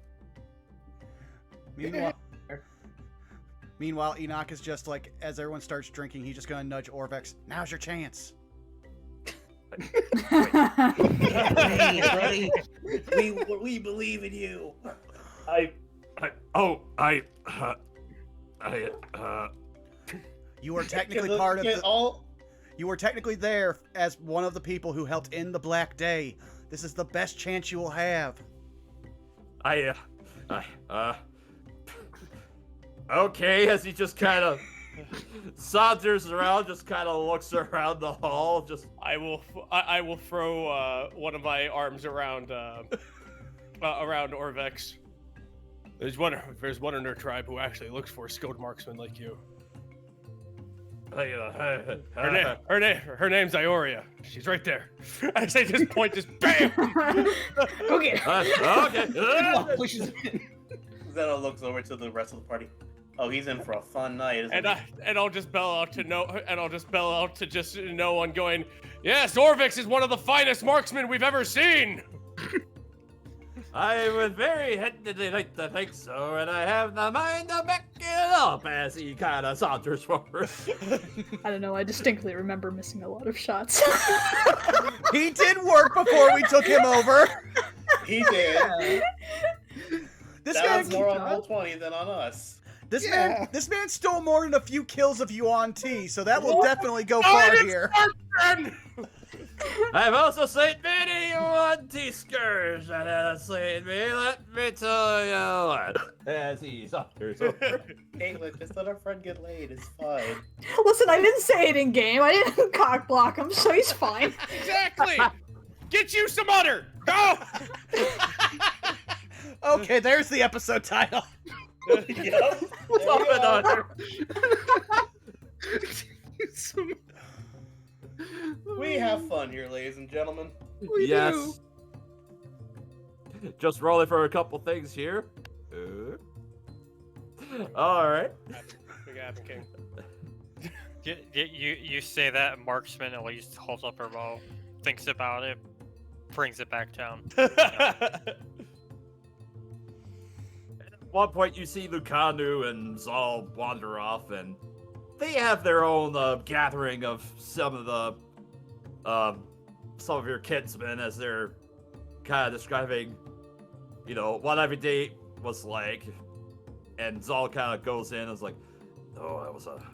Meanwhile, Enoch is just like, as everyone starts drinking, he's just gonna nudge Orvex. Now's your chance. Buddy, we believe in you. You were technically part of the... You were technically there as one of the people who helped end the Black Day. This is the best chance you will have. Okay, as he just kind of saunters around, just kind of looks around the hall, just... I will throw one of my arms around around Orvex. There's one in her tribe who actually looks for a skilled marksman like you. Her name's Ioria. She's right there. As I just point, just bam. Okay. Okay. Pushes in. Zeno looks over to the rest of the party. Oh, he's in for a fun night, isn't he? I'll just bell out to no one, going, yes, Orvex is one of the finest marksmen we've ever seen. I would very hesitantly like to think so, and I have the mind to back it up as he kind of saunters forward. I don't know. I distinctly remember missing a lot of shots. He did work before we took him over. He did. This That man, was more on Roll20 than on us. this man stole more than a few kills of Yuan Ti, so that will definitely go far here. I've also seen many UDDER scourge that has slain me, let me tell you what. As he saunters over. Caitlin, just let our friend get laid. It's fine. Listen, I didn't say it in game. I didn't cock block him, so he's fine. Exactly. Get you some udder. Go. Okay, there's the episode title. Yep. What's up with Under? We have fun here, ladies and gentlemen. Yes. Just rolling for a couple things here. All right. Big ass king. You say that, and Marksman at least holds up her bow, thinks about it, brings it back down. At one point, you see Lucanu and Zal wander off, and they have their own gathering of some of your kinsmen as they're kind of describing, what every day was like. And Zal kind of goes in and is like, "Oh, I was a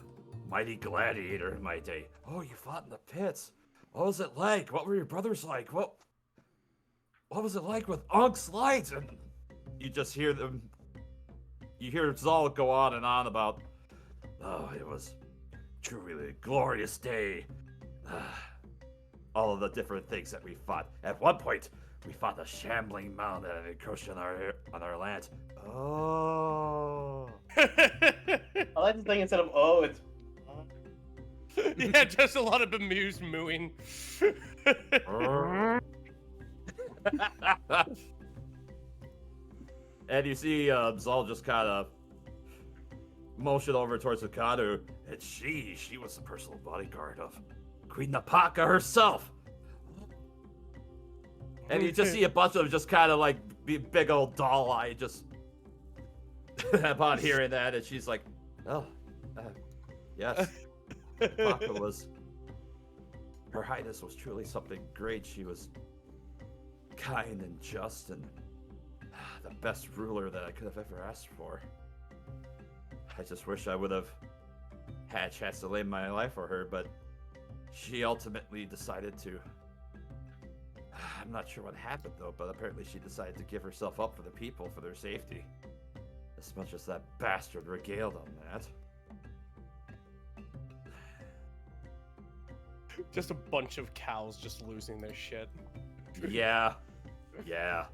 mighty gladiator in my day. Oh, you fought in the pits. What was it like? What were your brothers like? What was it like with Unk's lights?" And you just hear them. You hear Zal go on and on about, "Oh, it was truly a glorious day. All of the different things that we fought. At one point, we fought a shambling mound that had encroached on our land. Oh." I like to think instead of oh, it's Yeah, just a lot of bemused mooing. And you see Zal just kind of motion over towards Lucanu. And she was the personal bodyguard of Queen Napaka herself. And you just see a bunch of them just kind of like big old doll eye just upon hearing that, and she's like, oh, yes. Napaka was, Her Highness was truly something great. She was kind and just and the best ruler that I could have ever asked for. I just wish I would have had a chance to lay my life for her, but she ultimately decided to. I'm not sure what happened though, but apparently she decided to give herself up for the people, for their safety. As much as that bastard regaled on that. Just a bunch of cows just losing their shit. Yeah. Yeah.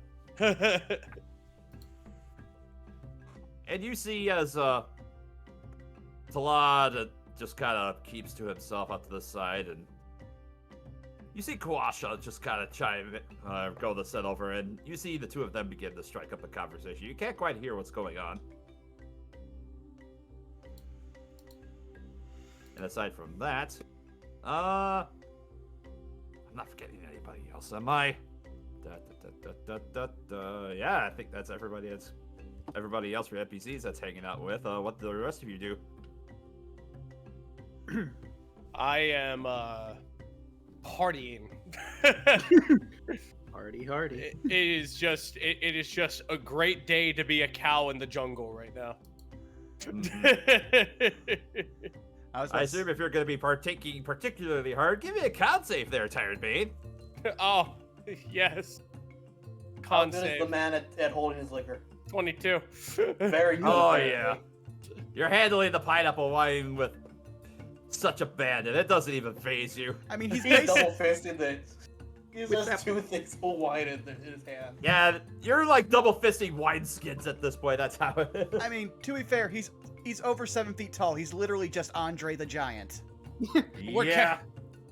And you see as Talad just kind of keeps to himself up to the side, and you see Kawasha just kind of go to set over, and you see the two of them begin to strike up a conversation. You can't quite hear what's going on. And aside from that, I'm not forgetting anybody else, am I? Yeah, I think that's everybody else for NPCs that's hanging out with. What do the rest of you do? I am partying. Hardy, hardy. It is just a great day to be a cow in the jungle right now. I assume if you're going to be partaking particularly hard, give me a con save there, Tired Bane. Oh, yes. How Con good is the save. man at holding his liquor? 22. Very good. Oh, apparently. yeah. You're handling the pineapple wine with such abandon. It doesn't even faze you. I mean, he's He's double basically. fisted the. He With has that- two things full wine in his hand. Yeah, you're like double fisting wineskins at this point. That's how it is. I mean, to be fair, he's over 7 feet tall. He's literally just Andre the Giant. We're yeah.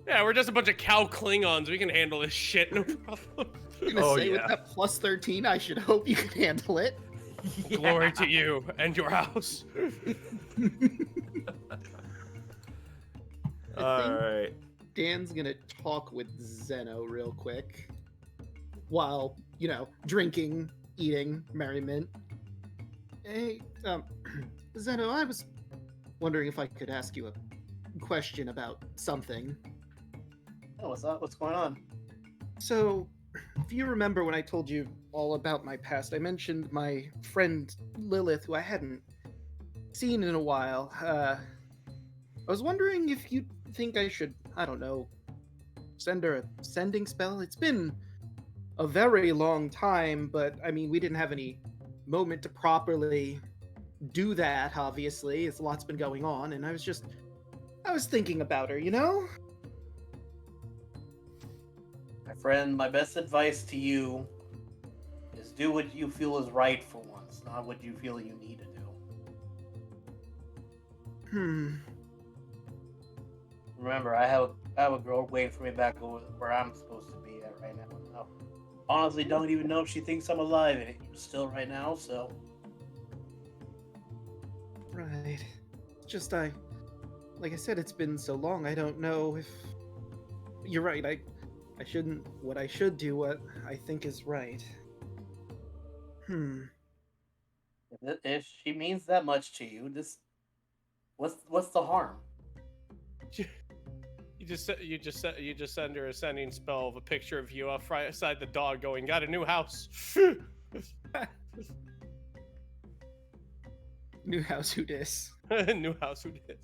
Yeah, we're just a bunch of cow Klingons. We can handle this shit, no problem. I'm gonna Oh, say yeah. with that plus 13, I should hope you can handle it. Glory to you and your house. All right. Dan's gonna talk with Zeno real quick while, drinking, eating, merriment. Hey, Zeno, I was wondering if I could ask you a question about something. Oh, what's up? What's going on? So, if you remember when I told you all about my past, I mentioned my friend Lilith, who I hadn't seen in a while. I was wondering if you think I should, I don't know, send her a sending spell? It's been a very long time, but I mean, we didn't have any moment to properly do that, obviously. It's lots been going on, and I was thinking about her, My friend, my best advice to you is do what you feel is right for once, not what you feel you need to do. Remember, I have a girl waiting for me back over where I'm supposed to be at right now. I honestly don't even know if she thinks I'm alive and still right now, so. Right. It's just like I said, it's been so long, I don't know if... You're right, I shouldn't... What I should do, what I think is right. If she means that much to you, what's the harm? You just send her a sending spell of a picture of you outside the dog going, got a new house. New house, who dis? New house, who dis?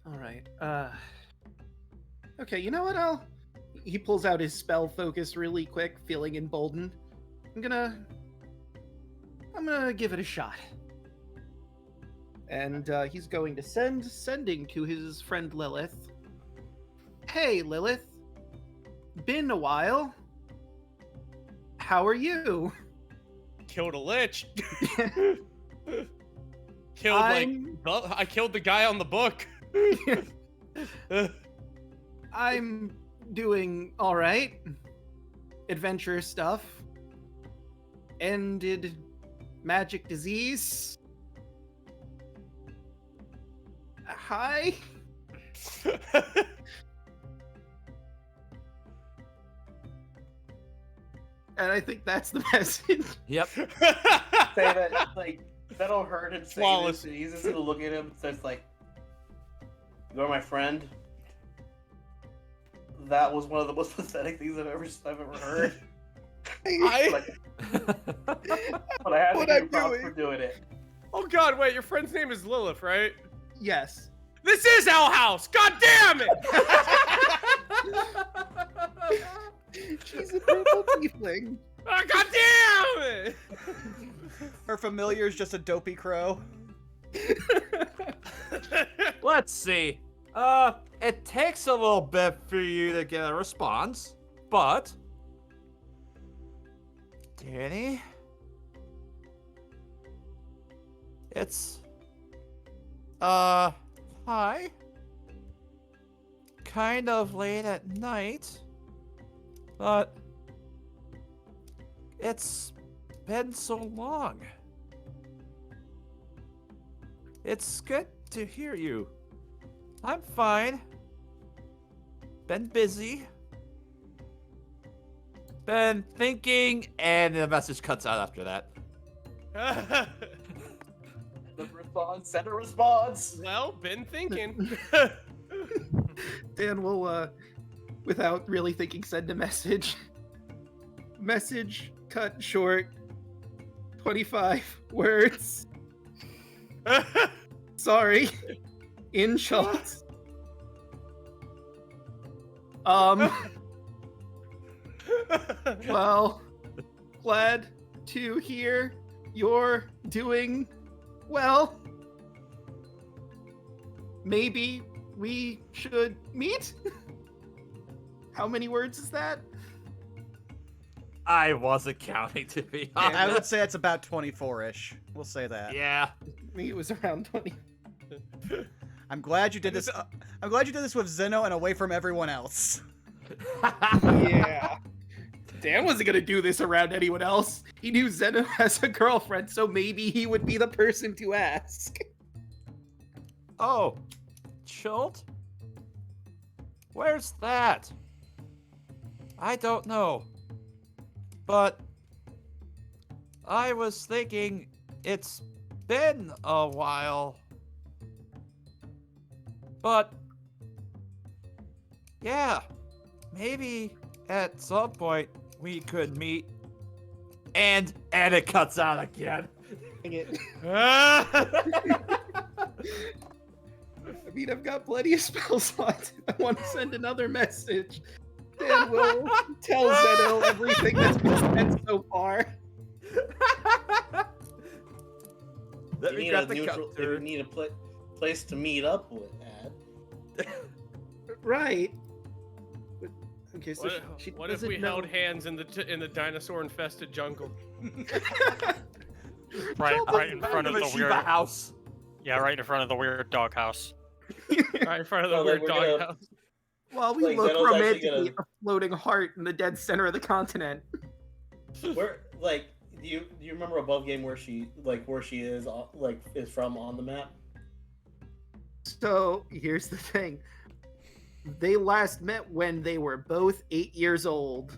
Alright, okay, you know what, He pulls out his spell focus really quick, feeling emboldened. I'm gonna give it a shot. And he's going to sending to his friend Lilith. Hey, Lilith. Been a while. How are you? Killed a lich. I killed the guy on the book. I'm doing all right. Adventure stuff. Ended magic disease. Hi. And I think that's the message. Yep. Say that, like, that'll hurt him. Flawless. And he's just gonna look at him. So it's like, "You're my friend." That was one of the most pathetic things I've ever heard. But I had to What give I'm him props doing. for doing it. Oh God! Wait, your friend's name is Lilith, right? Yes. This is Owl House. God damn it! She's a purple tiefling. Oh, God damn it! Her familiar is just a dopey crow. Let's see. It takes a little bit for you to get a response, but Danny, it's hi. Kind of late at night, but it's been so long. It's good to hear you. I'm fine. Been busy. Been thinking, and the message cuts out after that. The response, send a response. Well, been thinking. Dan will, without really thinking, send a message. Message cut short. 25 words. Sorry. In Chult. Well, glad to hear you're doing well. Maybe we should meet? How many words is that? I wasn't counting, to be honest. I would say it's about 24-ish. We'll say that. Yeah. I think it was around 20. I'm glad you did this. I'm glad you did this with Zeno and away from everyone else. Yeah. Dan wasn't gonna do this around anyone else. He knew Zeno has a girlfriend, so maybe he would be the person to ask. Oh, Chult? Where's that? I don't know. But I was thinking it's been a while. But yeah, maybe at some point we could meet. And it cuts out again. Dang it. I mean, I've got plenty of spells on. I want to send another message. Dan will tell Zeno everything that's been said so far. Let You me need grab a the neutral. cutter. You need a place to meet up with. Ad. Right. But- Okay, so What, she what if doesn't we know. held hands in the dinosaur-infested jungle? Right in front of the Shiva weird. house. Yeah, right in front of the weird doghouse. Right in front of the No, weird then we're gonna- doghouse. While we Like, look Zeno's actually romantically gonna- at the floating heart in the dead center of the continent. Where, like, do you remember above game where she is is from on the map? So here's the thing. They last met when they were both 8 years old.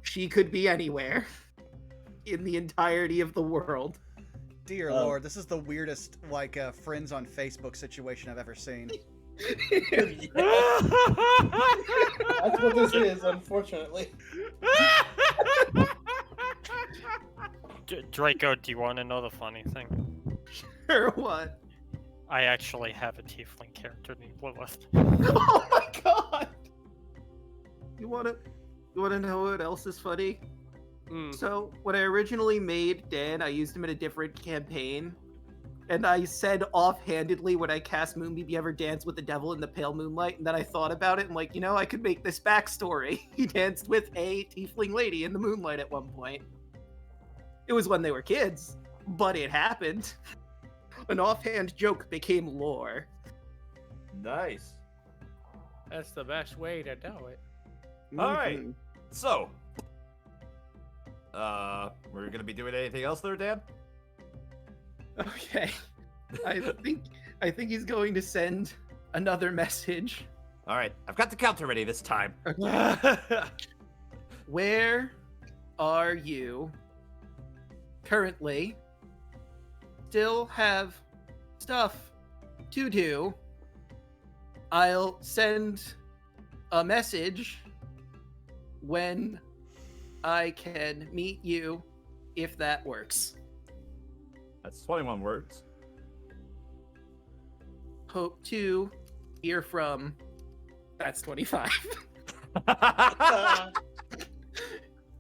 She could be anywhere in the entirety of the world. Dear Oh. Lord, this is the weirdest friends on Facebook situation I've ever seen. That's what this is, unfortunately. Draco, do you want to know the funny thing? Or what? I actually have a tiefling character named Lilith. Oh my god! You wanna know what else is funny? Mm. So when I originally made Dan, I used him in a different campaign. And I said offhandedly when I cast Moonbeam, you ever dance with the devil in the pale moonlight? And then I thought about it and like, I could make this backstory. He danced with a tiefling lady in the moonlight at one point. It was when they were kids, but it happened. An offhand joke became lore. Nice. That's the best way to do it. All right. Mhm. So, we're gonna be doing anything else there, Dan? Okay. I think I think he's going to send another message. All right, I've got the counter ready this time. Where are you currently? Still have stuff to do. I'll send a message when I can meet you, if that works. That's 21 words. Hope to hear from. That's 25.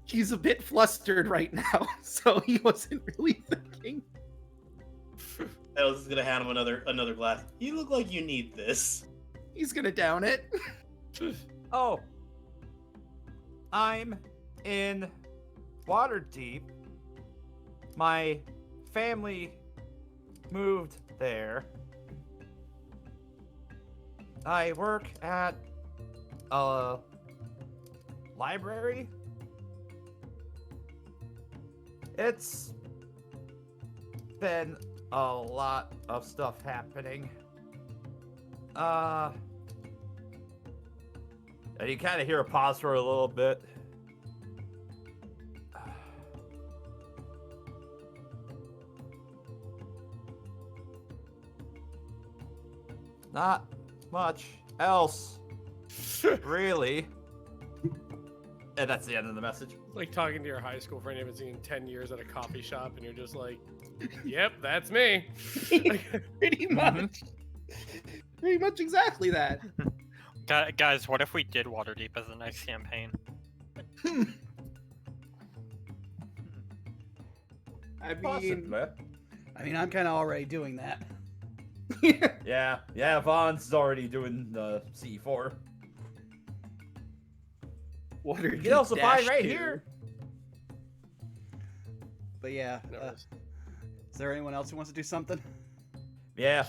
He's a bit flustered right now, so he wasn't really thinking. I was just gonna hand him another glass. You look like you need this. He's gonna down it. Oh. I'm in Waterdeep. My family moved there. I work at a library. It's been a lot of stuff happening. And you kind of hear a pause for a little bit. Not much else, really. And that's the end of the message. Like talking to your high school friend you haven't seen in 10 years at a coffee shop, and you're just like, yep, that's me. Pretty much. Pretty much exactly that. Guys, what if we did Waterdeep as the next campaign? I mean, Possibly. I mean, I'm kind of already doing that. Yeah, Vaughn's already doing the C4. Water You can also find right here. But yeah, is there anyone else who wants to do something? Yeah.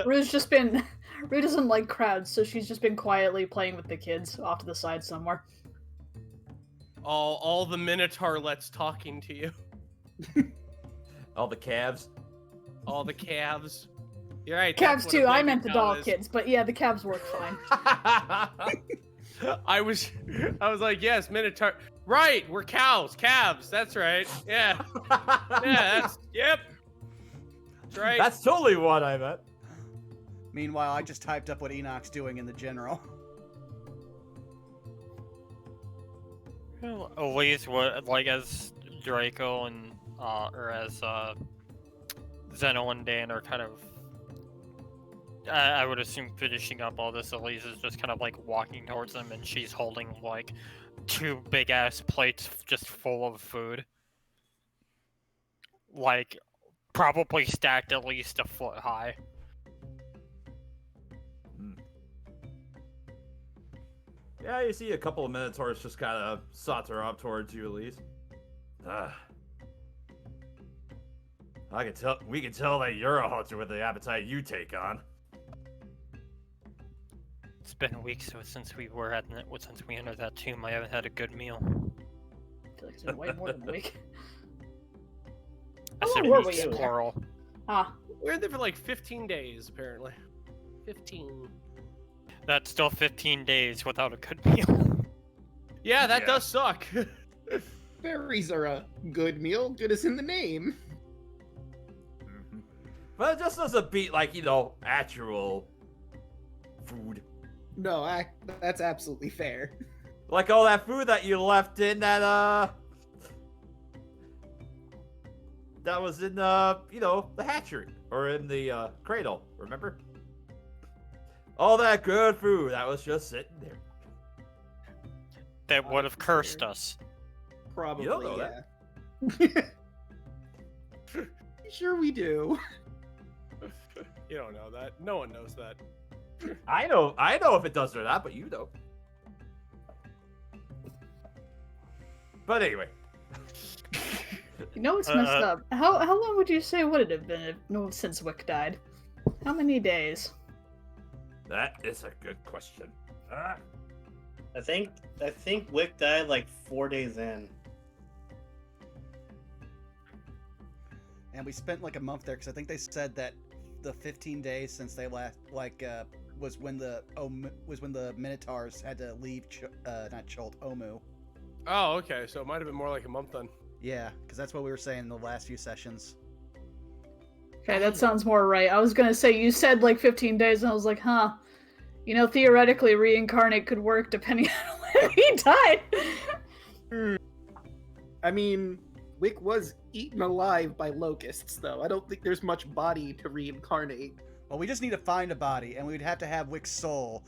Rue's just been. Rue doesn't like crowds, so she's just been quietly playing with the kids off to the side somewhere. All the Minotaurlets talking to you. All the calves. All the calves. You're right. Calves that's what too. a I baby meant the cow doll is. kids, but yeah, the calves work fine. I was like, yes, Minotaur. Right, we're cows, calves. That's right. Yeah, yep. That's right. That's totally what I meant. Meanwhile, I just typed up what Enoch's doing in the general. Well, Elise, what, like, as Draco and, or as, Zeno and Dan are kind of, I would assume finishing up all this, Elise is just kind of, like, walking towards them, and she's holding, like, 2 big-ass plates just full of food. Like, probably stacked at least a foot high. Yeah, you see a couple of Minotaurs just kind of saunter up towards you, Elise. We can tell that you're a hunter with the appetite you take on. It's been weeks since we entered that tomb. I haven't had a good meal. I feel like it's been way more than a week. I How said long were we weeks, in there? plural. Ah, We were there for like 15 days, apparently. 15. That's still 15 days without a good meal. Yeah, that Yeah. does suck. berries are a good meal. Good as in the name. But it just doesn't beat, like, actual food. No, that's absolutely fair. Like all that food that you left in that was in the hatchery or in the cradle, remember? All that good food that was just sitting there. That would have cursed us. Probably, You don't know yeah. Sure we do. You don't know that. No one knows that. I know if it does or not, but you don't. But anyway. you know what's messed up? How long would you say would it have been since Wick died? How many days? That is a good question. I think Wick died like 4 days in. And we spent like a month there because I think they said that the 15 days since they last was when the Minotaurs had to leave not Chult, Omu. Oh, okay. So it might have been more like a month then. Yeah, because that's what we were saying in the last few sessions. Okay, that sounds more right. I was gonna say, you said like 15 days, and I was like, huh. You know, theoretically, reincarnate could work depending on when he died. I mean, Wick was eaten alive by locusts, though. I don't think there's much body to reincarnate. Well, we just need to find a body, and we'd have to have Wick's soul.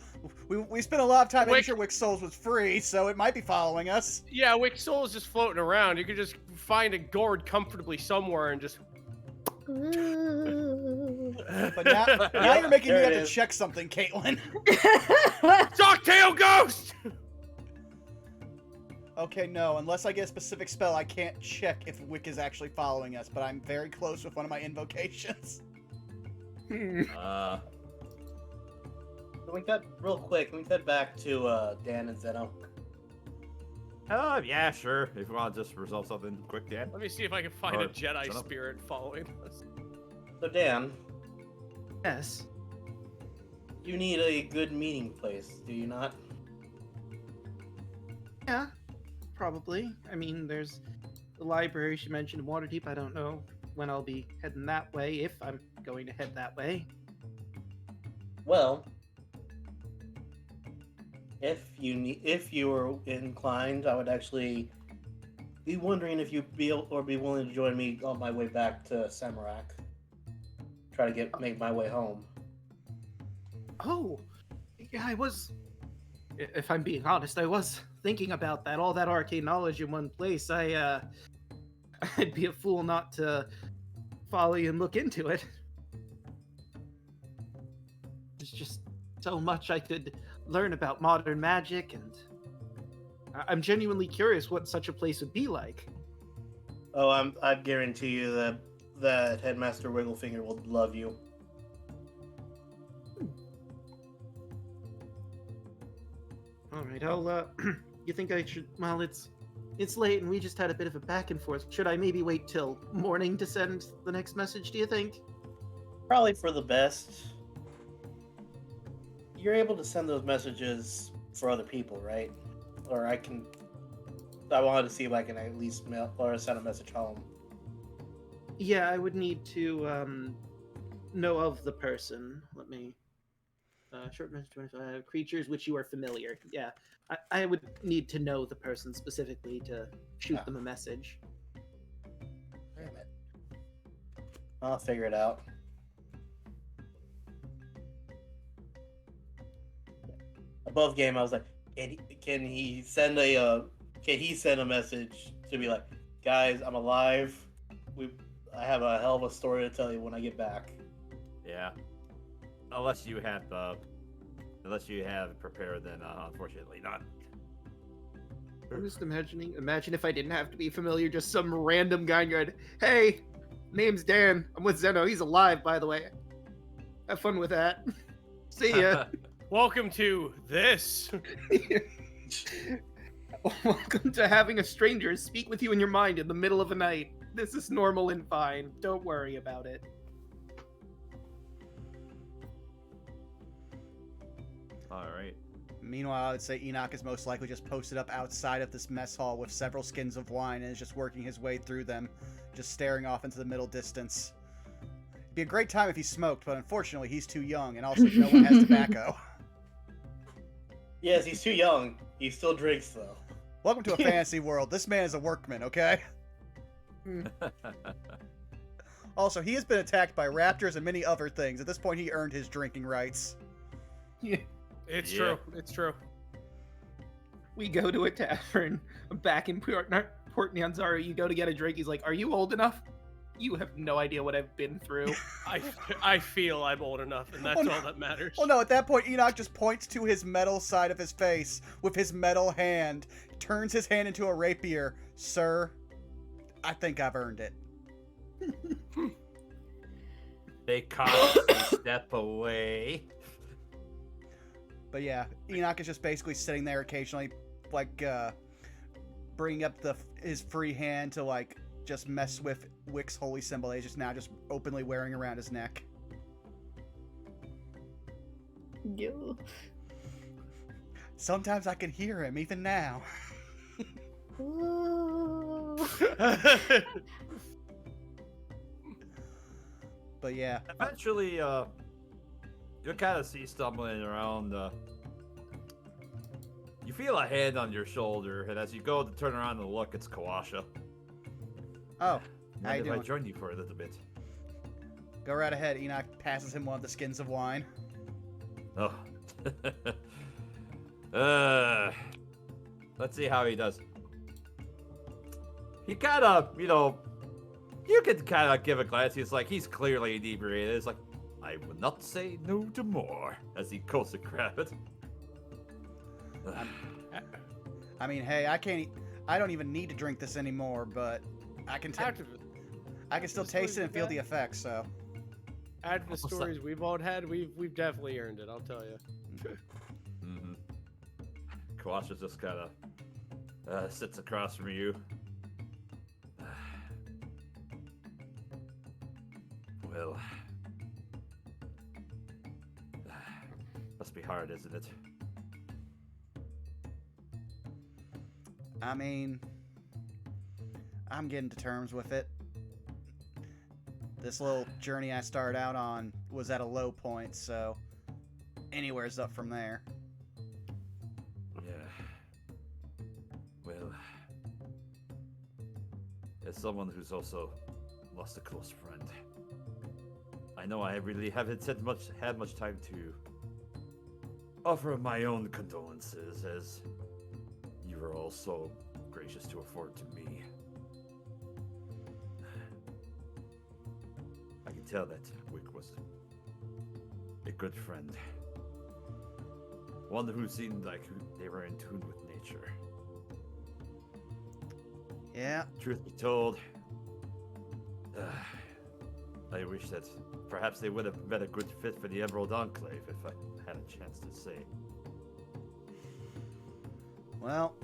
We spent a lot of time making sure Wick's soul was free, so it might be following us. Yeah, Wick's soul is just floating around. You could just find a gourd comfortably somewhere and just. But now you're making me have to check something, Caitlin. Darktail ghost! Okay, no. Unless I get a specific spell, I can't check if Wick is actually following us, but I'm very close with one of my invocations. Can we cut real quick? Can we cut back to Dan and Zeno? Yeah, sure. If you want to just resolve something quick, Dan. Let me see if I can find Or a Jedi shut up. spirit following us. So Dan, Yes. you need a good meeting place, do you not? Yeah, probably. I mean, there's the library she mentioned in Waterdeep. I don't know when I'll be heading that way, if I'm going to head that way. Well, if you were inclined, I would actually be wondering if you'd be willing to join me on my way back to Samarak. Try to make my way home. Oh, yeah, I was. If I'm being honest, I was thinking about that. All that arcane knowledge in one place. I'd be a fool not to follow you and look into it. There's just so much I could learn about modern magic, and I'm genuinely curious what such a place would be like. Oh, I guarantee you that Headmaster Wigglefinger will love you. All right, I'll. You think I should? Well, it's late, and we just had a bit of a back and forth. Should I maybe wait till morning to send the next message? Do you think? Probably for the best. You're able to send those messages for other people, right? Or I wanted to see if I can at least mail or send a message home. Yeah, I would need to know of the person. Let me. Short message 25. Creatures which you are familiar. Yeah, I would need to know the person specifically to shoot them a message. Damn it. I'll figure it out. Above game, I was like, can he send a message to be like, guys, I'm alive. I have a hell of a story to tell you when I get back. Yeah. Unless you have it prepared, then unfortunately not. I'm just imagine if I didn't have to be familiar, just some random guy in your head. Hey, name's Dan. I'm with Zeno. He's alive, by the way. Have fun with that. See ya. Welcome to this. Welcome to having a stranger speak with you in your mind in the middle of the night. This is normal and fine. Don't worry about it. All right. Meanwhile, I would say Enoch is most likely just posted up outside of this mess hall with several skins of wine and is just working his way through them, just staring off into the middle distance. It'd be a great time if he smoked, but unfortunately he's too young, and also no one has tobacco. Yes, he's too young. He still drinks, though. Welcome to a fantasy world. This man is a workman, okay? Also, he has been attacked by raptors and many other things. At this point, he earned his drinking rights. Yeah. It's Yeah. true. It's true. We go to a tavern back in Port Nyanzaru. You go to get a drink. He's like, "Are you old enough? You have no idea what I've been through." I feel I'm old enough, and that's all that matters. Well, no, at that point, Enoch just points to his metal side of his face with his metal hand, turns his hand into a rapier. Sir, I think I've earned it. They cautiously step away. But yeah, Enoch is just basically sitting there occasionally, like, bringing up his free hand to, like, just mess with Wick's holy symbol. He's just now just openly wearing around his neck. Yo. Sometimes I can hear him even now. Ooh. But yeah, Eventually, you'll kind of see stumbling around. You feel a hand on your shoulder, and as you go to turn around and look, it's Kawasha. oh, how Mind you if I doing? join you for a little bit? Go right ahead. Enoch passes him one of the skins of wine. Oh. Let's see how he does. He kind of, you can kind of give a glance. He's clearly inebriated. It's like, I will not say no to more, as he goes to grab it. I mean, hey, I don't even need to drink this anymore, but I can I can still taste it and feel the effects. So After the What's that? stories we've all had, we've definitely earned it. I'll tell you. Mm-hmm. Kawasha just kind of sits across from you. Well, must be hard, isn't it? I mean, I'm getting to terms with it. This little journey I started out on was at a low point, so anywhere's up from there. Yeah. Well, as someone who's also lost a close friend, I know I really haven't had much time to offer my own condolences, as you were all so gracious to afford to me. I can tell that Wick was a good friend. One who seemed like they were in tune with nature. Yeah, Truth be told, I wish that perhaps they would have been a good fit for the Emerald Enclave if I had a chance to say. well,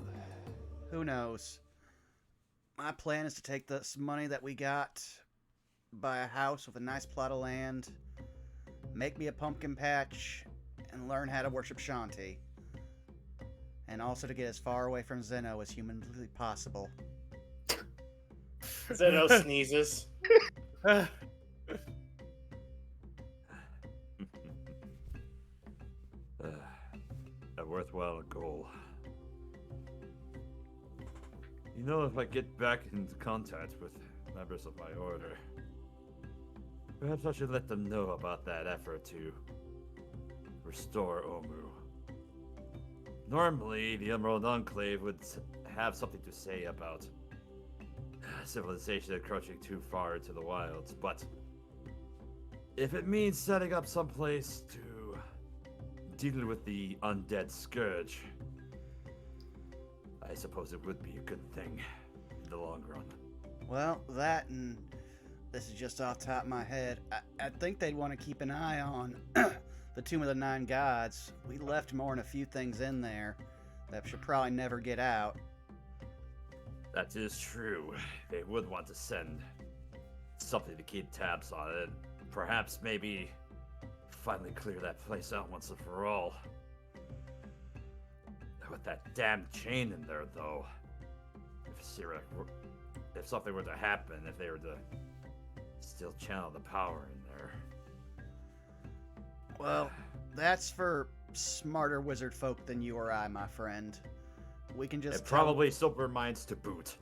who knows? My plan is to take this money that we got, buy a house with a nice plot of land, make me a pumpkin patch, and learn how to worship Shanti. And also to get as far away from Zeno as humanly possible. Zeno sneezes. A worthwhile goal. You know, if I get back into contact with members of my order, perhaps I should let them know about that effort to restore Omu. Normally, the Emerald Enclave would have something to say about civilization encroaching too far into the wilds, but if it means setting up some place to deal with the undead scourge, I suppose it would be a good thing in the long run. Well, that and this is just off the top of my head. I think they'd want to keep an eye on the Tomb of the Nine Gods. We left more than a few things in there that should probably never get out. That is true. They would want to send something to keep tabs on it, and perhaps maybe finally clear that place out once and for all. With that damn chain in there, though, if something were to happen, if they were to still channel the power in there. Well, that's for smarter wizard folk than you or I, my friend. We can just And probably sober minds to boot.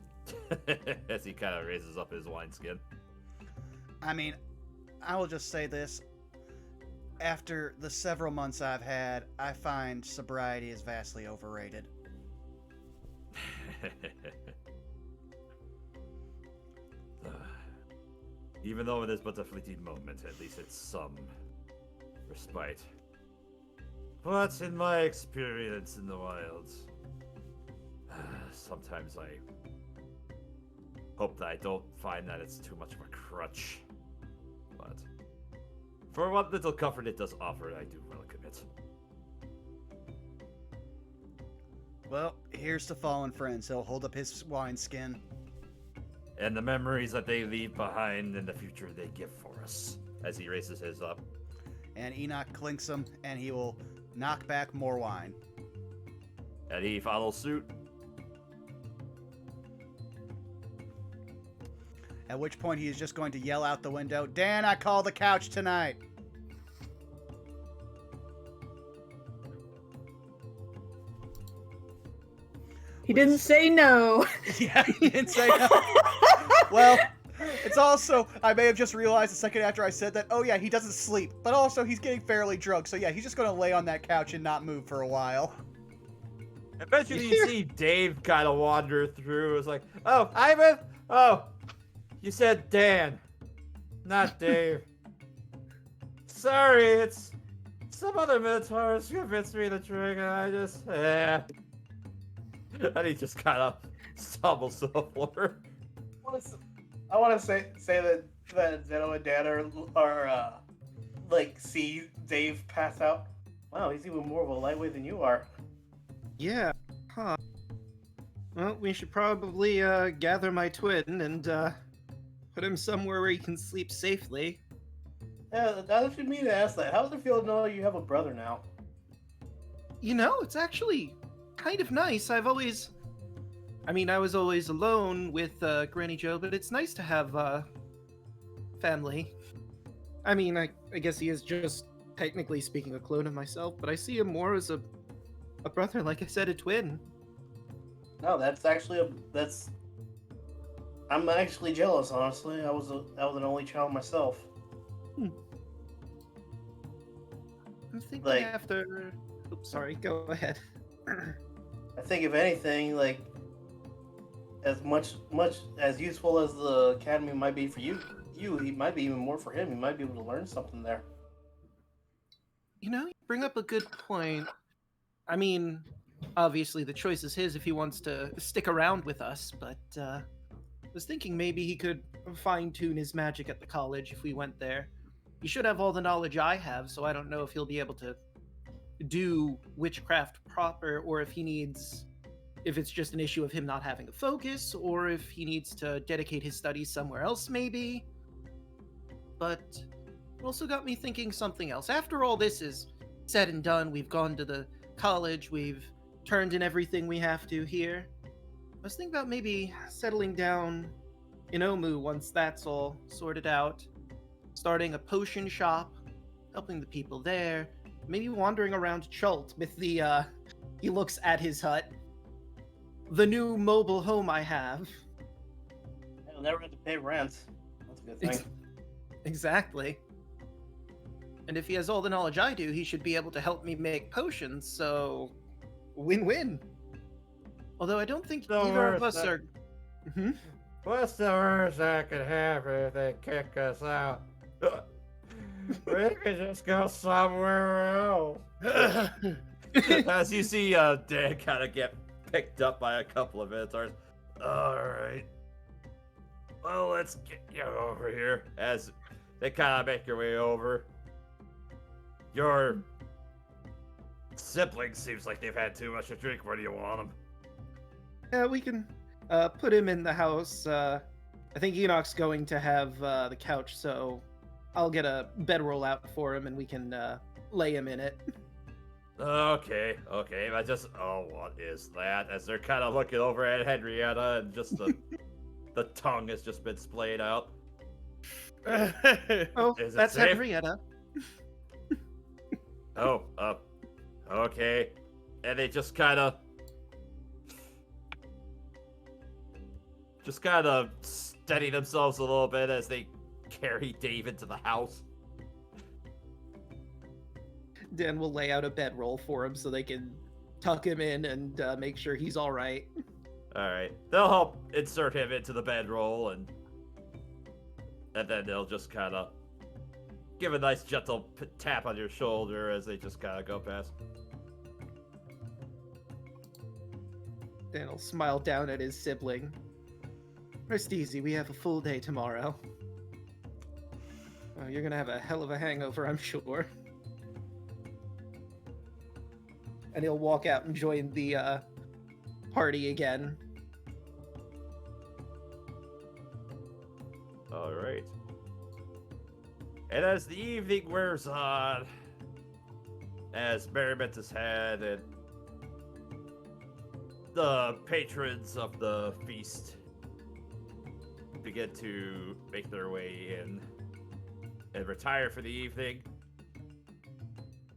As he kind of raises up his wineskin. I mean, I will just say this. After the several months I've had, I find sobriety is vastly overrated. Even though it is but a fleeting moment, at least it's some respite. But in my experience in the wilds, sometimes I hope that I don't find that it's too much of a crutch. But for what little comfort it does offer, I do welcome it. Well, here's to fallen friends. He'll hold up his wineskin. And the memories that they leave behind and the future they give for us. As he raises his up. And Enoch clinks them, and he will knock back more wine. And he follows suit. At which point he is just going to yell out the window, Dan, I call the couch tonight. He didn't say no. Yeah, he didn't say no. Well, it's also, I may have just realized a second after I said that, oh yeah, he doesn't sleep, but also he's getting fairly drunk, so yeah, he's just going to lay on that couch and not move for a while. Eventually you see Dave kind of wander through. It's like, oh, Ivan? Oh, you said Dan, not Dave. Sorry, it's some other Minotaurus convinced me to drink, and I just, And he just kind of stumbles to the floor. I want to say that Zeno and Dan are like see Dave pass out. Wow, he's even more of a lightweight than you are. Yeah, huh. Well, we should probably gather my twin and put him somewhere where he can sleep safely. Yeah, that should mean to ask that. How does it feel to know you have a brother now? You know, it's actually kind of nice. I was always alone with Granny Joe, but it's nice to have family. I mean, I guess he is just technically speaking a clone of myself, but I see him more as a brother, like I said, a twin. No, that's actually I'm actually jealous, honestly. I was an only child myself. I'm thinking Like- after... Oops, sorry, go ahead. I think if anything, like as much as useful as the academy might be for you, he might be even more for him. He might be able to learn something there. You know, you bring up a good point. I mean, obviously the choice is his if he wants to stick around with us, but I was thinking maybe he could fine-tune his magic at the college if we went there. He should have all the knowledge I have, so I don't know if he'll be able to do witchcraft proper, or if it's just an issue of him not having a focus, or if he needs to dedicate his studies somewhere else, maybe. But it also got me thinking something else. After all this is said and done, we've gone to the college, we've turned in everything we have to here. I was thinking about maybe settling down in Omu once that's all sorted out, starting a potion shop, helping the people there, maybe wandering around Chult with the, he looks at his hut, the new mobile home I have. I'll never have to pay rent. That's a good thing. Exactly. And if he has all the knowledge I do, he should be able to help me make potions, so win-win. Although I don't think either of us are... What's the worst that could happen if they kick us out? We could just go somewhere else. As you see Dan kind of get picked up by a couple of Minotaurs. Alright. Well, let's get you over here. As they kind of make your way over. Your sibling seems like they've had too much to drink. Where do you want them? Yeah, we can put him in the house. I think Enoch's going to have the couch, so I'll get a bedroll out for him and we can lay him in it. Okay. I just, what is that? As they're kind of looking over at Henrietta and just the tongue has just been splayed out. Oh, Is it that's safe? Henrietta. Okay. And they just kind of steady themselves a little bit as they carry Dave into the house. Dan will lay out a bedroll for him so they can tuck him in and make sure he's all right. All right, they'll help insert him into the bedroll, and then they'll just kind of give a nice gentle tap on your shoulder as they just kind of go past. Dan will smile down at his sibling. Rest easy, we have a full day tomorrow. Oh, you're gonna have a hell of a hangover, I'm sure. And he'll walk out and join the party again. All right. And as the evening wears on, as merriment is had and the patrons of the feast begin to make their way in and retire for the evening,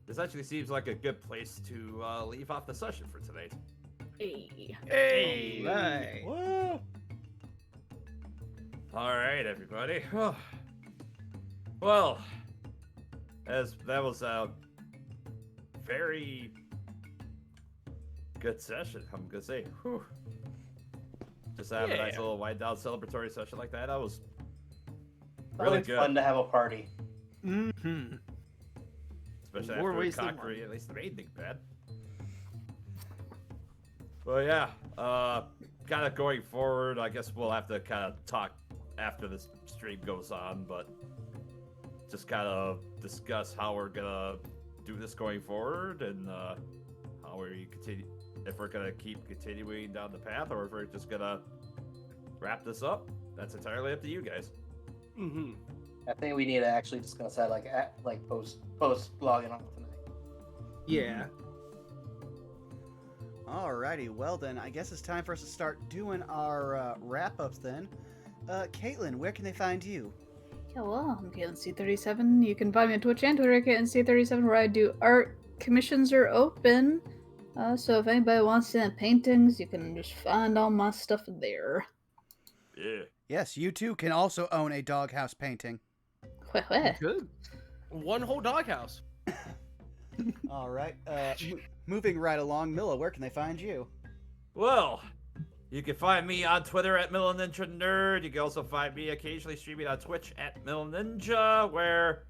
this actually seems like a good place to leave off the session for tonight. Hey. Right. Woo! All right, everybody. Well, as that was a very good session, I'm gonna say. Whew. Just have a nice Yeah. little wind down celebratory session like that. That was really Always good. fun to have a party. Mm-hmm. Especially More after ways than Concrete, at least the main thing bad. Well, yeah, kind of going forward, I guess we'll have to kind of talk after this stream goes on, but just kind of discuss how we're gonna do this going forward and how we continue, if we're gonna keep continuing down the path or if we're just gonna wrap this up. That's entirely up to you guys. Mm-hmm. I think we need to actually discuss that like post logging on tonight. Yeah. Alrighty, well then, I guess it's time for us to start doing our wrap-ups then. Caitlin, where can they find you? Yeah, well, I'm Caitlin C37. You can find me on Twitch and Twitter at Caitlin C37, where I do art. Commissions are open. So if anybody wants to send paintings, you can just find all my stuff there. Yeah. Yes, you too can also own a doghouse painting. Good. One whole doghouse. Alright, moving right along, Milla, where can they find you? Well, you can find me on Twitter at MillenNinjaNerd. You can also find me occasionally streaming on Twitch at MillenNinja, where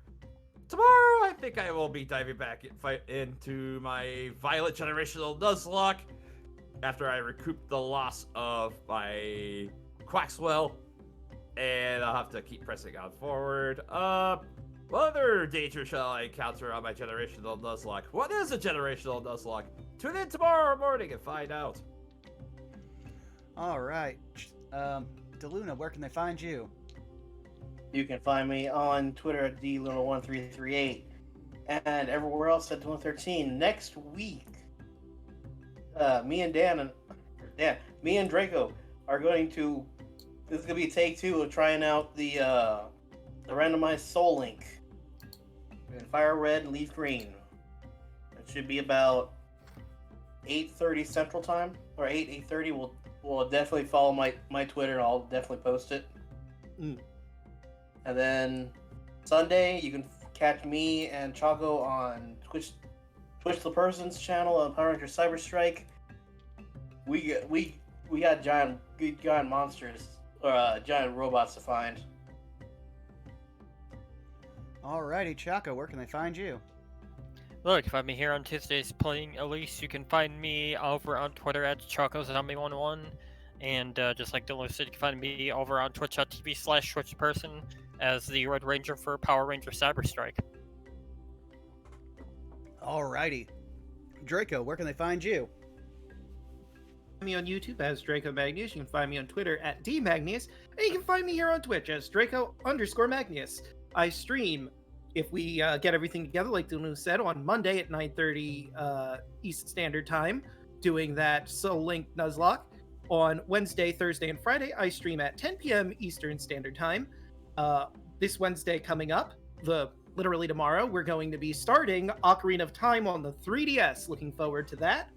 tomorrow I think I will be diving back into my Violet Generational Nuzlocke after I recoup the loss of my Quaxwell, and I'll have to keep pressing on forward. What other danger shall I encounter on my Generational Nuzlocke? What is a Generational Nuzlocke? Tune in tomorrow morning and find out. Alright, DeLuna, where can they find you? You can find me on Twitter at DLuna1338 and everywhere else at DLuna13. Next week, me and Draco are going to. This is gonna be take 2 of trying out the randomized Soul Link in Fire Red and Leaf Green. It should be about 8:30 Central Time or 8:30. We'll definitely follow my Twitter and I'll definitely post it. Mm. And then Sunday you can catch me and Chaco on Twitch the Person's channel on Power Ranger Cyber Strike. We got giant monsters or giant robots to find. Alrighty, Chaco, where can they find you? Look, if I'm here on Tuesdays playing Elise, you can find me over on Twitter at ChocoZombie11. And just like Dylan said, you can find me over on twitch.tv/TwitchPerson as the Red Ranger for Power Ranger Cyber Strike. Alrighty. Draco, where can they find you? Find me on YouTube as Draco Magnus. You can find me on Twitter at DMagnus. And you can find me here on Twitch as Draco_Magnus. I stream, if we get everything together, like Dunu said, on Monday at 9:30 Eastern Standard Time, doing that Soul Link Nuzlocke. On Wednesday, Thursday, and Friday, I stream at 10 p.m. Eastern Standard Time. This Wednesday coming up, literally tomorrow, we're going to be starting Ocarina of Time on the 3DS. Looking forward to that.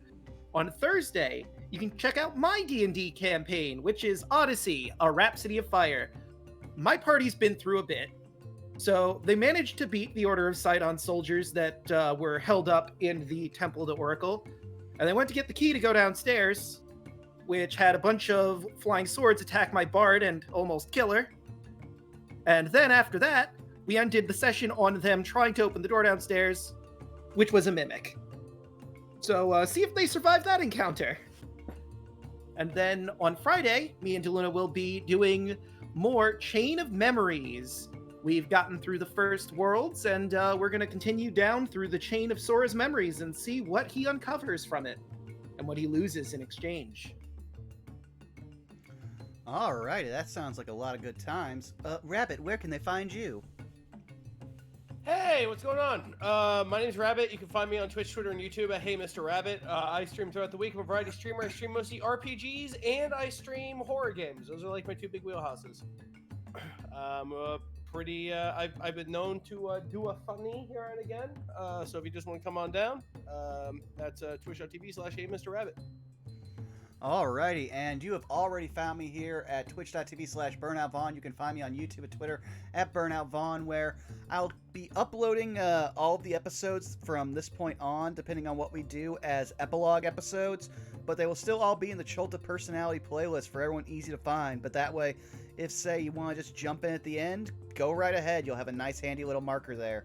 On Thursday, you can check out my D&D campaign, which is Odyssey, A Rhapsody of Fire. My party's been through a bit. So they managed to beat the Order of Sidon soldiers that were held up in the Temple of the Oracle. And they went to get the key to go downstairs, which had a bunch of flying swords attack my bard and almost kill her. And then after that, we ended the session on them trying to open the door downstairs, which was a mimic. So see if they survive that encounter. And then on Friday, me and DeLuna will be doing more Chain of Memories. We've gotten through the first worlds, and we're going to continue down through the chain of Sora's memories and see what he uncovers from it and what he loses in exchange. Alrighty, that sounds like a lot of good times. Rabbit, where can they find you? Hey, what's going on? My name's Rabbit. You can find me on Twitch, Twitter, and YouTube at Hey Mr. Rabbit. I stream throughout the week. I'm a variety streamer. I stream mostly RPGs, and I stream horror games. Those are like my two big wheelhouses. I've been known to do a funny here and again. So if you just want to come on down, that's twitch.tv/Hey Mr. Rabbit. Alrighty, and you have already found me here at twitch.tv/BurnoutVaughn. You can find me on YouTube and Twitter at BurnoutVaughn, where I'll be uploading all of the episodes from this point on, depending on what we do, as epilogue episodes, but they will still all be in the Chult Personality playlist for everyone, easy to find. But that way, if, say, you want to just jump in at the end, go right ahead. You'll have a nice, handy little marker there.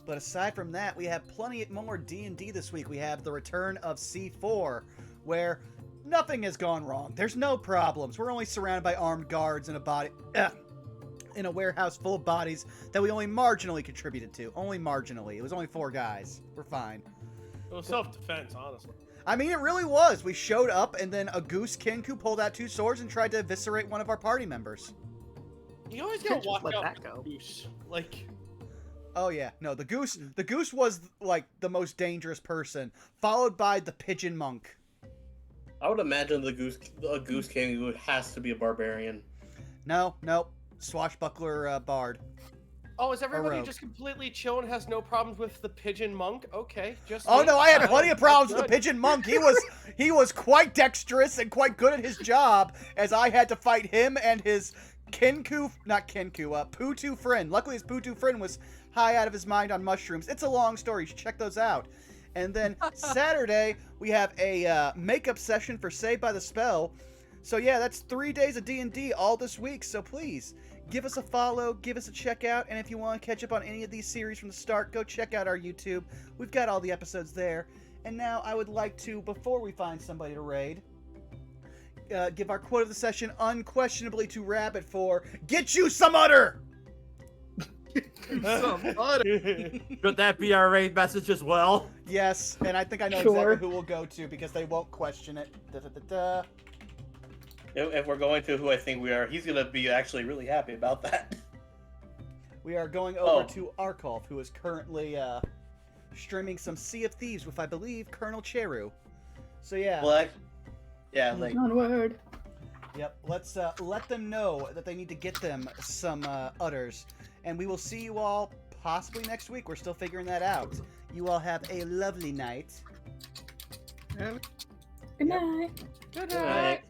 But aside from that, we have plenty more D&D this week. We have the return of C4, where nothing has gone wrong. There's no problems. We're only surrounded by armed guards in a warehouse full of bodies that we only marginally contributed to. Only marginally. It was only 4 guys. We're fine. It was self-defense, honestly. I mean, it really was. We showed up, and then a goose Kinku pulled out 2 swords and tried to eviscerate one of our party members. You always Can't gotta just watch let out that for go. the goose. Like, Oh, yeah. No, the goose was, like, the most dangerous person, followed by the pigeon monk. I would imagine a goose king has to be a barbarian. No, swashbuckler bard. oh, is everybody rogue. just completely chill and has no problems with the pigeon monk? Okay, just. Oh me. no, I had plenty of problems with That's the pigeon monk. He was quite dexterous and quite good at his job, as I had to fight him and his Putu friend. Luckily, his Putu friend was high out of his mind on mushrooms. It's a long story. You should check those out. And then Saturday, we have a makeup session for Saved by the Spell. So yeah, that's 3 days of D&D all this week. So please, give us a follow, give us a check out, and if you want to catch up on any of these series from the start, go check out our YouTube. We've got all the episodes there. And now I would like to, before we find somebody to raid, give our quote of the session unquestionably to Rabbit for "Get you some udder!" Some utter. Should that be our raid message as well? Yes, and I think I know Sure. exactly who we'll go to because they won't question it. Da-da-da-da. If we're going to who I think we are, he's gonna be actually really happy about that. We are going over Oh. to Arkolf, who is currently streaming some Sea of Thieves with, I believe, Colonel Cheru. So yeah, Like Onward. yep. Let's let them know that they need to get them some udders, and we will see you all possibly next week. We're still figuring that out. You all have a lovely night. Good night. Good Alright.